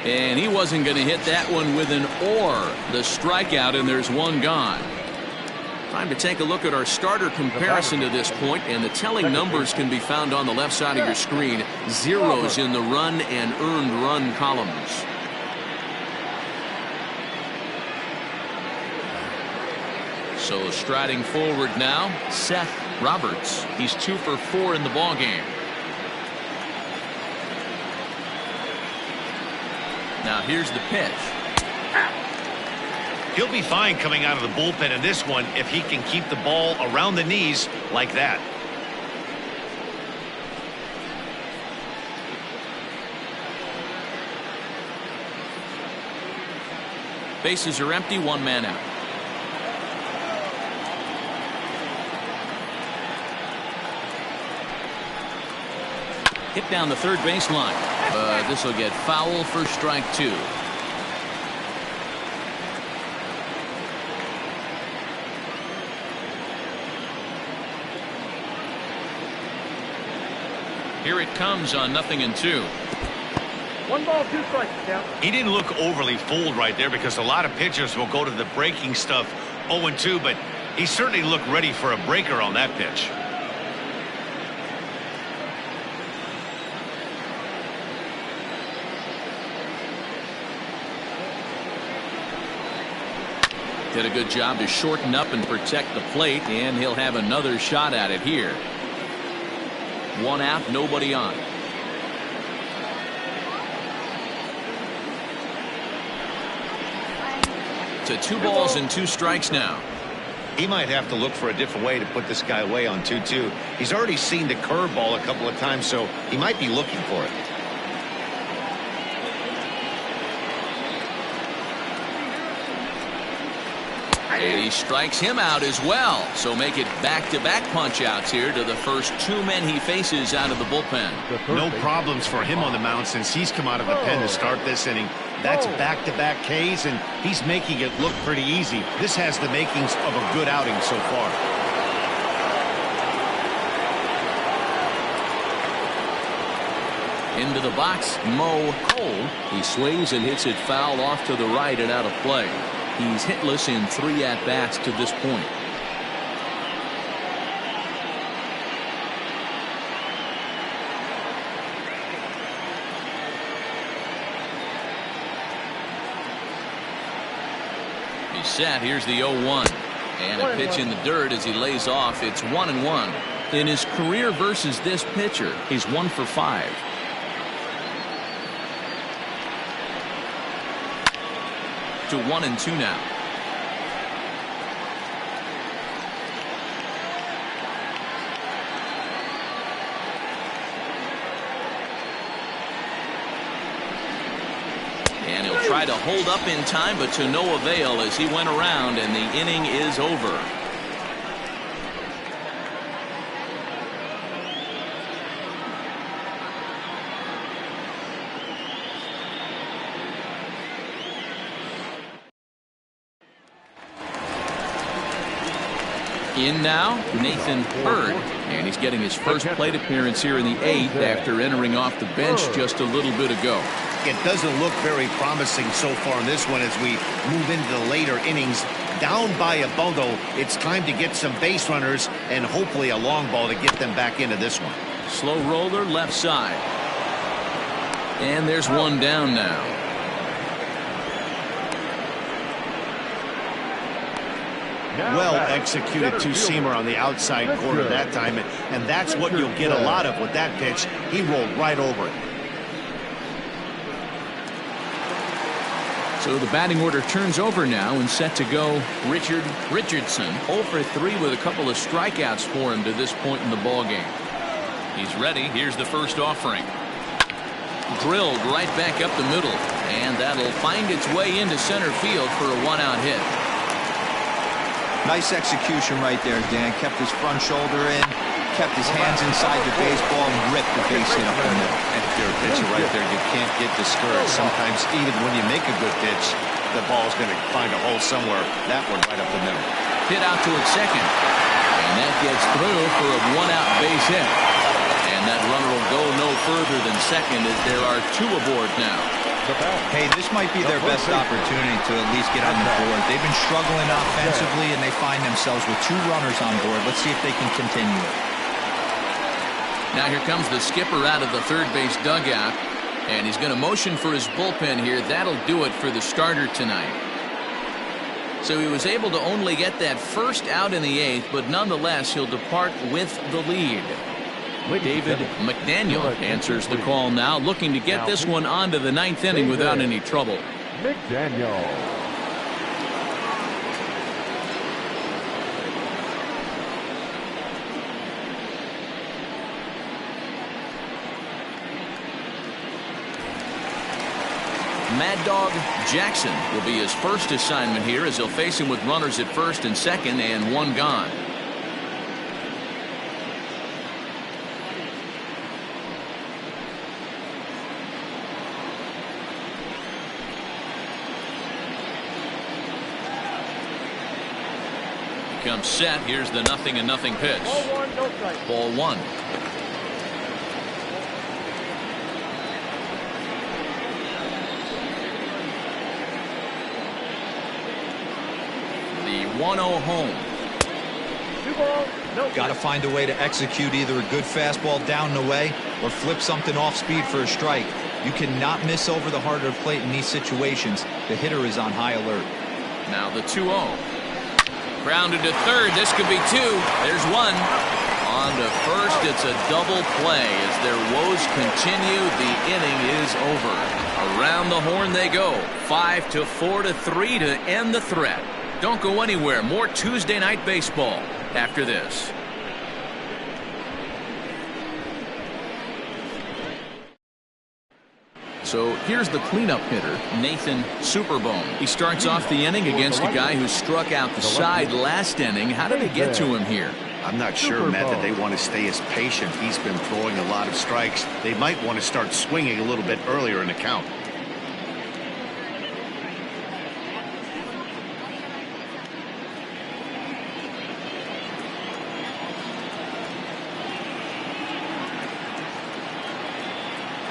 Speaker 1: And he wasn't going to hit that one with an or. The strikeout, and there's one gone. Time to take a look at our starter comparison to this point, and the telling numbers can be found on the left side of your screen. Zeros in the run and earned run columns. So striding forward now, Seth Roberts. He's 2 for 4 in the ballgame. Now here's the pitch.
Speaker 2: He'll be fine coming out of the bullpen in this one if he can keep the ball around the knees like that.
Speaker 1: Bases are empty, 1 man out. hit down the third baseline. But this will get foul for strike 2. Here it comes on 0-2.
Speaker 6: 1 ball, 2 strikes, Scout.
Speaker 2: He didn't look overly fooled right there because a lot of pitchers will go to the breaking stuff 0-2, but he certainly looked ready for a breaker on that pitch.
Speaker 1: Did a good job to shorten up and protect the plate, and he'll have another shot at it here. 1 out, nobody on. To 2 balls and 2 strikes now.
Speaker 2: He might have to look for a different way to put this guy away on 2-2. He's already seen the curveball a couple of times, so he might be looking for it.
Speaker 1: And he strikes him out as well. So make it back-to-back punch-outs here to the first 2 men he faces out of the bullpen.
Speaker 2: No problems for him on the mound since he's come out of the pen to start this inning. That's back-to-back Ks, and he's making it look pretty easy. This has the makings of a good outing so far.
Speaker 1: Into the box, Mo Cole. He swings and hits it foul off to the right and out of play. He's hitless in 3 at-bats to this point. He's set. Here's the 0-1. And a pitch in the dirt as he lays off. It's 1-1. In his career versus this pitcher, he's 1 for 5. To 1-2 now. And he'll try to hold up in time, but to no avail as he went around, and the inning is over. In now, Nathan Hurd, and he's getting his first plate appearance here in the 8th after entering off the bench just a little bit ago.
Speaker 2: It doesn't look very promising so far in this one as we move into the later innings. Down by a bundle, it's time to get some base runners and hopefully a long ball to get them back into this one.
Speaker 1: Slow roller left side. And there's one down now.
Speaker 2: Well executed two-seamer on the outside corner that time, and that's what you'll get a lot of with that pitch. He rolled right over it.
Speaker 1: So the batting order turns over now and set to go Richard Richardson. 0 for 3 with a couple of strikeouts for him to this point in the ballgame. He's ready. Here's the first offering. Drilled right back up the middle, and that'll find its way into center field for a 1-out hit.
Speaker 5: Nice execution right there, Dan. Kept his front shoulder in, kept his hands inside the baseball, and ripped the base hit up the middle.
Speaker 2: And if you're a pitcher right there, you can't get discouraged. Sometimes even when you make a good pitch, the ball's going to find a hole somewhere. That one right up the middle.
Speaker 1: Hit out towards second. And that gets through for a 1-out base hit. And that runner will go no further than second as there are 2 aboard now.
Speaker 5: Hey, this might be their best opportunity to at least get on the board. They've been struggling offensively, and they find themselves with 2 runners on board. Let's see if they can continue it.
Speaker 1: Now here comes the skipper out of the third base dugout, and he's going to motion for his bullpen here. That'll do it for the starter tonight. So he was able to only get that first out in the 8th, but nonetheless he'll depart with the lead. David McDaniel answers the call now, looking to get this one onto the 9th inning without any trouble.
Speaker 3: McDaniel.
Speaker 1: Mad Dog Jackson will be his first assignment here as he'll face him with runners at first and second and 1 gone. comes set. Here's the 0-0 pitch.
Speaker 6: Ball one, no strike.
Speaker 1: Ball one. The 1-0 home.
Speaker 6: 2 balls, no
Speaker 5: Got to
Speaker 6: strike.
Speaker 5: find a way to execute either a good fastball down and away or flip something off speed for a strike. You cannot miss over the heart of the plate in these situations. The hitter is on high alert.
Speaker 1: Now the 2-0. Grounded to third. This could be two. There's one. On to first. It's a double play. As their woes continue, the inning is over. Around the horn they go. 5-4-3 to end the threat. Don't go anywhere. More Tuesday night baseball after this. So here's the cleanup hitter, Nathan Superbone. He starts off the inning against a guy who struck out the side last inning. How did it get to him here?
Speaker 2: I'm not sure, Matt, that they want to stay as patient. He's been throwing a lot of strikes. They might want to start swinging a little bit earlier in the count.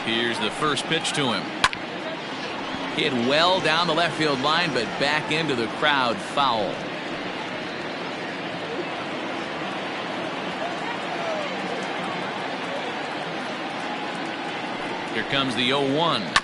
Speaker 1: Here's the first pitch to him. Hit well down the left field line, but back into the crowd, foul. Here comes the 0-1.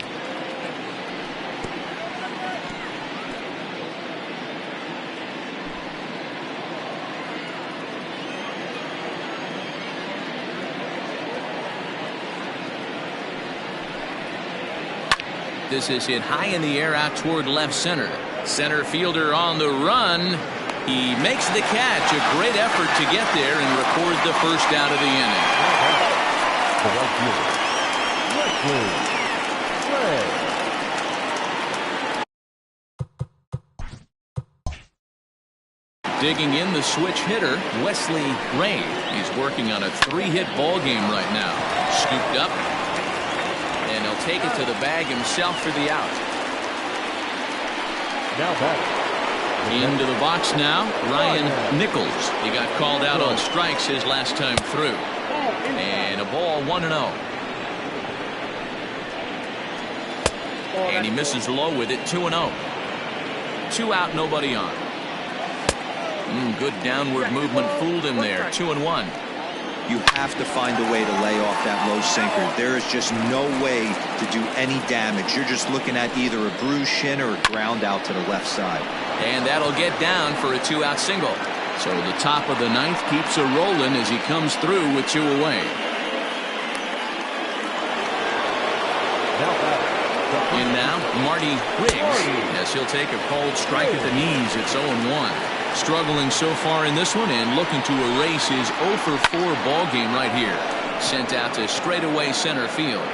Speaker 1: This is hit high in the air out toward left center. Center fielder on the run. He makes the catch. A great effort to get there and record the first out of the inning. Digging in the switch hitter, Wesley Ray. He's working on a 3-hit ball game right now. Scooped up. And he'll take it to the bag himself for the out.
Speaker 3: Now back.
Speaker 1: Into the box now, Ryan Nichols. He got called out on strikes his last time through. And a ball 1-0. And he misses low with it, 2-0. 2 out, nobody on. Good downward movement fooled him there, 2-1.
Speaker 5: You have to find a way to lay off that low sinker. There is just no way to do any damage. You're just looking at either a bruised shin or a ground out to the left side.
Speaker 1: And that'll get down for a 2-out single. So the top of the ninth keeps a rolling as he comes through with 2 away. In now, Marty Riggs, as he'll take a cold strike at the knees. It's 0-1. Struggling so far in this one and looking to erase his 0-for-4 ball game right here. Sent out to straightaway center field.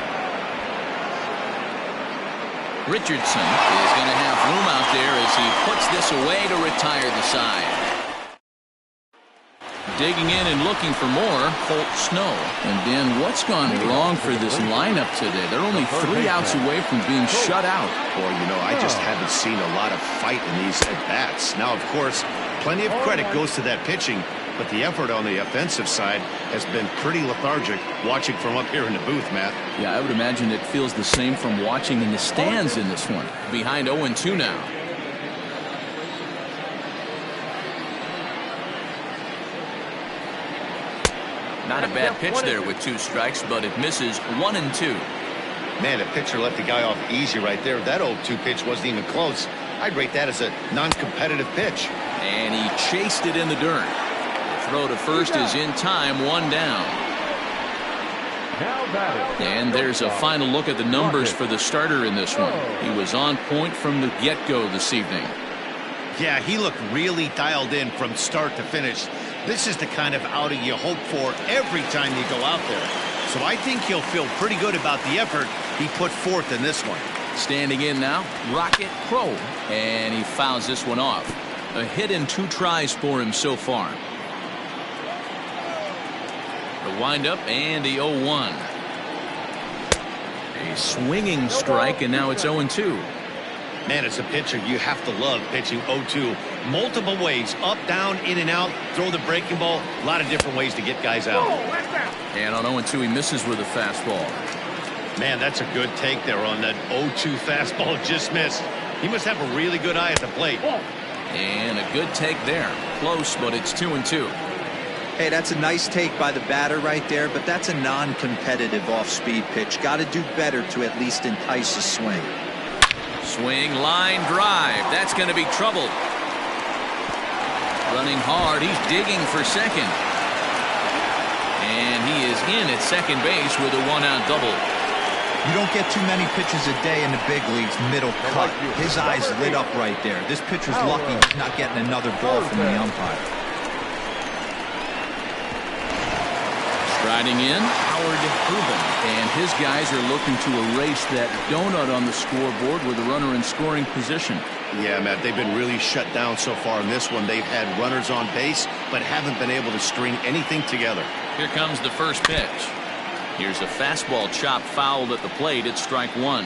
Speaker 1: Richardson is going to have room out there as he puts this away to retire the side. Digging in and looking for more, Colt Snow. And Dan, what's gone wrong for this lineup today? They're only 3 outs away from being shut out.
Speaker 2: Boy, you know, I just haven't seen a lot of fight in these at-bats. Now, of course, plenty of credit goes to that pitching, but the effort on the offensive side has been pretty lethargic watching from up here in the booth, Matt.
Speaker 1: Yeah, I would imagine it feels the same from watching in the stands in this one. Behind 0-2 now. Not a bad pitch there with 2 strikes, but it misses 1-2.
Speaker 2: Man, the pitcher let the guy off easy right there. That 0-2 pitch wasn't even close. I'd rate that as a non-competitive pitch.
Speaker 1: And he chased it in the dirt. The throw to first is in time, 1 down. And there's a final look at the numbers for the starter in this one. He was on point from the get-go this evening.
Speaker 2: Yeah, he looked really dialed in from start to finish. This is the kind of outing you hope for every time you go out there. So I think he'll feel pretty good about the effort he put forth in this one.
Speaker 1: Standing in now, Rocket Crow. And he fouls this one off. A hit in 2 tries for him so far. The windup and the 0-1. A swinging strike, and now it's 0-2.
Speaker 2: Man, as a pitcher, you have to love pitching 0-2. Multiple ways, up, down, in and out, throw the breaking ball. A lot of different ways to get guys out.
Speaker 1: And on 0-2, he misses with a fastball.
Speaker 2: Man, that's a good take there on that 0-2 fastball just missed. He must have a really good eye at the plate.
Speaker 1: And a good take there. Close, but it's 2-2.
Speaker 5: Hey, that's a nice take by the batter right there, but that's a non-competitive off-speed pitch. Got to do better to at least entice a swing.
Speaker 1: Swing, line drive. That's going to be trouble. Running hard. He's digging for second. And he is in at second base with a one-out double.
Speaker 5: You don't get too many pitches a day in the big leagues, middle cut. His eyes lit up right there. This pitcher's lucky he's not getting another ball from the umpire.
Speaker 1: Striding in, Howard Hubin. And his guys are looking to erase that donut on the scoreboard with a runner in scoring position.
Speaker 7: Yeah, Matt, they've been really shut down so far in this one. They've had runners on base, but haven't been able to string anything together.
Speaker 1: Here comes the first pitch. Here's a fastball chop fouled at the plate. It's strike one.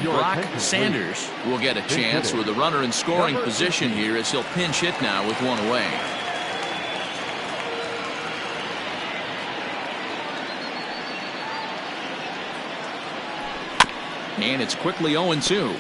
Speaker 1: Brock Sanders will get a chance with a runner in scoring position here as he'll pinch hit now with one away. And it's quickly 0-2.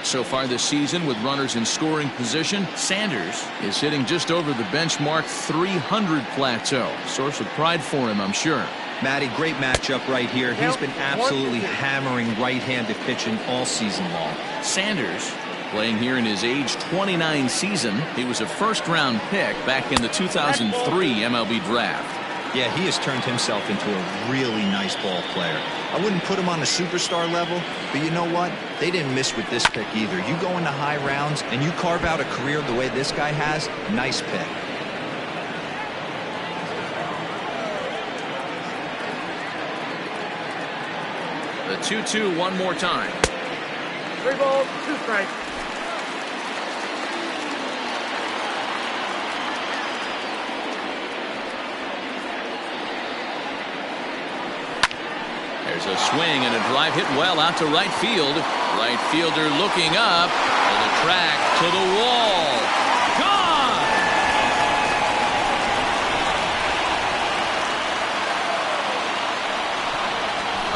Speaker 1: So far this season with runners in scoring position, Sanders is hitting just over the benchmark 300 plateau. Source of pride for him, I'm sure.
Speaker 5: Matty, great matchup right here. He's been absolutely hammering right-handed pitching all season long.
Speaker 1: Sanders playing here in his age 29 season. He was a first-round pick back in the 2003 MLB draft.
Speaker 5: Yeah, he has turned himself into a really nice ball player. I wouldn't put him on a superstar level, but you know what? They didn't miss with this pick either. You go into high rounds and you carve out a career the way this guy has, nice pick.
Speaker 1: The 2-2 one more time.
Speaker 6: 3 balls, 2 strikes.
Speaker 1: There's a swing and a drive hit well out to right field. Right fielder looking up to the track, to the wall. Gone!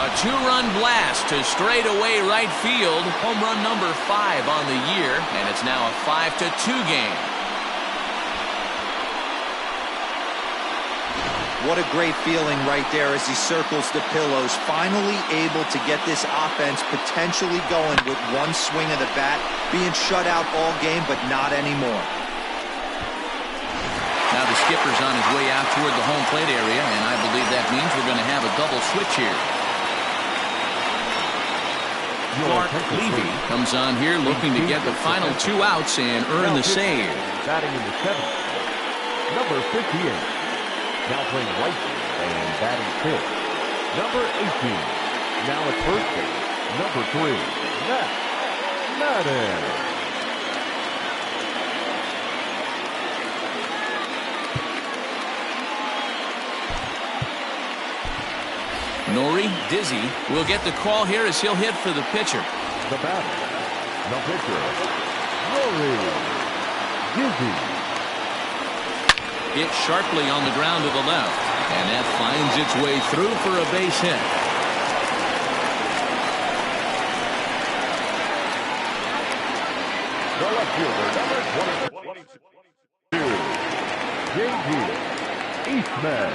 Speaker 1: A 2-run blast to straightaway right field. Home run number 5 on the year, and it's now a 5-2 game.
Speaker 5: What a great feeling right there as he circles the pillows. Finally able to get this offense potentially going with one swing of the bat. Being shut out all game, but not anymore.
Speaker 1: Now the skipper's on his way out toward the home plate area, and I believe that means we're going to have a double switch here. Clark Levy comes on here looking to get the final 2 outs and earn the save.
Speaker 3: Batting in the 7th, number 58. Now playing right field and batting 5th, number 18. Now at first base, number 3, Matt Madden.
Speaker 1: Nori Dizzy will get the call here as he'll hit for the pitcher.
Speaker 3: The batter, the pitcher, Nori Dizzy.
Speaker 1: Hit sharply on the ground to the left, and that finds its way through for a base hit.
Speaker 3: The left fielder, number 22, J.D. Eastman.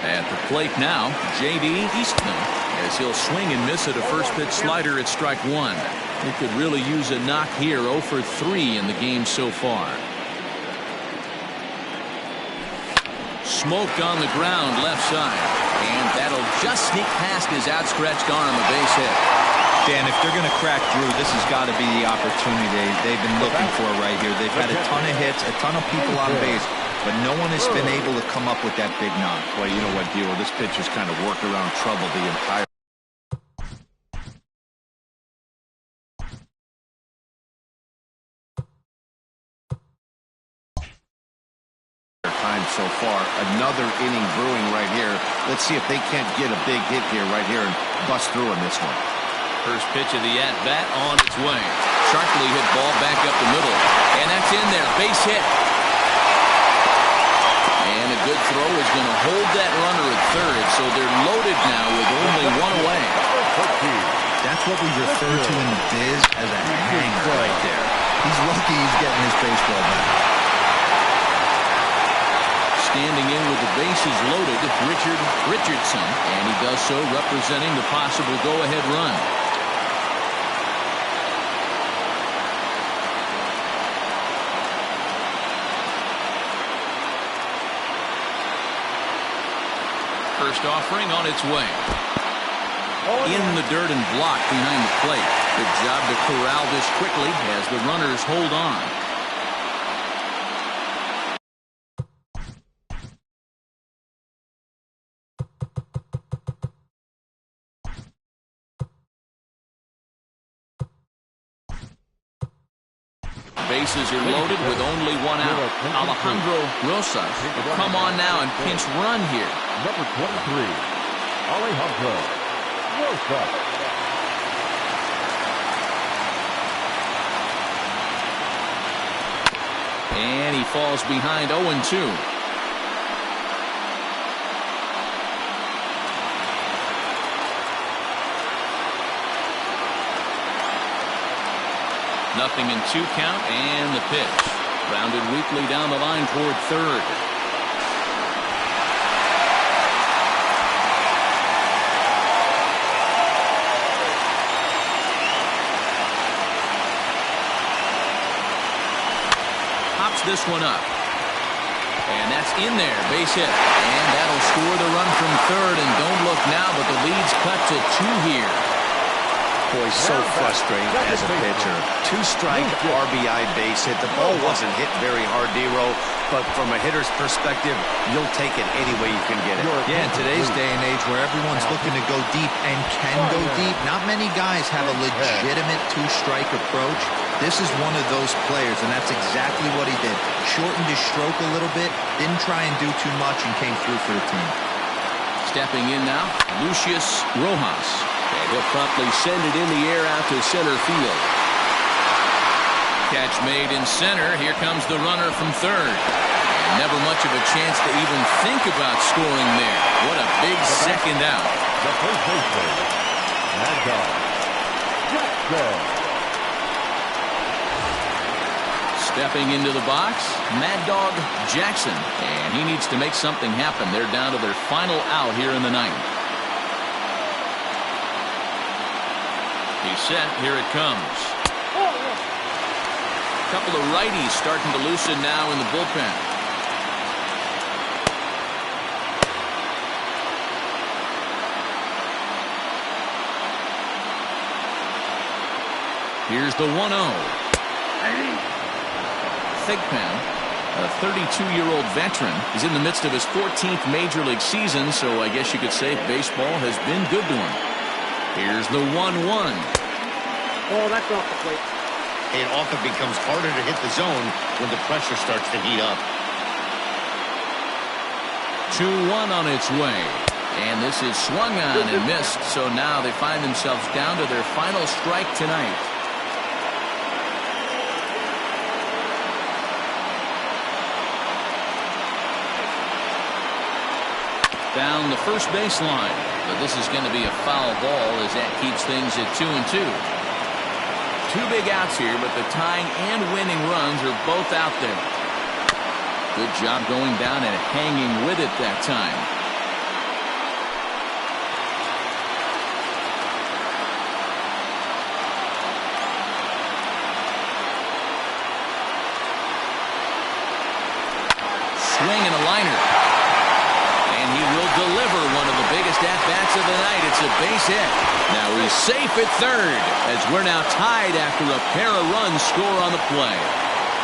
Speaker 1: At the plate now, J.D. Eastman, as he'll swing and miss at a first pitch slider at strike 1. He could really use a knock here. 0 for 3 in the game so far. Smoked on the ground left side, and that'll just sneak past his outstretched arm, a base hit.
Speaker 5: Dan, if they're going to crack through, this has got to be the opportunity they've been looking for right here. They've had a ton of hits, a ton of people on base, but no one has been able to come up with that big knock.
Speaker 7: Well, you know what, Dilo? This pitch has kind of worked around trouble the entire time
Speaker 2: so far. Another inning brewing right here. Let's see if they can't get a big hit here right here and bust through in this one.
Speaker 1: First pitch of the at-bat on its way. Sharply hit ball back up the middle. And that's in there. Base hit. And a good throw is going to hold that runner at third, so they're loaded now with only one away.
Speaker 5: That's what we refer to in the biz as a hanger right there. He's lucky he's getting his baseball back.
Speaker 1: Standing in with the bases loaded, Richard Richardson, and he does so representing the possible go-ahead run. First offering on its way. In the dirt and blocked behind the plate. Good job to corral this quickly as the runners hold on. Bases are loaded with only one out. Alejandro Rosas will come on now and pinch run here.
Speaker 3: Number 23, Alejandro Rosas.
Speaker 1: And he falls behind 0-2. Nothing in 2 count, and the pitch. Grounded weakly down the line toward third. Pops this one up. And that's in there, base hit. And that'll score the run from third, and don't look now, but the lead's cut to 2 here.
Speaker 2: Boy, so frustrating as a pitcher. 2-strike RBI base hit. The ball wasn't hit very hard, D-Row, but from a hitter's perspective, you'll take it any way you can get it.
Speaker 5: Yeah, in today's day and age where everyone's looking to go deep and can go deep, not many guys have a legitimate 2-strike approach. This is one of those players, and that's exactly what he did. Shortened his stroke a little bit, didn't try and do too much, and came through for the team.
Speaker 1: Stepping in now, Lucius Rojas. And he'll promptly send it in the air out to center field. Catch made in center. Here comes the runner from third. And never much of a chance to even think about scoring there. What a big second out.
Speaker 3: The first baseman, Gadsden.
Speaker 1: Stepping into the box, Mad Dog Jackson. And he needs to make something happen. They're down to their final out here in the ninth. He's set. Here it comes. A couple of righties starting to loosen now in the bullpen. Here's the 1-0. Thigpen, a 32-year-old veteran, is in the midst of his 14th Major League season, so I guess you could say baseball has been good to him. Here's the 1-1.
Speaker 6: Oh, that's off the plate.
Speaker 2: It often becomes harder to hit the zone when the pressure starts to heat up.
Speaker 1: 2-1 on its way. And this is swung on and missed, so now they find themselves down to their final strike tonight. Down the first baseline. But this is going to be a foul ball as that keeps things at 2-2. 2 big outs here, but the tying and winning runs are both out there. Good job going down and hanging with it that time. Swing and a liner. He will deliver one of the biggest at-bats of the night. It's a base hit. Now he's safe at third as we're now tied after a pair of runs score on the play.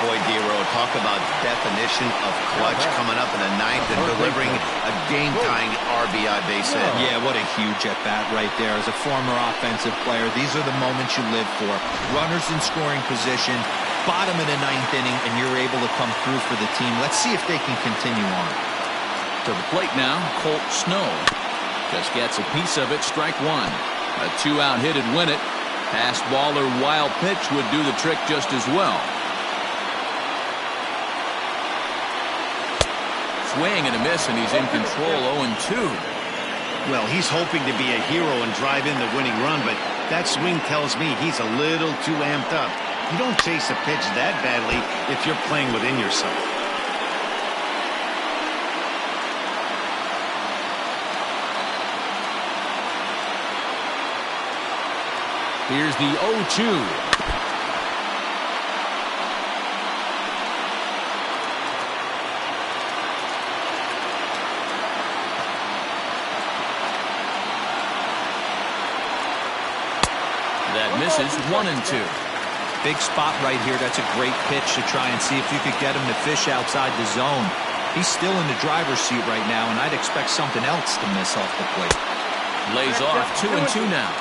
Speaker 2: Boy, D-Row, talk about definition of clutch coming up in the ninth and delivering a game-tying RBI base hit.
Speaker 5: Yeah, what a huge at-bat right there. As a former offensive player, these are the moments you live for. Runners in scoring position, bottom of the ninth inning, and you're able to come through for the team. Let's see if they can continue on.
Speaker 1: To the plate now, Colt Snow. Just gets a piece of it, strike one. A 2-out hit would win it. Pass ball or wild pitch would do the trick just as well. Swing and a miss, and he's in control 0-2.
Speaker 7: Well, he's hoping to be a hero and drive in the winning run, but that swing tells me he's a little too amped up. You don't chase a pitch that badly if you're playing within yourself.
Speaker 1: Here's the 0-2. That misses 1-2.
Speaker 5: Big spot right here. That's a great pitch to try and see if you could get him to fish outside the zone. He's still in the driver's seat right now, and I'd expect something else to miss off the plate.
Speaker 1: Lays off 2-2 now.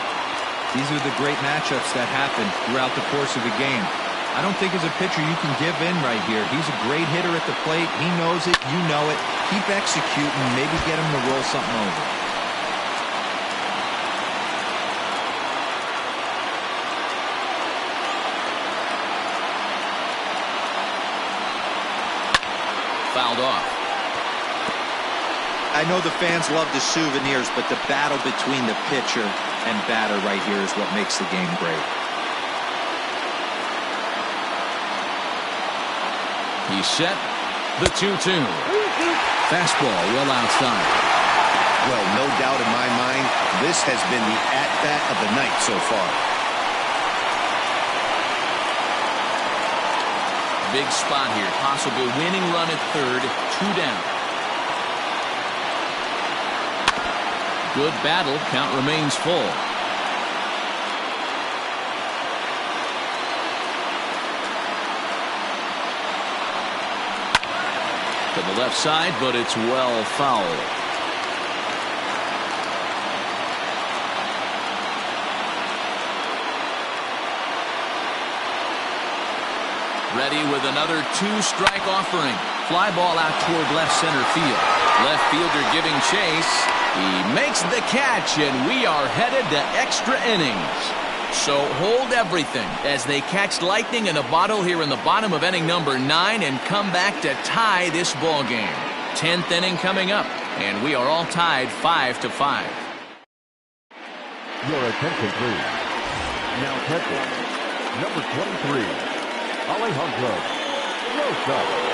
Speaker 5: These are the great matchups that happen throughout the course of a game. I don't think as a pitcher you can give in right here. He's a great hitter at the plate. He knows it. You know it. Keep executing. Maybe get him to roll something over.
Speaker 1: Fouled off.
Speaker 5: I know the fans love the souvenirs, but the battle between the pitcher and batter right here is what makes the game great.
Speaker 1: He's set. The 2-2. Fastball well outside.
Speaker 7: Well, no doubt in my mind, this has been the at-bat of the night so far.
Speaker 1: Big spot here. Possible winning run at third. 2 down. Good battle. Count remains full. To the left side, but it's well fouled. Ready with another 2-strike offering. Fly ball out toward left center field. Left fielder giving chase. He makes the catch, and we are headed to extra innings. So hold everything as they catch lightning in a bottle here in the bottom of inning number 9 and come back to tie this ball game. 10th inning coming up, and we are all tied 5-5.
Speaker 3: Your attention, please. Now catching, number 23, Alejandro Rosa.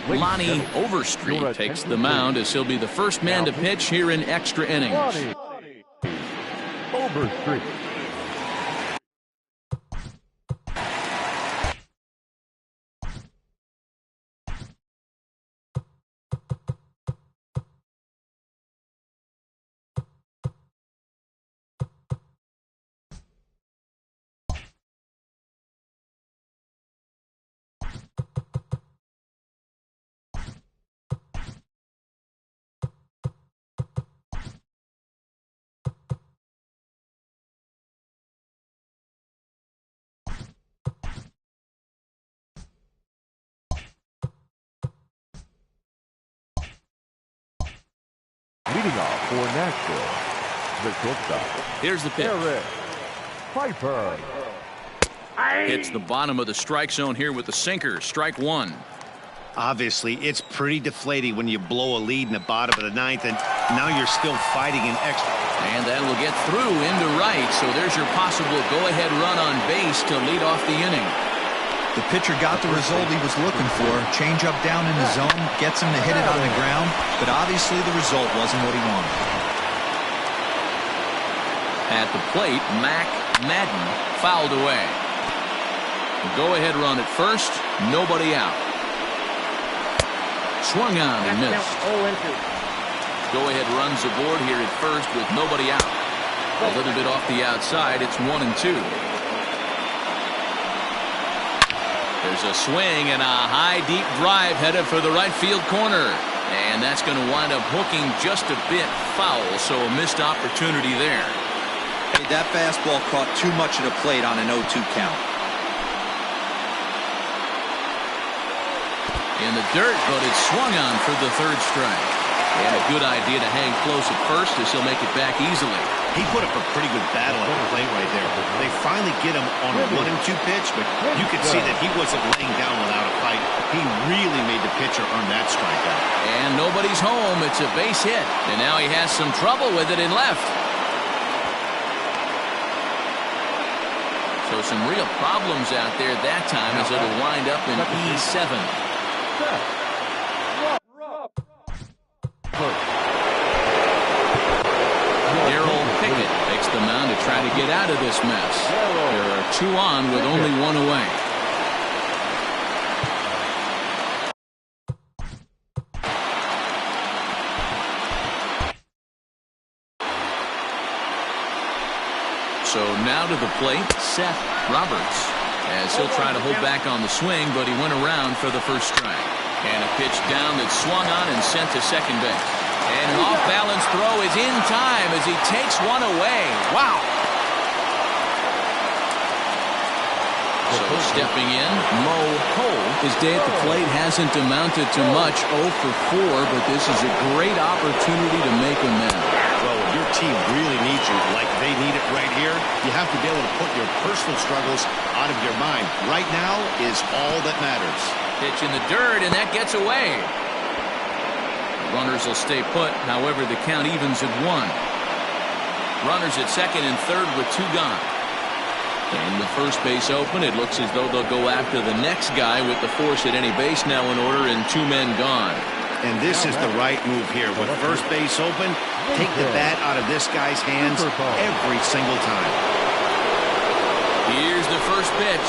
Speaker 1: Lonnie Overstreet takes the mound as he'll be the first man to pitch here in extra innings.
Speaker 3: Overstreet. Leading off for Nashville, the shortstop.
Speaker 1: Here's the pitch.
Speaker 3: Eric Piper.
Speaker 1: Hits the bottom of the strike zone here with the sinker. Strike one.
Speaker 7: Obviously, it's pretty deflating when you blow a lead in the bottom of the 9th, and now you're still fighting an extra.
Speaker 1: And that will get through into right, so there's your possible go-ahead run on base to lead off the inning.
Speaker 5: The pitcher got the result he was looking for. Change up down in the zone, gets him to hit it on the ground, but obviously the result wasn't what he wanted.
Speaker 1: At the plate, Mac Madden fouled away. Go-ahead run at first, nobody out. Swung on and missed. Go-ahead runs aboard here at first with nobody out. A little bit off the outside, it's 1-2. There's a swing and a high deep drive headed for the right field corner. And that's going to wind up hooking just a bit foul, so a missed opportunity there.
Speaker 5: Hey, that fastball caught too much of the plate on an 0-2 count.
Speaker 1: In the dirt, but it's swung on for the third strike. And a good idea to hang close at first as he'll make it back easily.
Speaker 7: He put up a pretty good battle at the plate right there. They finally get him on a 1-2 pitch, but you could see that he wasn't laying down without a fight. He really made the pitcher earn that strikeout.
Speaker 1: And nobody's home. It's a base hit. And now he has some trouble with it in left. So some real problems out there that time as it'll wind up in E7. Takes the mound to try to get out of this mess. There are 2 on with only 1 away. So now to the plate, Seth Roberts, as he'll try to hold back on the swing, but he went around for the first strike. And a pitch down that's swung on and sent to second base. And an off-balance throw is in time as he takes one away. Wow. So stepping in, Mo Cole. His day at the plate hasn't amounted to much, 0 for 4, but this is a great opportunity to make amends.
Speaker 7: Well, if your team really needs you like they need it right here, you have to be able to put your personal struggles out of your mind. Right now is all that matters.
Speaker 1: Pitch in the dirt, and that gets away. Runners will stay put, however the count evens at 1. Runners at second and third with 2 gone. And the first base open, it looks as though they'll go after the next guy with the force at any base now in order and 2 men gone.
Speaker 7: And this is the right move here. With first base open, take the bat out of this guy's hands every single time.
Speaker 1: Here's the first pitch.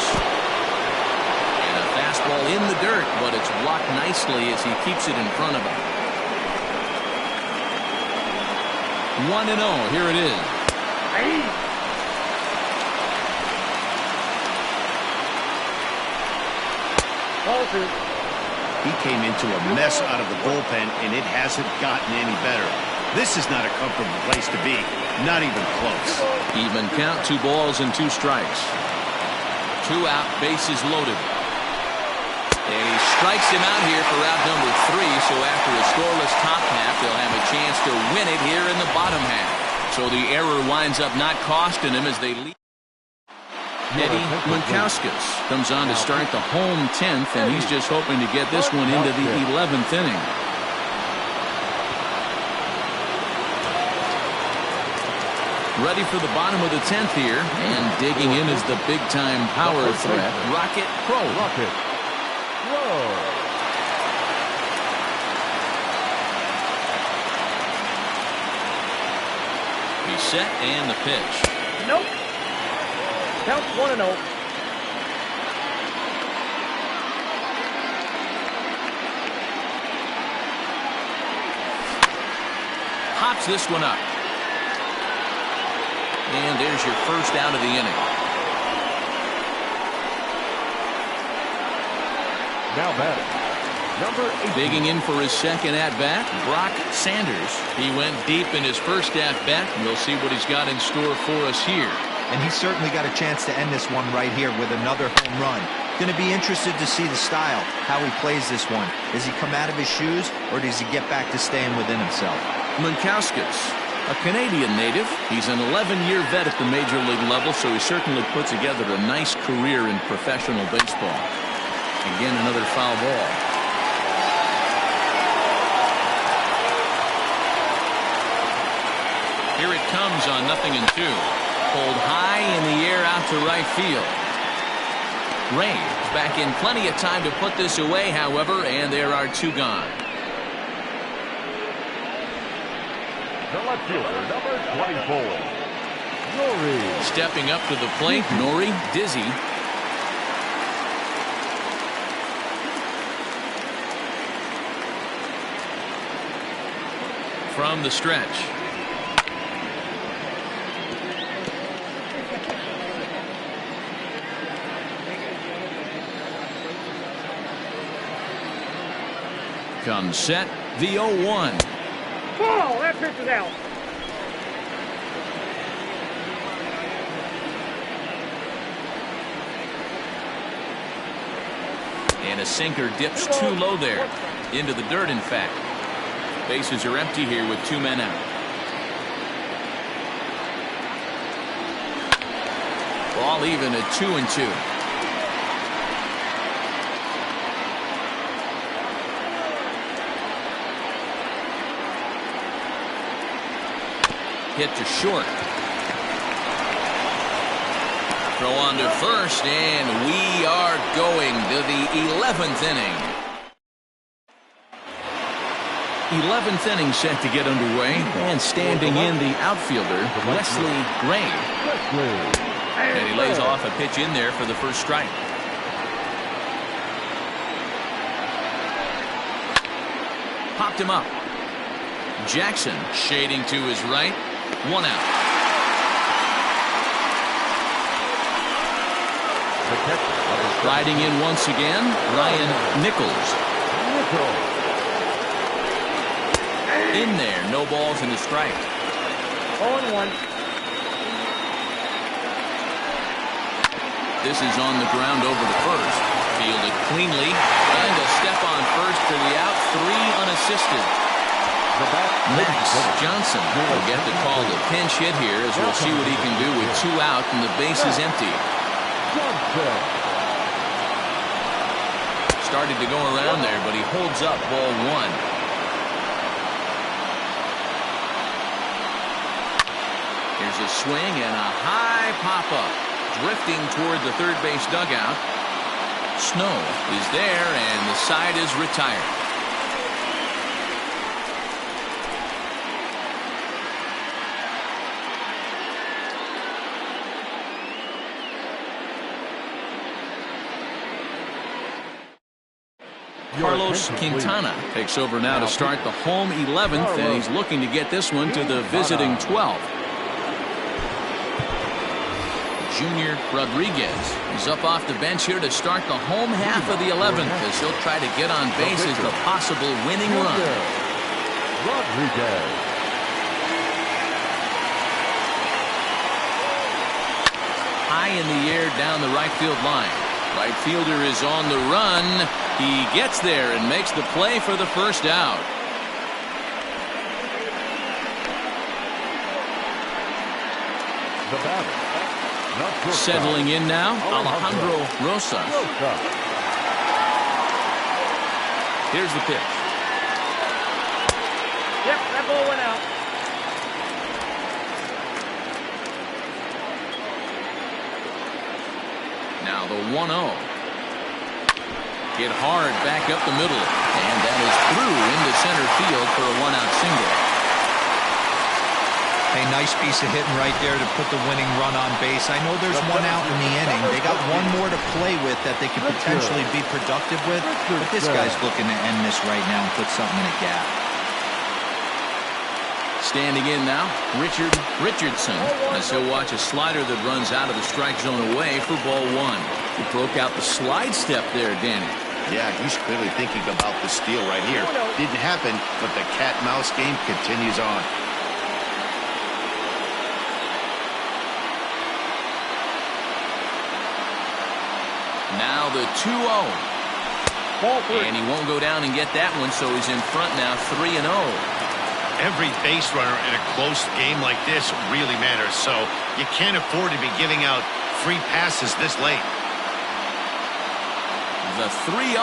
Speaker 1: And a fastball in the dirt, but it's blocked nicely as he keeps it in front of him. 1-0, here it is.
Speaker 7: He came into a mess out of the bullpen, and it hasn't gotten any better. This is not a comfortable place to be. Not even close.
Speaker 1: Even count, 2 balls and 2 strikes. 2 out, bases loaded. And he strikes him out here for out number 3, so after a scoreless top half, they'll have a chance to win it here in the bottom half. So the error winds up not costing him as they lead. Eddie Winkowskis comes on to start the home 10th, and he's just hoping to get this one into the 11th inning. Ready for the bottom of the 10th here, and digging in is the big-time power threat, Rocket Pro. He's set and the pitch.
Speaker 6: Nope. Count 1-0.
Speaker 1: Hops this one up. And there's your first out of the inning.
Speaker 3: Now batting, number 8.
Speaker 1: Digging in for his second at-bat, Brock Sanders. He went deep in his first at-bat. We'll see what he's got in store for us here.
Speaker 5: And he's certainly got a chance to end this one right here with another home run. Going to be interested to see the style, how he plays this one. Does he come out of his shoes, or does he get back to staying within himself?
Speaker 1: Winkowskis, a Canadian native. He's an 11-year vet at the major league level, so he certainly put together a nice career in professional baseball. Again, another foul ball. Here it comes on 0-2. Pulled high in the air out to right field. Ray back in plenty of time to put this away, however, and there are 2 gone.
Speaker 3: The left fielder, number 24. Nori.
Speaker 1: Stepping up to the plate, Nori Dizzy. From the stretch. Comes set, the 0-1.
Speaker 6: Ball, that pitch is out.
Speaker 1: And a sinker dips too low there. Into the dirt, in fact. Bases are empty here with 2 men out. Ball even at 2-2. Hit to short. Throw on to first, and we are going to the 11th inning. 11th inning set to get underway, and standing in the outfielder, Wesley Gray. And he lays off a pitch in there for the first strike. Popped him up. Jackson shading to his right. 1 out. Riding in once again, Ryan Nichols. In there, no balls and a strike.
Speaker 6: 0-1.
Speaker 1: This is on the ground over to first. Fielded cleanly, and a step on first for the out. 3 unassisted. Max Johnson will get the call to pinch hit here, as we'll see what he can do with 2 out and the base is empty. Started to go around there, but he holds up ball 1. Here's a swing and a high pop-up. Drifting toward the third base dugout. Snow is there, and the side is retired. Carlos Quintana takes over now to start the home 11th, and he's looking to get this one to the visiting 12th. Junior Rodriguez is up off the bench here to start the home half of the 11th, as he'll try to get on base as the possible winning run.
Speaker 3: Rodriguez.
Speaker 1: High in the air down the right field line. Right fielder is on the run. He gets there and makes the play for the first out.
Speaker 3: The batter.
Speaker 1: Settling in now, Alejandro Rosas. Here's the pitch.
Speaker 6: Yep, that ball went out.
Speaker 1: Now the 1-0. Hit hard back up the middle, and that is through into center field for a 1-out single.
Speaker 5: Hey, nice piece of hitting right there to put the winning run on base. I know there's 1 out in the inning. They got 1 more to play with that they could potentially be productive with, but this guy's looking to end this right now and put something in a gap.
Speaker 1: Standing in now, Richard Richardson, as he'll watch a slider that runs out of the strike zone away for ball 1. He broke out the slide step there, Danny.
Speaker 7: Yeah, he's clearly thinking about the steal right here. Didn't happen, but the cat-mouse game continues on.
Speaker 1: Now the 2-0. And he won't go down and get that one, so he's in front now 3-0.
Speaker 7: Every base runner in a close game like this really matters, so you can't afford to be giving out free passes this late.
Speaker 1: The 3-0.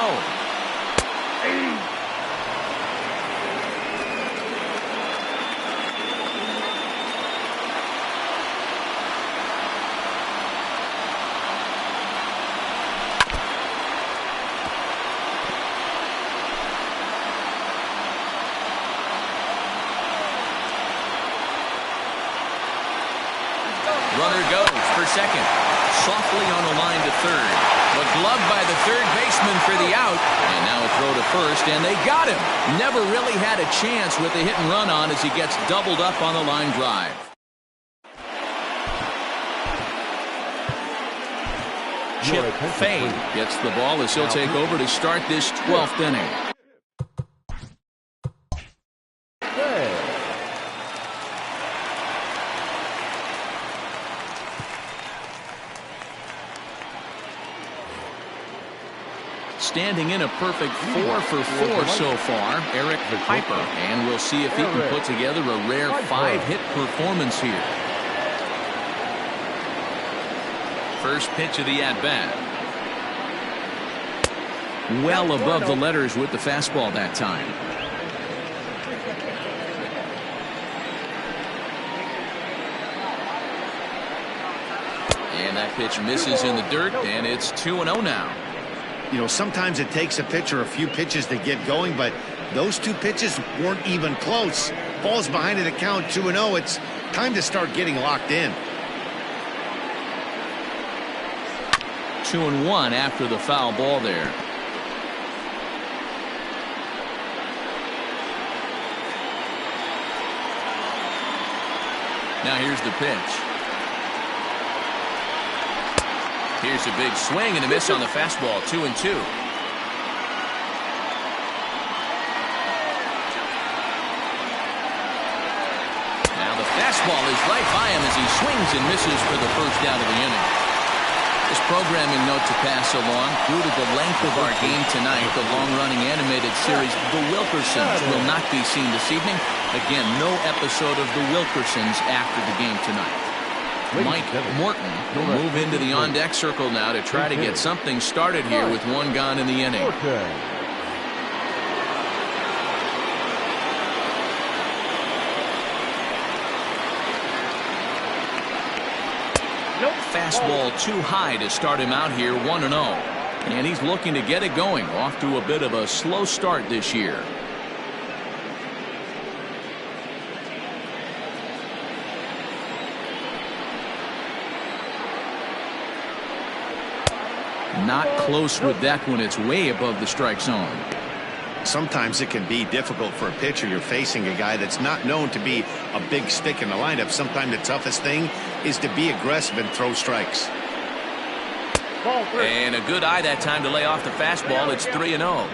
Speaker 1: Runner goes for second. Softly on the line to third. But gloved by the third baseman for the out. And now a throw to first, and they got him. Never really had a chance with the hit and run on as he gets doubled up on the line drive. Chip Fay gets the ball as he'll take over to start this 12th inning. Standing in a perfect 4 for 4 so far, Eric Piper. And we'll see if he can put together a rare 5-hit performance here. First pitch of the at-bat. Well above the letters with the fastball that time. And that pitch misses in the dirt, and it's 2-0 now.
Speaker 7: You know, sometimes it takes a pitcher a few pitches to get going, but those two pitches weren't even close. Ball's behind at a count 2-0. It's time to start getting locked in.
Speaker 1: 2-1 after the foul ball there. Now here's the pitch. Here's a big swing and a miss on the fastball. 2-2. Now the fastball is right by him as he swings and misses for the first out of the inning. This programming note to pass along. Due to the length of our game tonight, the long-running animated series The Wilkersons will not be seen this evening. Again, no episode of The Wilkersons after the game tonight. Mike Morton will move into the on-deck circle now to try to get something started here with one gone in the inning. Fastball too high to start him out here 1-0. And he's looking to get it going. Off to a bit of a slow start this year. Not close with that one. It's way above the strike zone.
Speaker 7: Sometimes it can be difficult for a pitcher. You're facing a guy that's not known to be a big stick in the lineup. Sometimes the toughest thing is to be aggressive and throw strikes.
Speaker 1: And a good eye that time to lay off the fastball. It's 3-0.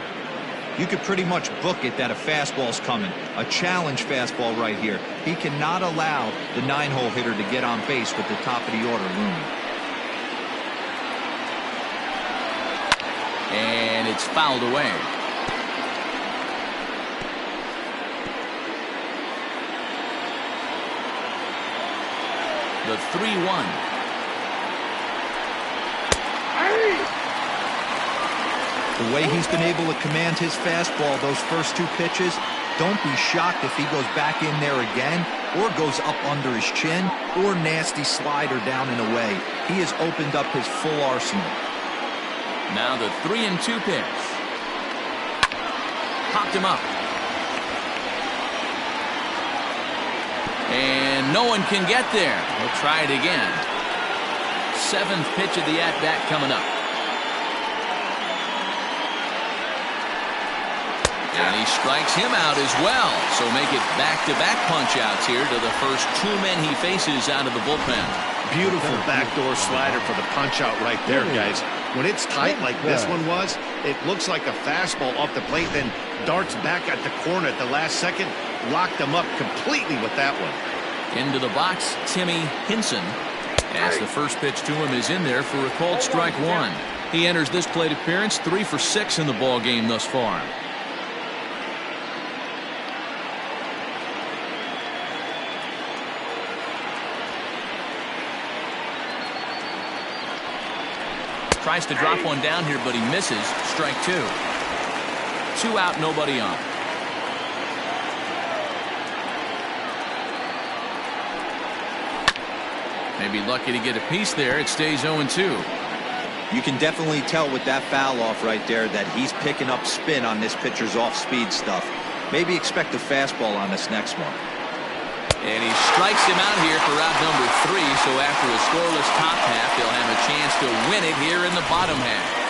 Speaker 5: You could pretty much book it that a fastball's coming. A challenge fastball right here. He cannot allow the 9-hole hitter to get on base with the top of the order looming.
Speaker 1: And it's fouled away. The 3-1.
Speaker 5: The way he's been able to command his fastball those first two pitches, don't be shocked if he goes back in there again or goes up under his chin or nasty slider down and away. He has opened up his full arsenal.
Speaker 1: Now the 3-2 pitch. Popped him up. And no one can get there. We'll try it again. Seventh pitch of the at-bat coming up. And he strikes him out as well. So make it back-to-back punch-outs here to the first two men he faces out of the bullpen.
Speaker 7: Beautiful backdoor slider for the punch-out right there, guys. When it's tight like this one was, it looks like a fastball off the plate, then darts back at the corner at the last second. Locked him up completely with that one.
Speaker 1: Into the box, Timmy Hinson. As the first pitch to him is in there for a called strike one. He enters this plate appearance 3 for 6 in the ball game thus far. Tries to drop one down here, but he misses. Strike 2. 2 out, nobody on. Maybe lucky to get a piece there. It stays 0-2.
Speaker 5: You can definitely tell with that foul off right there that he's picking up spin on this pitcher's off-speed stuff. Maybe expect a fastball on this next one.
Speaker 1: And he strikes him out here for out number 3. So after a scoreless top half, they'll have a chance to win it here in the bottom half.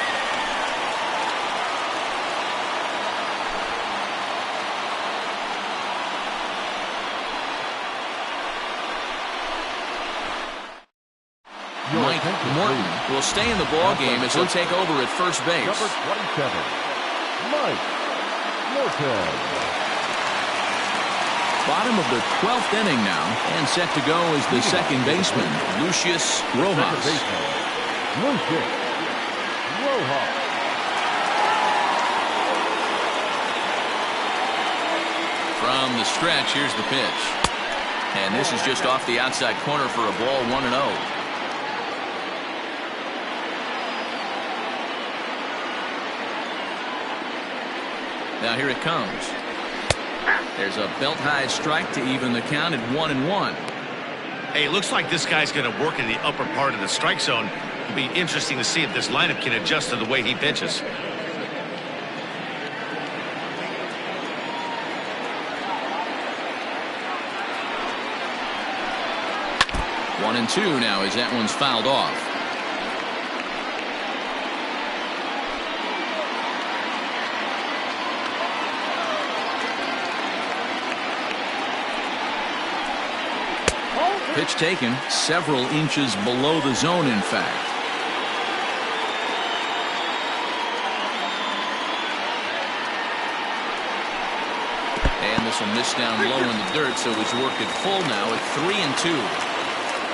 Speaker 1: Mike Morton will stay in the ball game as he'll take over at first base.
Speaker 3: Number 27, Mike Morton.
Speaker 1: Bottom of the 12th inning now, and set to go is the second baseman, Lucius Rojas.
Speaker 3: Lucius Rojas.
Speaker 1: From the stretch, here's the pitch. And this is just off the outside corner for a ball, 1-0. Now here it comes. There's a belt-high strike to even the count at 1-1.
Speaker 7: Hey, it looks like this guy's going to work in the upper part of the strike zone. It'll be interesting to see if this lineup can adjust to the way he pitches.
Speaker 1: One and two now as that one's fouled off. Pitch taken several inches below the zone, in fact. And this will miss down low in the dirt, so he's worked it full now at 3-2.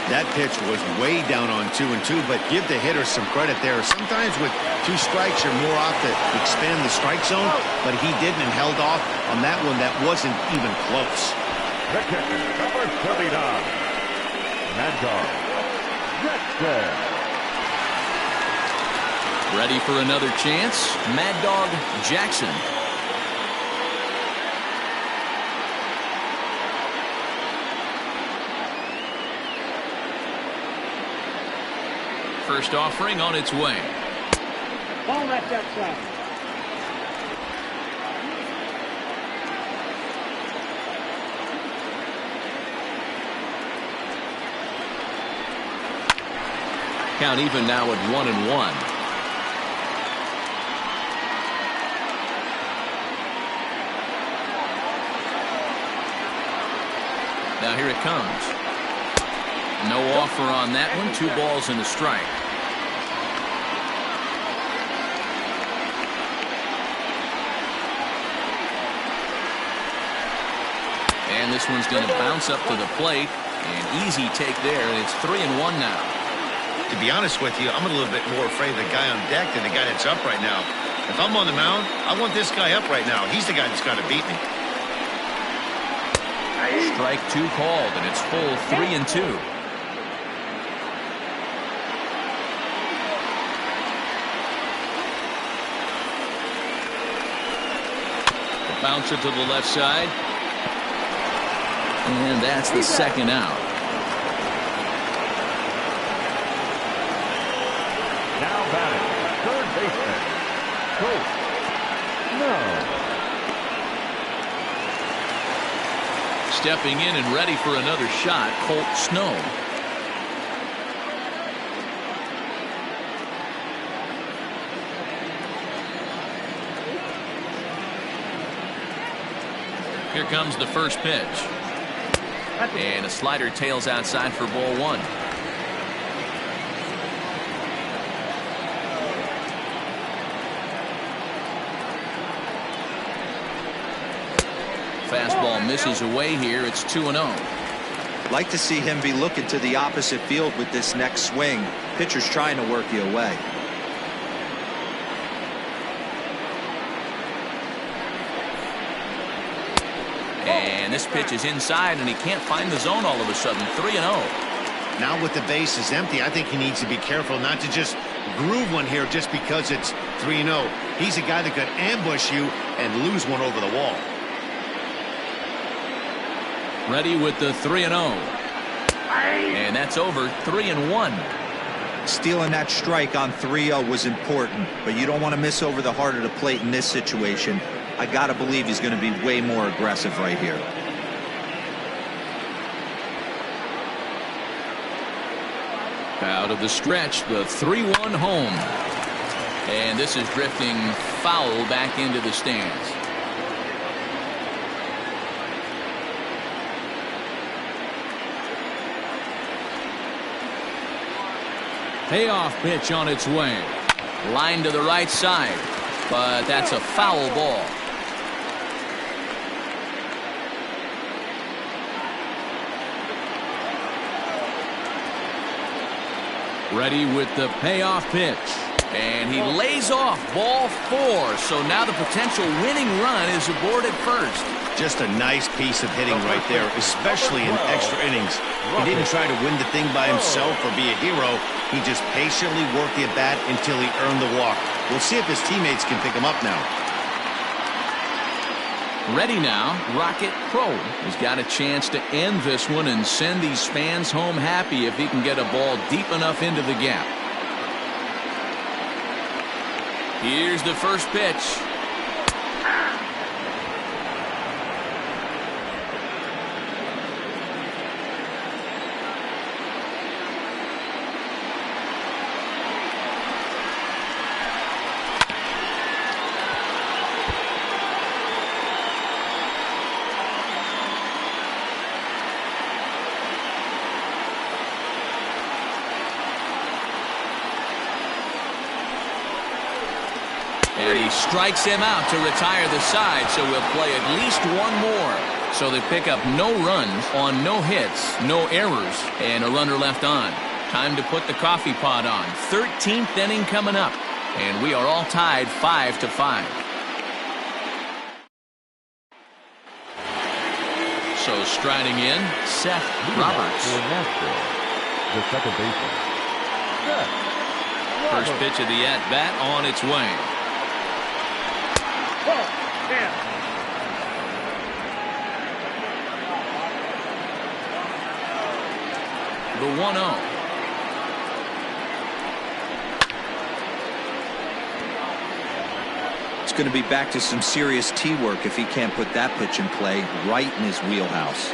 Speaker 7: That pitch was way down on 2-2, but give the hitter some credit there. Sometimes with 2 strikes, you're more off to expand the strike zone, but he didn't and held off on that one that wasn't even close.
Speaker 3: The catcher, number 39. Gadsden.
Speaker 1: Ready for another chance. Mad Dog Jackson. First offering on its way.
Speaker 6: Ball left outside.
Speaker 1: Count even now at 1-1. Now here it comes. No offer on that one. 2 balls and a strike. And this one's going to bounce up to the plate. An easy take there, and it's 3-1 now.
Speaker 7: To be honest with you, I'm a little bit more afraid of the guy on deck than the guy that's up right now. If I'm on the mound, I want this guy up right now. He's the guy that's got to beat me.
Speaker 1: Strike 2 called, and it's full 3-2. Bouncer to the left side. And that's the second out.
Speaker 3: Now batting, third baseman, Colt Snow.
Speaker 1: Stepping in and ready for another shot, Colt Snow. Here comes the first pitch. And a slider tails outside for ball 1. Fastball misses away here. It's 2-0.
Speaker 5: Like to see him be looking to the opposite field with this next swing. Pitcher's trying to work you away.
Speaker 1: And this pitch is inside, and he can't find the zone all of a sudden. 3-0.
Speaker 7: Now with the base is empty, I think he needs to be careful not to just groove one here just because it's 3-0. He's a guy that could ambush you and lose one over the wall.
Speaker 1: Ready with the 3-0. And that's over. 3-1.
Speaker 5: Stealing that strike on 3-0 was important, but you don't want to miss over the heart of the plate in this situation. I got to believe he's going to be way more aggressive right here.
Speaker 1: Out of the stretch, the 3-1 home. And this is drifting foul back into the stands. Payoff pitch on its way. Line to the right side, but that's a foul ball. Ready with the payoff pitch. And he lays off ball 4. So now the potential winning run is aboard at first.
Speaker 7: Just a nice piece of hitting right there, especially in extra innings. He didn't try to win the thing by himself or be a hero. He just patiently worked the at-bat until he earned the walk. We'll see if his teammates can pick him up now.
Speaker 1: Ready now, Rocket Pro has got a chance to end this one and send these fans home happy if he can get a ball deep enough into the gap. Here's the first pitch. And he strikes him out to retire the side, so we'll play at least one more. So they pick up no runs on no hits, no errors, and a runner left on. Time to put the coffee pot on. 13th inning coming up, and we are all tied 5-5. So striding in, Seth Roberts.
Speaker 3: The second baseman.
Speaker 1: First pitch of the at-bat on its way. The 1-0.
Speaker 5: It's going to be back to some serious tee work if he can't put that pitch in play right in his wheelhouse.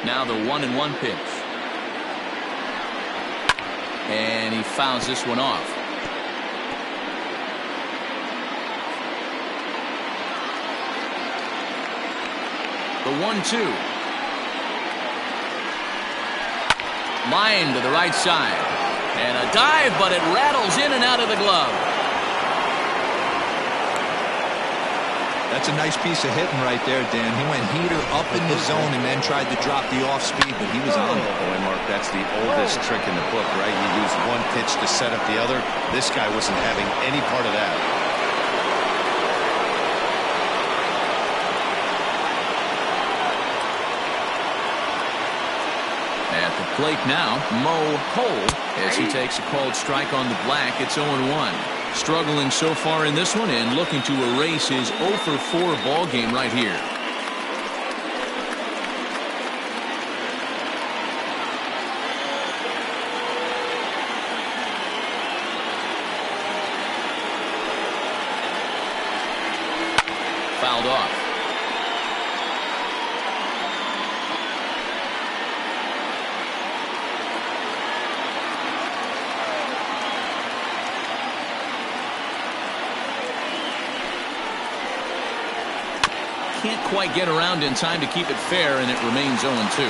Speaker 1: Now the 1-1 pitch. And he fouls this one off. The 1-2. Line to the right side. And a dive, but it rattles in and out of the glove.
Speaker 5: That's a nice piece of hitting right there, Dan. He went heater up in the zone and then tried to drop the off speed, but he was on it.
Speaker 7: Boy, Mark, that's the oldest trick in the book, right? You use one pitch to set up the other. This guy wasn't having any part of that.
Speaker 1: At the plate now, Mo Cole, as he takes a called strike on the black. It's 0-1. Struggling so far in this one and looking to erase his 0-for-4 ball game right here. Fouled off. Can't quite get around in time to keep it fair, and it remains 0-2.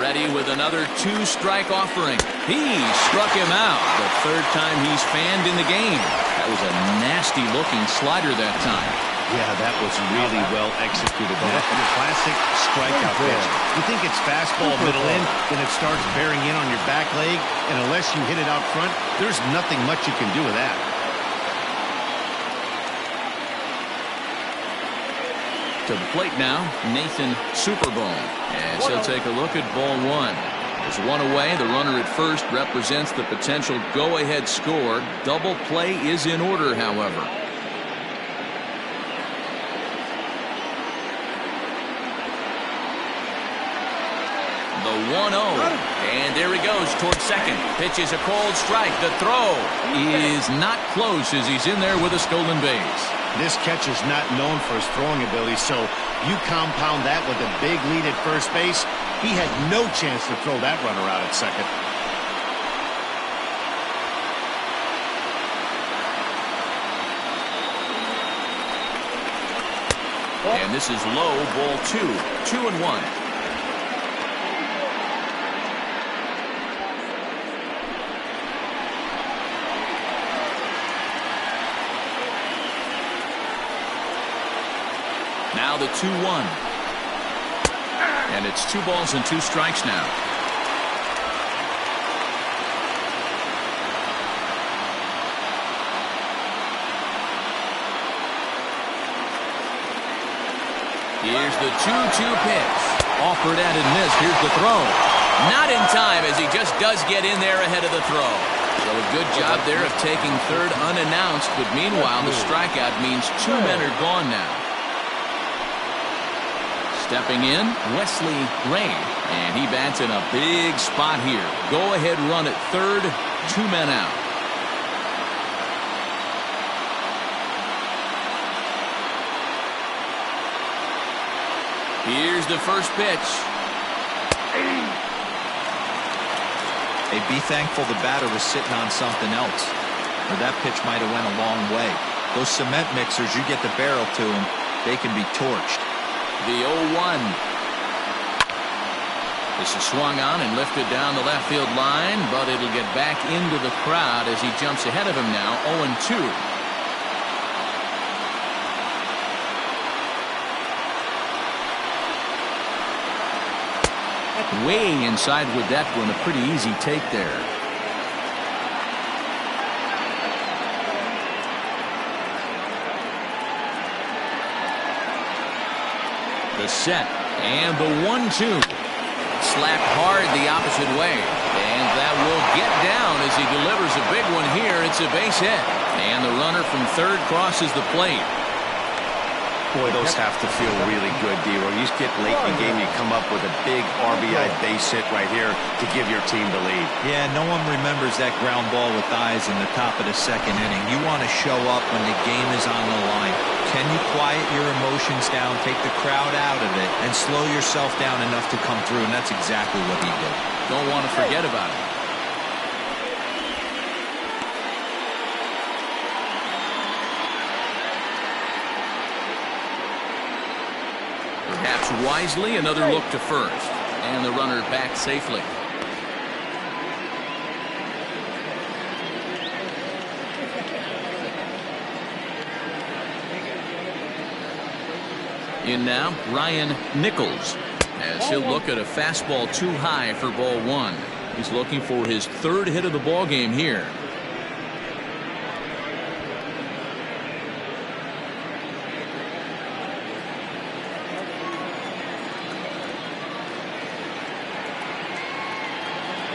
Speaker 1: Ready with another 2-strike offering. He struck him out the third time he's fanned in the game. That was a nasty looking slider that time.
Speaker 7: Yeah, that was really well executed. That's a classic strikeout pitch. You think it's fastball middle in, then it starts bearing in on your back leg, and unless you hit it out front, there's nothing much you can do with that.
Speaker 1: To the plate now, Nathan Superbone, as he'll take a look at ball 1. There's one away. The runner at first represents the potential go-ahead score. Double play is in order, however. The 1-0. And there he goes towards second. Pitch is a cold strike. The throw is not close as he's in there with a stolen base.
Speaker 7: This catcher's not known for his throwing ability, so you compound that with a big lead at first base. He had no chance to throw that runner out at second.
Speaker 1: And this is low, ball 2. 2-1. Now the 2-1. And it's 2 balls and 2 strikes now. Here's the 2-2 pitch. Offered at and missed. Here's the throw. Not in time as he just does get in there ahead of the throw. So a good job there of taking third unannounced, but meanwhile the strikeout means 2 men are gone now. Stepping in, Wesley Ray, and he bats in a big spot here. Go ahead run at third, 2 men out. Here's the first pitch.
Speaker 5: Hey, be thankful the batter was sitting on something else, or that pitch might have went a long way. Those cement mixers, you get the barrel to them, they can be torched.
Speaker 1: The 0-1. This is swung on and lifted down the left field line, but it'll get back into the crowd as he jumps ahead of him now, 0-2. Way inside with that one, a pretty easy take there. The set and the 1-2. Slapped hard the opposite way, and that will get down as he delivers a big one here. It's a base hit, and the runner from third crosses the plate.
Speaker 2: Boy, those have to feel really good, D-Roy. You get late in the game, you come up with a big RBI base hit right here to give your team the lead.
Speaker 5: Yeah, no one remembers that ground ball with eyes in the top of the second inning. You want to show up when the game is on the line. Can you quiet your emotions down, take the crowd out of it, and slow yourself down enough to come through? And that's exactly what he did.
Speaker 1: Don't want to forget about it. Perhaps wisely, another look to first. And the runner back safely. In now, Ryan Nichols, as he'll look at a fastball too high for ball 1. He's looking for his 3rd hit of the ball game here.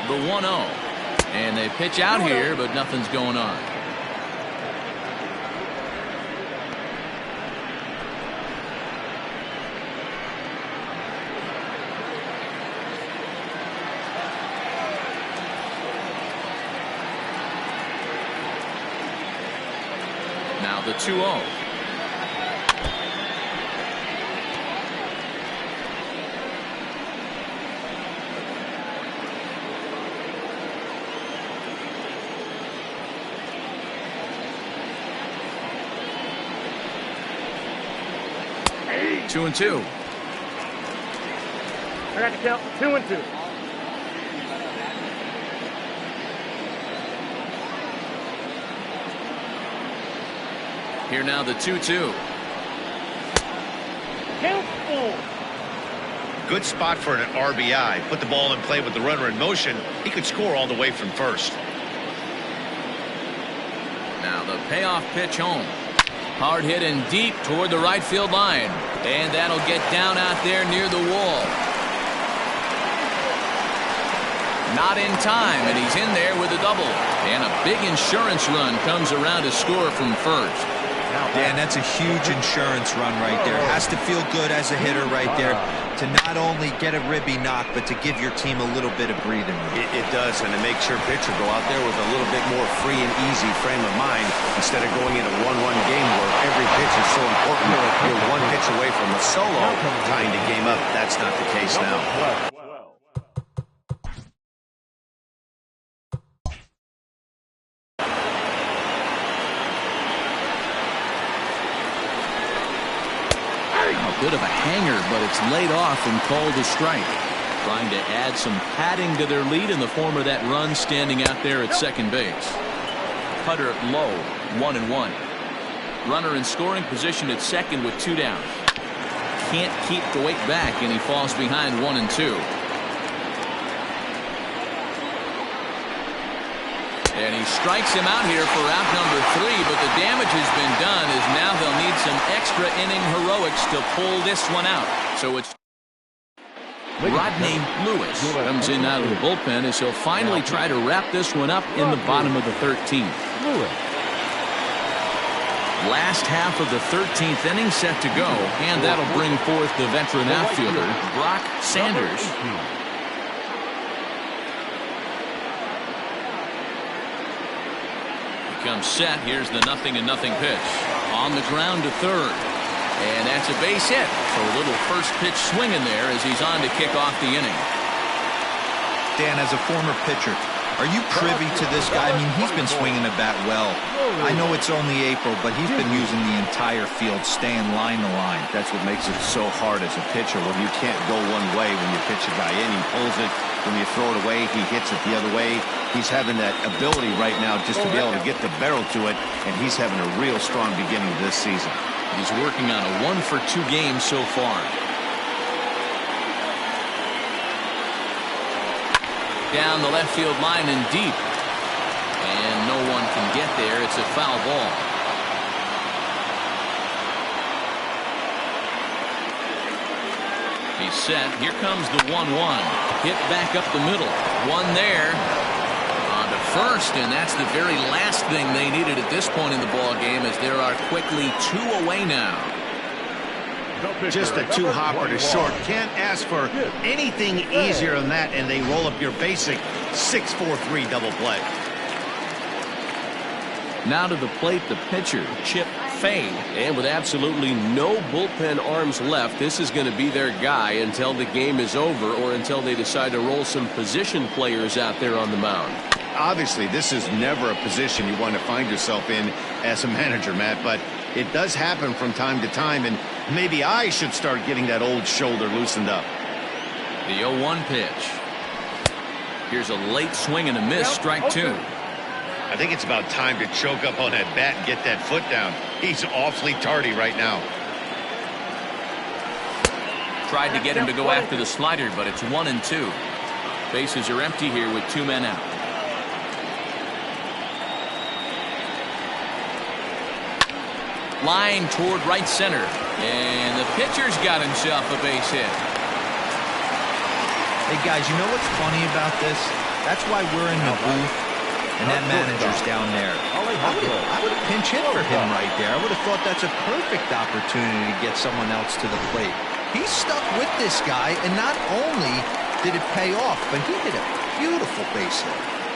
Speaker 1: The 1-0, and they pitch out here, but nothing's going on. Now the 2-0. Two and 2.
Speaker 6: I got to count 2-2.
Speaker 1: Here now the 2-2.
Speaker 6: Count 4.
Speaker 7: Good spot for an RBI. Put the ball in play with the runner in motion. He could score all the way from first.
Speaker 1: Now the payoff pitch home. Hard hit and deep toward the right field line. And that'll get down out there near the wall. Not in time, and he's in there with a double. And a big insurance run comes around to score from first.
Speaker 5: Dan, that's a huge insurance run right there. Has to feel good as a hitter right there to not only get a ribby knock, but to give your team a little bit of breathing room.
Speaker 2: It does, and it makes your pitcher go out there with a little bit more free and easy frame of mind instead of going into 1-1 game where every pitch is so important. You're one pitch away from a solo tying the game up. That's not the case now.
Speaker 1: A bit of a hanger, but it's laid off and called a strike. Trying to add some padding to their lead in the form of that run standing out there at second base. Cutter low, 1-1. Runner in scoring position at second with 2 down. Can't keep the weight back, and he falls behind 1-2. And he strikes him out here for out number 3, but the damage has been done as now they'll need some extra inning heroics to pull this one out. So it's Rodney Lewis comes in out of the bullpen as he'll finally try to wrap this one up in the bottom of the 13th. Last half of the 13th inning set to go, and that'll bring forth the veteran outfielder, Brock Sanders. Comes set. Here's the 0-0 pitch. On the ground to third. And that's a base hit. So a little first pitch swing in there as he's on to kick off the inning.
Speaker 5: Dan, as a former pitcher, are you privy to this guy? I mean, he's been swinging the bat well. I know it's only April, but he's been using the entire field, staying line to line.
Speaker 2: That's what makes it so hard as a pitcher when you can't go one way when you pitch a guy in. He pulls it. When you throw it away, he hits it the other way. He's having that ability right now just to be able to get the barrel to it, and he's having a real strong beginning of this season.
Speaker 1: He's working on a 1-for-2 game so far. Down the left field line and deep. And no one can get there. It's a foul ball. He's set. Here comes the 1-1. Hit back up the middle. One there. On to first, and that's the very last thing they needed at this point in the ball game, as there are quickly 2 away now.
Speaker 7: Just a 2-hopper to short. Can't ask for anything easier than that, and they roll up your basic 6-4-3 double play.
Speaker 8: Now to the plate, the pitcher, Chip Fade. And with absolutely no bullpen arms left, this is going to be their guy until the game is over or until they decide to roll some position players out there on the mound.
Speaker 7: Obviously, this is never a position you want to find yourself in as a manager, Matt, but it does happen from time to time, and maybe I should start getting that old shoulder loosened up.
Speaker 1: The 0-1 pitch. Here's a late swing and a miss, strike 2.
Speaker 7: I think it's about time to choke up on that bat and get that foot down. He's awfully tardy right now.
Speaker 1: Tried to get him to go after the slider, but it's 1-2. Bases are empty here with 2 men out. Line toward right center. And the pitcher's got himself a base hit.
Speaker 5: Hey, guys, you know what's funny about this? That's why we're in the booth, and that manager's down there. I would have pinch hit for him right there. I would have thought that's a perfect opportunity to get someone else to the plate. He's stuck with this guy, and not only did it pay off, but he did a beautiful base hit.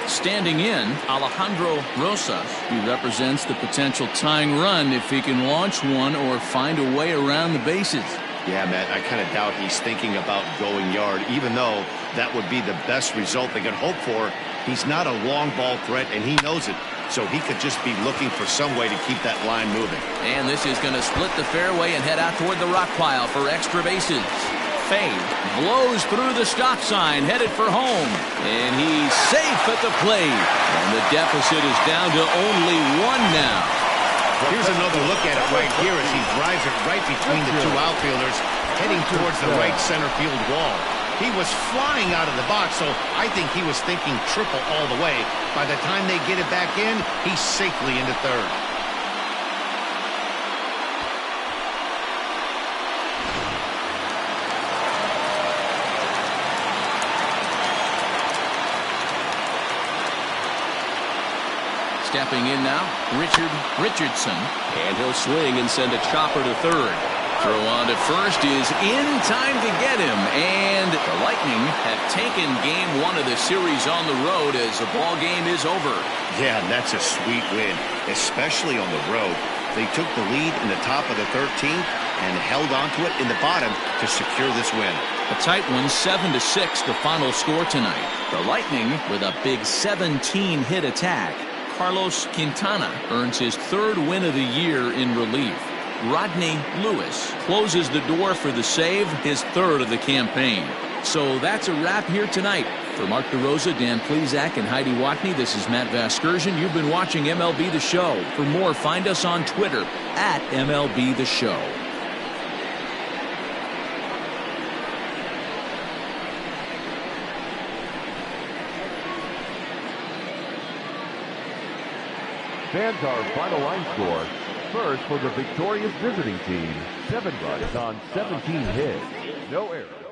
Speaker 1: Standing in, Alejandro Rosas. He represents the potential tying run if he can launch one or find a way around the bases.
Speaker 7: Yeah, Matt, I kind of doubt he's thinking about going yard, even though that would be the best result they could hope for. He's not a long ball threat, and he knows it. So he could just be looking for some way to keep that line moving.
Speaker 1: And this is going to split the fairway and head out toward the rock pile for extra bases. Fade blows through the stop sign, headed for home. And he's safe at the plate. And the deficit is down to only 1 now.
Speaker 7: Here's another look at it right here as he drives it right between the 2 outfielders, heading towards the right center field wall. He was flying out of the box, so I think he was thinking triple all the way. By the time they get it back in, he's safely into third.
Speaker 1: Stepping in now, Richardson.
Speaker 8: And he'll swing and send a chopper to third.
Speaker 1: Throw on to first is in time to get him. And the Lightning have taken game 1 of the series on the road as the ball game is over.
Speaker 7: Yeah, and that's a sweet win, especially on the road. They took the lead in the top of the 13th and held on to it in the bottom to secure this win.
Speaker 1: A tight one, 7-6, the final score tonight. The Lightning with a big 17-hit attack. Carlos Quintana earns his 3rd win of the year in relief. Rodney Lewis closes the door for the save, his 3rd of the campaign. So that's a wrap here tonight. For Mark DeRosa, Dan Plesac, and Heidi Watney, this is Matt Vasgersian. You've been watching MLB The Show. For more, find us on Twitter at MLB The Show.
Speaker 3: Fans, our final line score. First for the victorious visiting team, 7 runs on 17 hits. No errors.